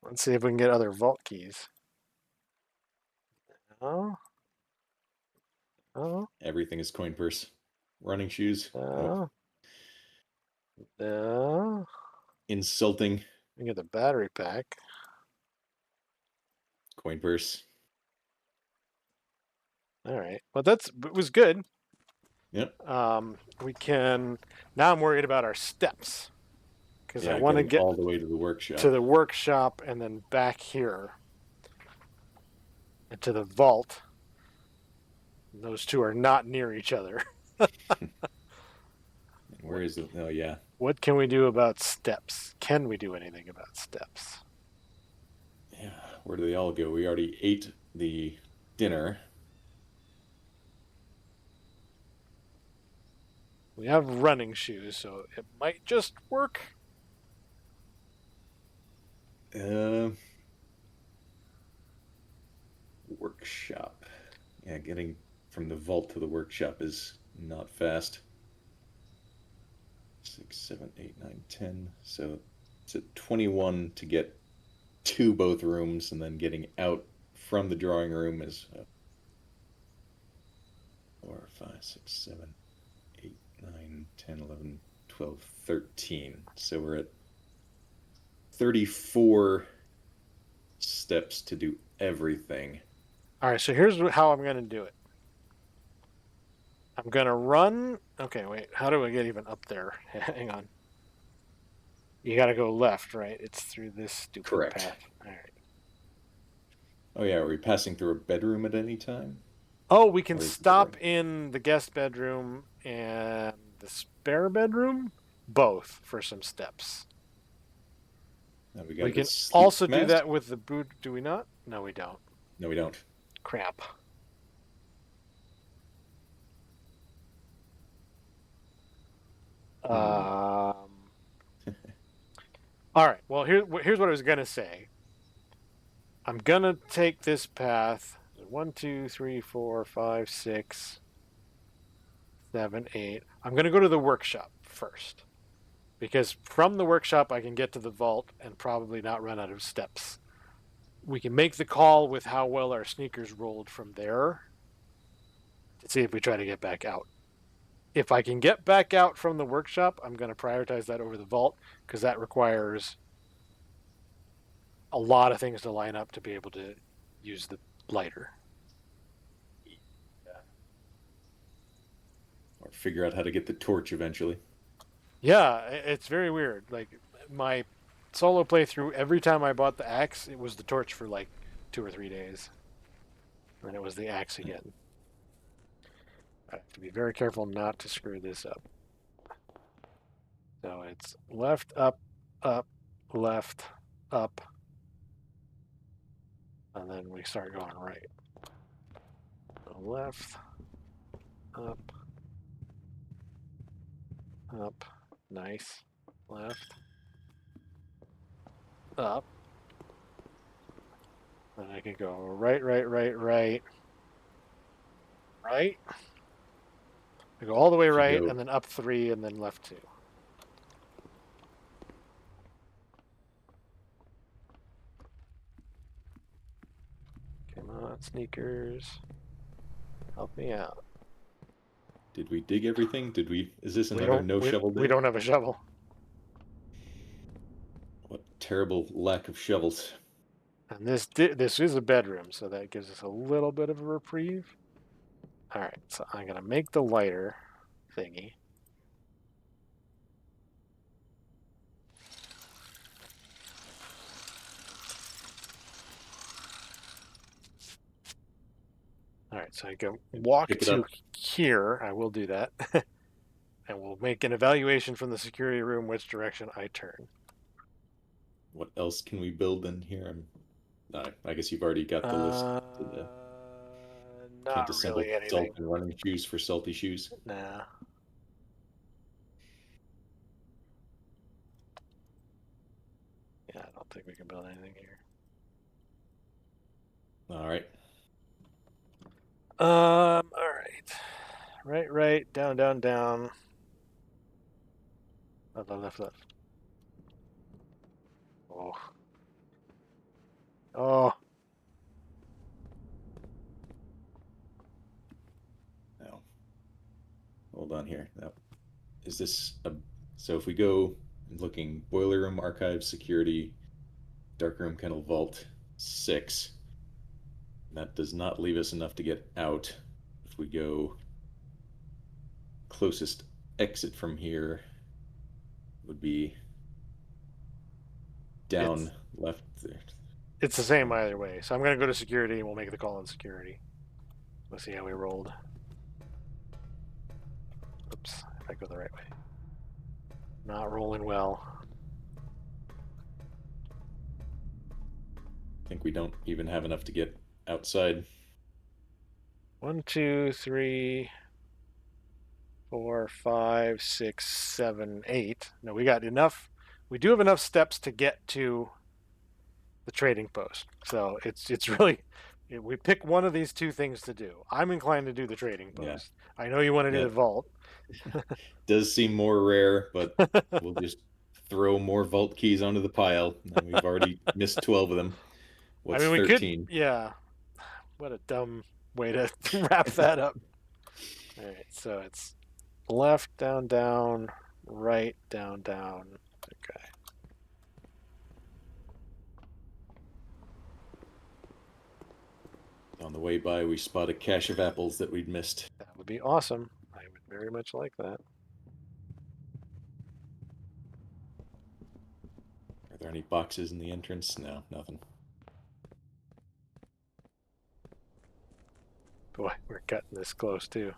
Let's see if we can get other vault keys. Oh. Oh. Everything is coin purse. Running shoes. Oh. No. Insulting. We get the battery pack. Coin purse. All right. Well, it was good. Yep. We can... Now I'm worried about our steps. Because I want to get all the way to the workshop. To the workshop and then back here. And to the vault. And those two are not near each other. Where is it? Oh, yeah. What can we do about steps? Can we do anything about steps? Yeah. Where do they all go? We already ate the dinner. We have running shoes, so it might just work. Workshop. Yeah, getting from the vault to the workshop is not fast. 6, 7, 8, 9, 10. So it's at 21 to get to both rooms, and then getting out from the drawing room is 4, 5, 6, 7, 8, 9, 10, 11, 12, 13. So we're at 34 steps to do everything. All right, so here's how I'm going to do it. I'm going to run... Okay, wait. How do I get even up there? Hang on. You got to go left, right? It's through this stupid path. All right. Oh, yeah. Are we passing through a bedroom at any time? Oh, we can stop in the guest bedroom and the spare bedroom? Both for some steps. We can also do that with the boot. Do we not? No, we don't. No, we don't. Crap. All right. Well, here's what I was gonna say. I'm gonna take this path. 1, 2, 3, 4, 5, 6, 7, 8. I'm gonna go to the workshop first, because from the workshop I can get to the vault and probably not run out of steps. We can make the call with how well our sneakers rolled from there to see if we try to get back out. If I can get back out from the workshop, I'm going to prioritize that over the vault, because that requires a lot of things to line up to be able to use the lighter. Yeah. Or figure out how to get the torch eventually. Yeah, it's very weird. Like, my solo playthrough, every time I bought the axe, it was the torch for like 2 or 3 days. And then it was the axe again. I have to be very careful not to screw this up. So it's left, up, left, up. And then we start going right. So left, up, up, nice, left, up. Then I can go right, right, right, right. Right. I go all the way right, and then up 3, and then left 2. Come on, sneakers. Help me out. Did we dig everything? Is this another shovel day? We don't have a shovel. What terrible lack of shovels. And this is a bedroom, so that gives us a little bit of a reprieve. All right, so I'm going to make the lighter thingy. All right, so I go walk to here. I will do that. And we'll make an evaluation from the security room which direction I turn. what else can we build in here? I guess you've already got the list. Can't Not assemble really anything. salt and running shoes for salty shoes. Nah. Yeah, I don't think we can build anything here. All right. All right. Right, down, down. Left. Oh. Now, hold on here. Now, is this so if we go looking boiler room, archive, security, dark room, kennel, vault, 6. That does not leave us enough to get out. If we go closest exit from here would be down left there. It's the same either way. So I'm going to go to security and we'll make the call on security. Let's see how we rolled. Oops, if I go the right way. Not rolling well. I think we don't even have enough to get outside. 1, 2, 3, 4, 5, 6, 7, 8. No, we got enough. We do have enough steps to get to the trading post. So it's really, we pick one of these two things to do. I'm inclined to do the trading post. Yeah. I know you want to do the vault. Does seem more rare, but we'll just throw more vault keys onto the pile. And we've already missed 12 of them. What's 13? Yeah. What a dumb way to wrap that up. All right, so it's left, down, right, down. Okay. On the way by, we spot a cache of apples that we'd missed. That would be awesome. I would very much like that. Are there any boxes in the entrance? No, nothing. Boy, we're cutting this close, too.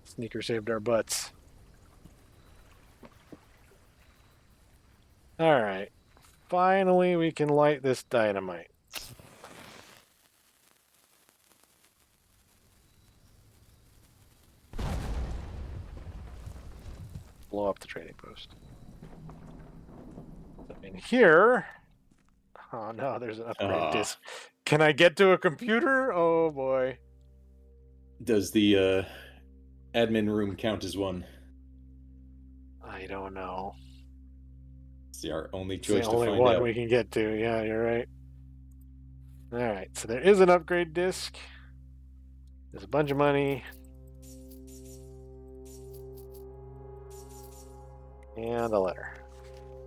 Sneaker saved our butts. All right. Finally, we can light this dynamite. Blow up the trading post. In here... Oh, no, there's an upgrade disc. Can I get to a computer? Oh, boy. Does the admin room count as one? I don't know. It's our only choice to find out. It's the only one we can get to. Yeah, you're right. All right, so there is an upgrade disc. There's a bunch of money. And a letter.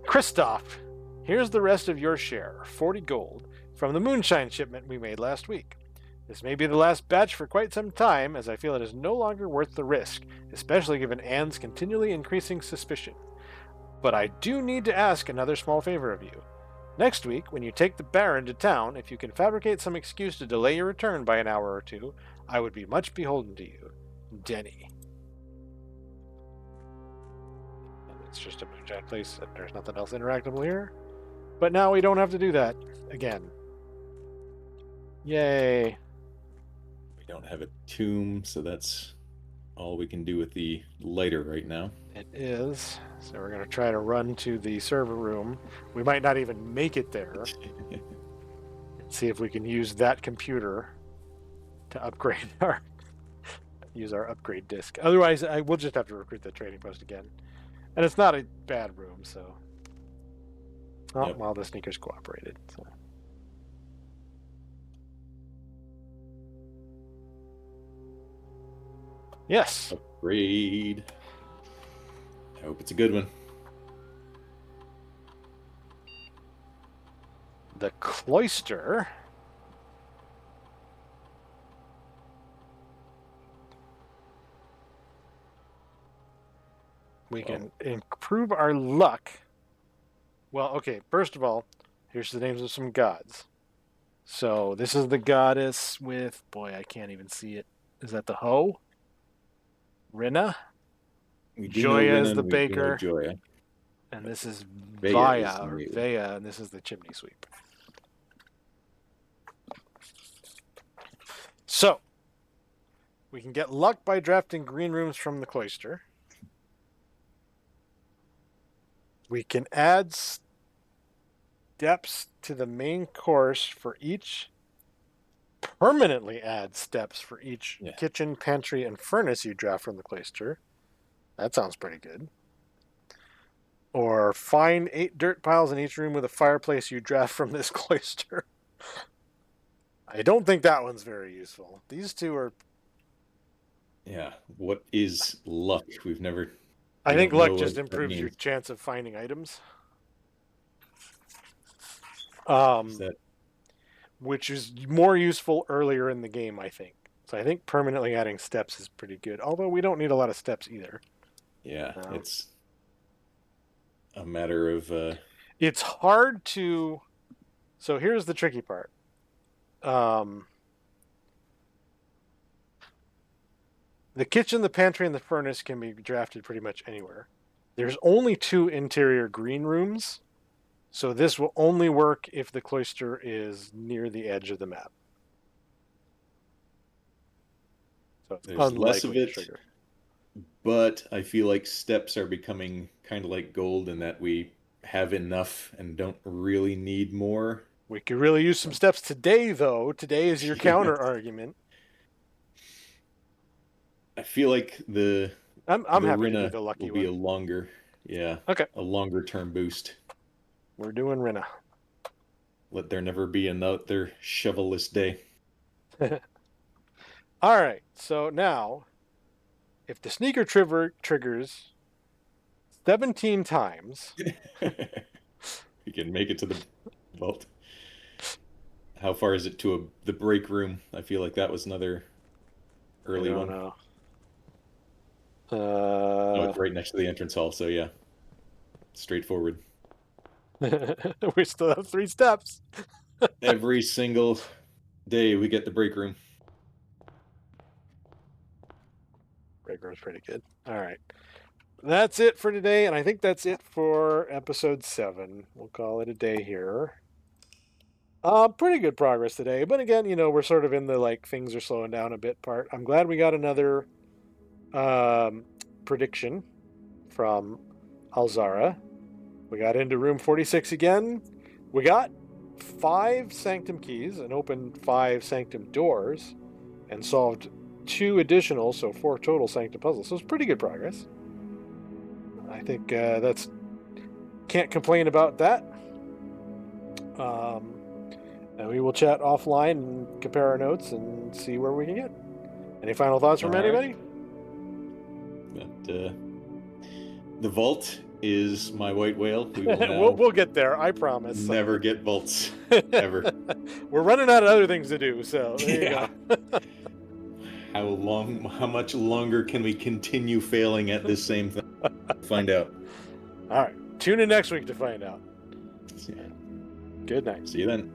Christoph, here's the rest of your share, 40 gold, from the moonshine shipment we made last week. This may be the last batch for quite some time, as I feel it is no longer worth the risk, especially given Anne's continually increasing suspicion. But I do need to ask another small favor of you. Next week, when you take the Baron to town, if you can fabricate some excuse to delay your return by an hour or two, I would be much beholden to you. Denny. It's just a moonshine place, and there's nothing else interactable here. But now we don't have to do that again. Yay. We don't have a tomb, so that's all we can do with the lighter right now. It is. So we're going to try to run to the server room. We might not even make it there. See if we can use that computer to upgrade use our upgrade disk. Otherwise, we'll just have to recruit the trading post again. And it's not a bad room, so. Oh, yep. Well, the sneakers cooperated. So. Yes. Upgrade. I hope it's a good one. The cloister. We can improve our luck. Well, okay, first of all, here's the names of some gods. So this is the goddess with, boy, I can't even see it. Is that the hoe? Rinna? Joya is the baker. Joya. And this is Vea Vaya, is or new. Vea, and this is the chimney sweep. So, we can get luck by drafting green rooms from the cloister. We can add steps to the main course for each, permanently add steps for each kitchen, pantry, and furnace you draft from the cloister. That sounds pretty good. Or find 8 dirt piles in each room with a fireplace you draft from this cloister. I don't think that one's very useful. These two are... Yeah, what is luck? We've never... I think don't luck know just what that improves your means. chance of finding items. Is that... Which is more useful earlier in the game, I think. So I think permanently adding steps is pretty good. Although we don't need a lot of steps either. Yeah, it's a matter of... It's hard to... So here's the tricky part. The kitchen, the pantry, and the furnace can be drafted pretty much anywhere. There's only 2 interior green rooms, so this will only work if the cloister is near the edge of the map. So it's There's less of it, trigger. But I feel like steps are becoming kind of like gold in that we have enough and don't really need more. We could really use some steps today, though. Today is your counter argument. I feel like I'm happy to do the lucky will be one. a longer, a longer term boost. We're doing Rinna. Let there never be another shovel-less day. All right, so now, if the sneaker triggers 17 times... We can make it to the vault. How far is it to the break room? I feel like that was another early one. No. Oh, it's right next to the entrance hall, so yeah. Straightforward. We still have 3 steps. Every single day we get the break room. Break room's pretty good. All right. That's it for today, and I think that's it for episode 7. We'll call it a day here. Pretty good progress today, but again, we're sort of in the things are slowing down a bit part. I'm glad we got another prediction from Alzara. We got into room 46 again. We got 5 Sanctum Keys and opened 5 Sanctum doors and solved 2 additional, so 4 total Sanctum Puzzles. So it's pretty good progress. I think that's... Can't complain about that. And we will chat offline and compare our notes and see where we can get. Any final thoughts from anybody? But, the vault is my white whale. We will we'll get there, I promise. Never get vaults, ever. We're running out of other things to do, so there you go. How much longer can we continue failing at this same thing? Find out. All right. Tune in next week to find out. Yeah. Good night. See you then.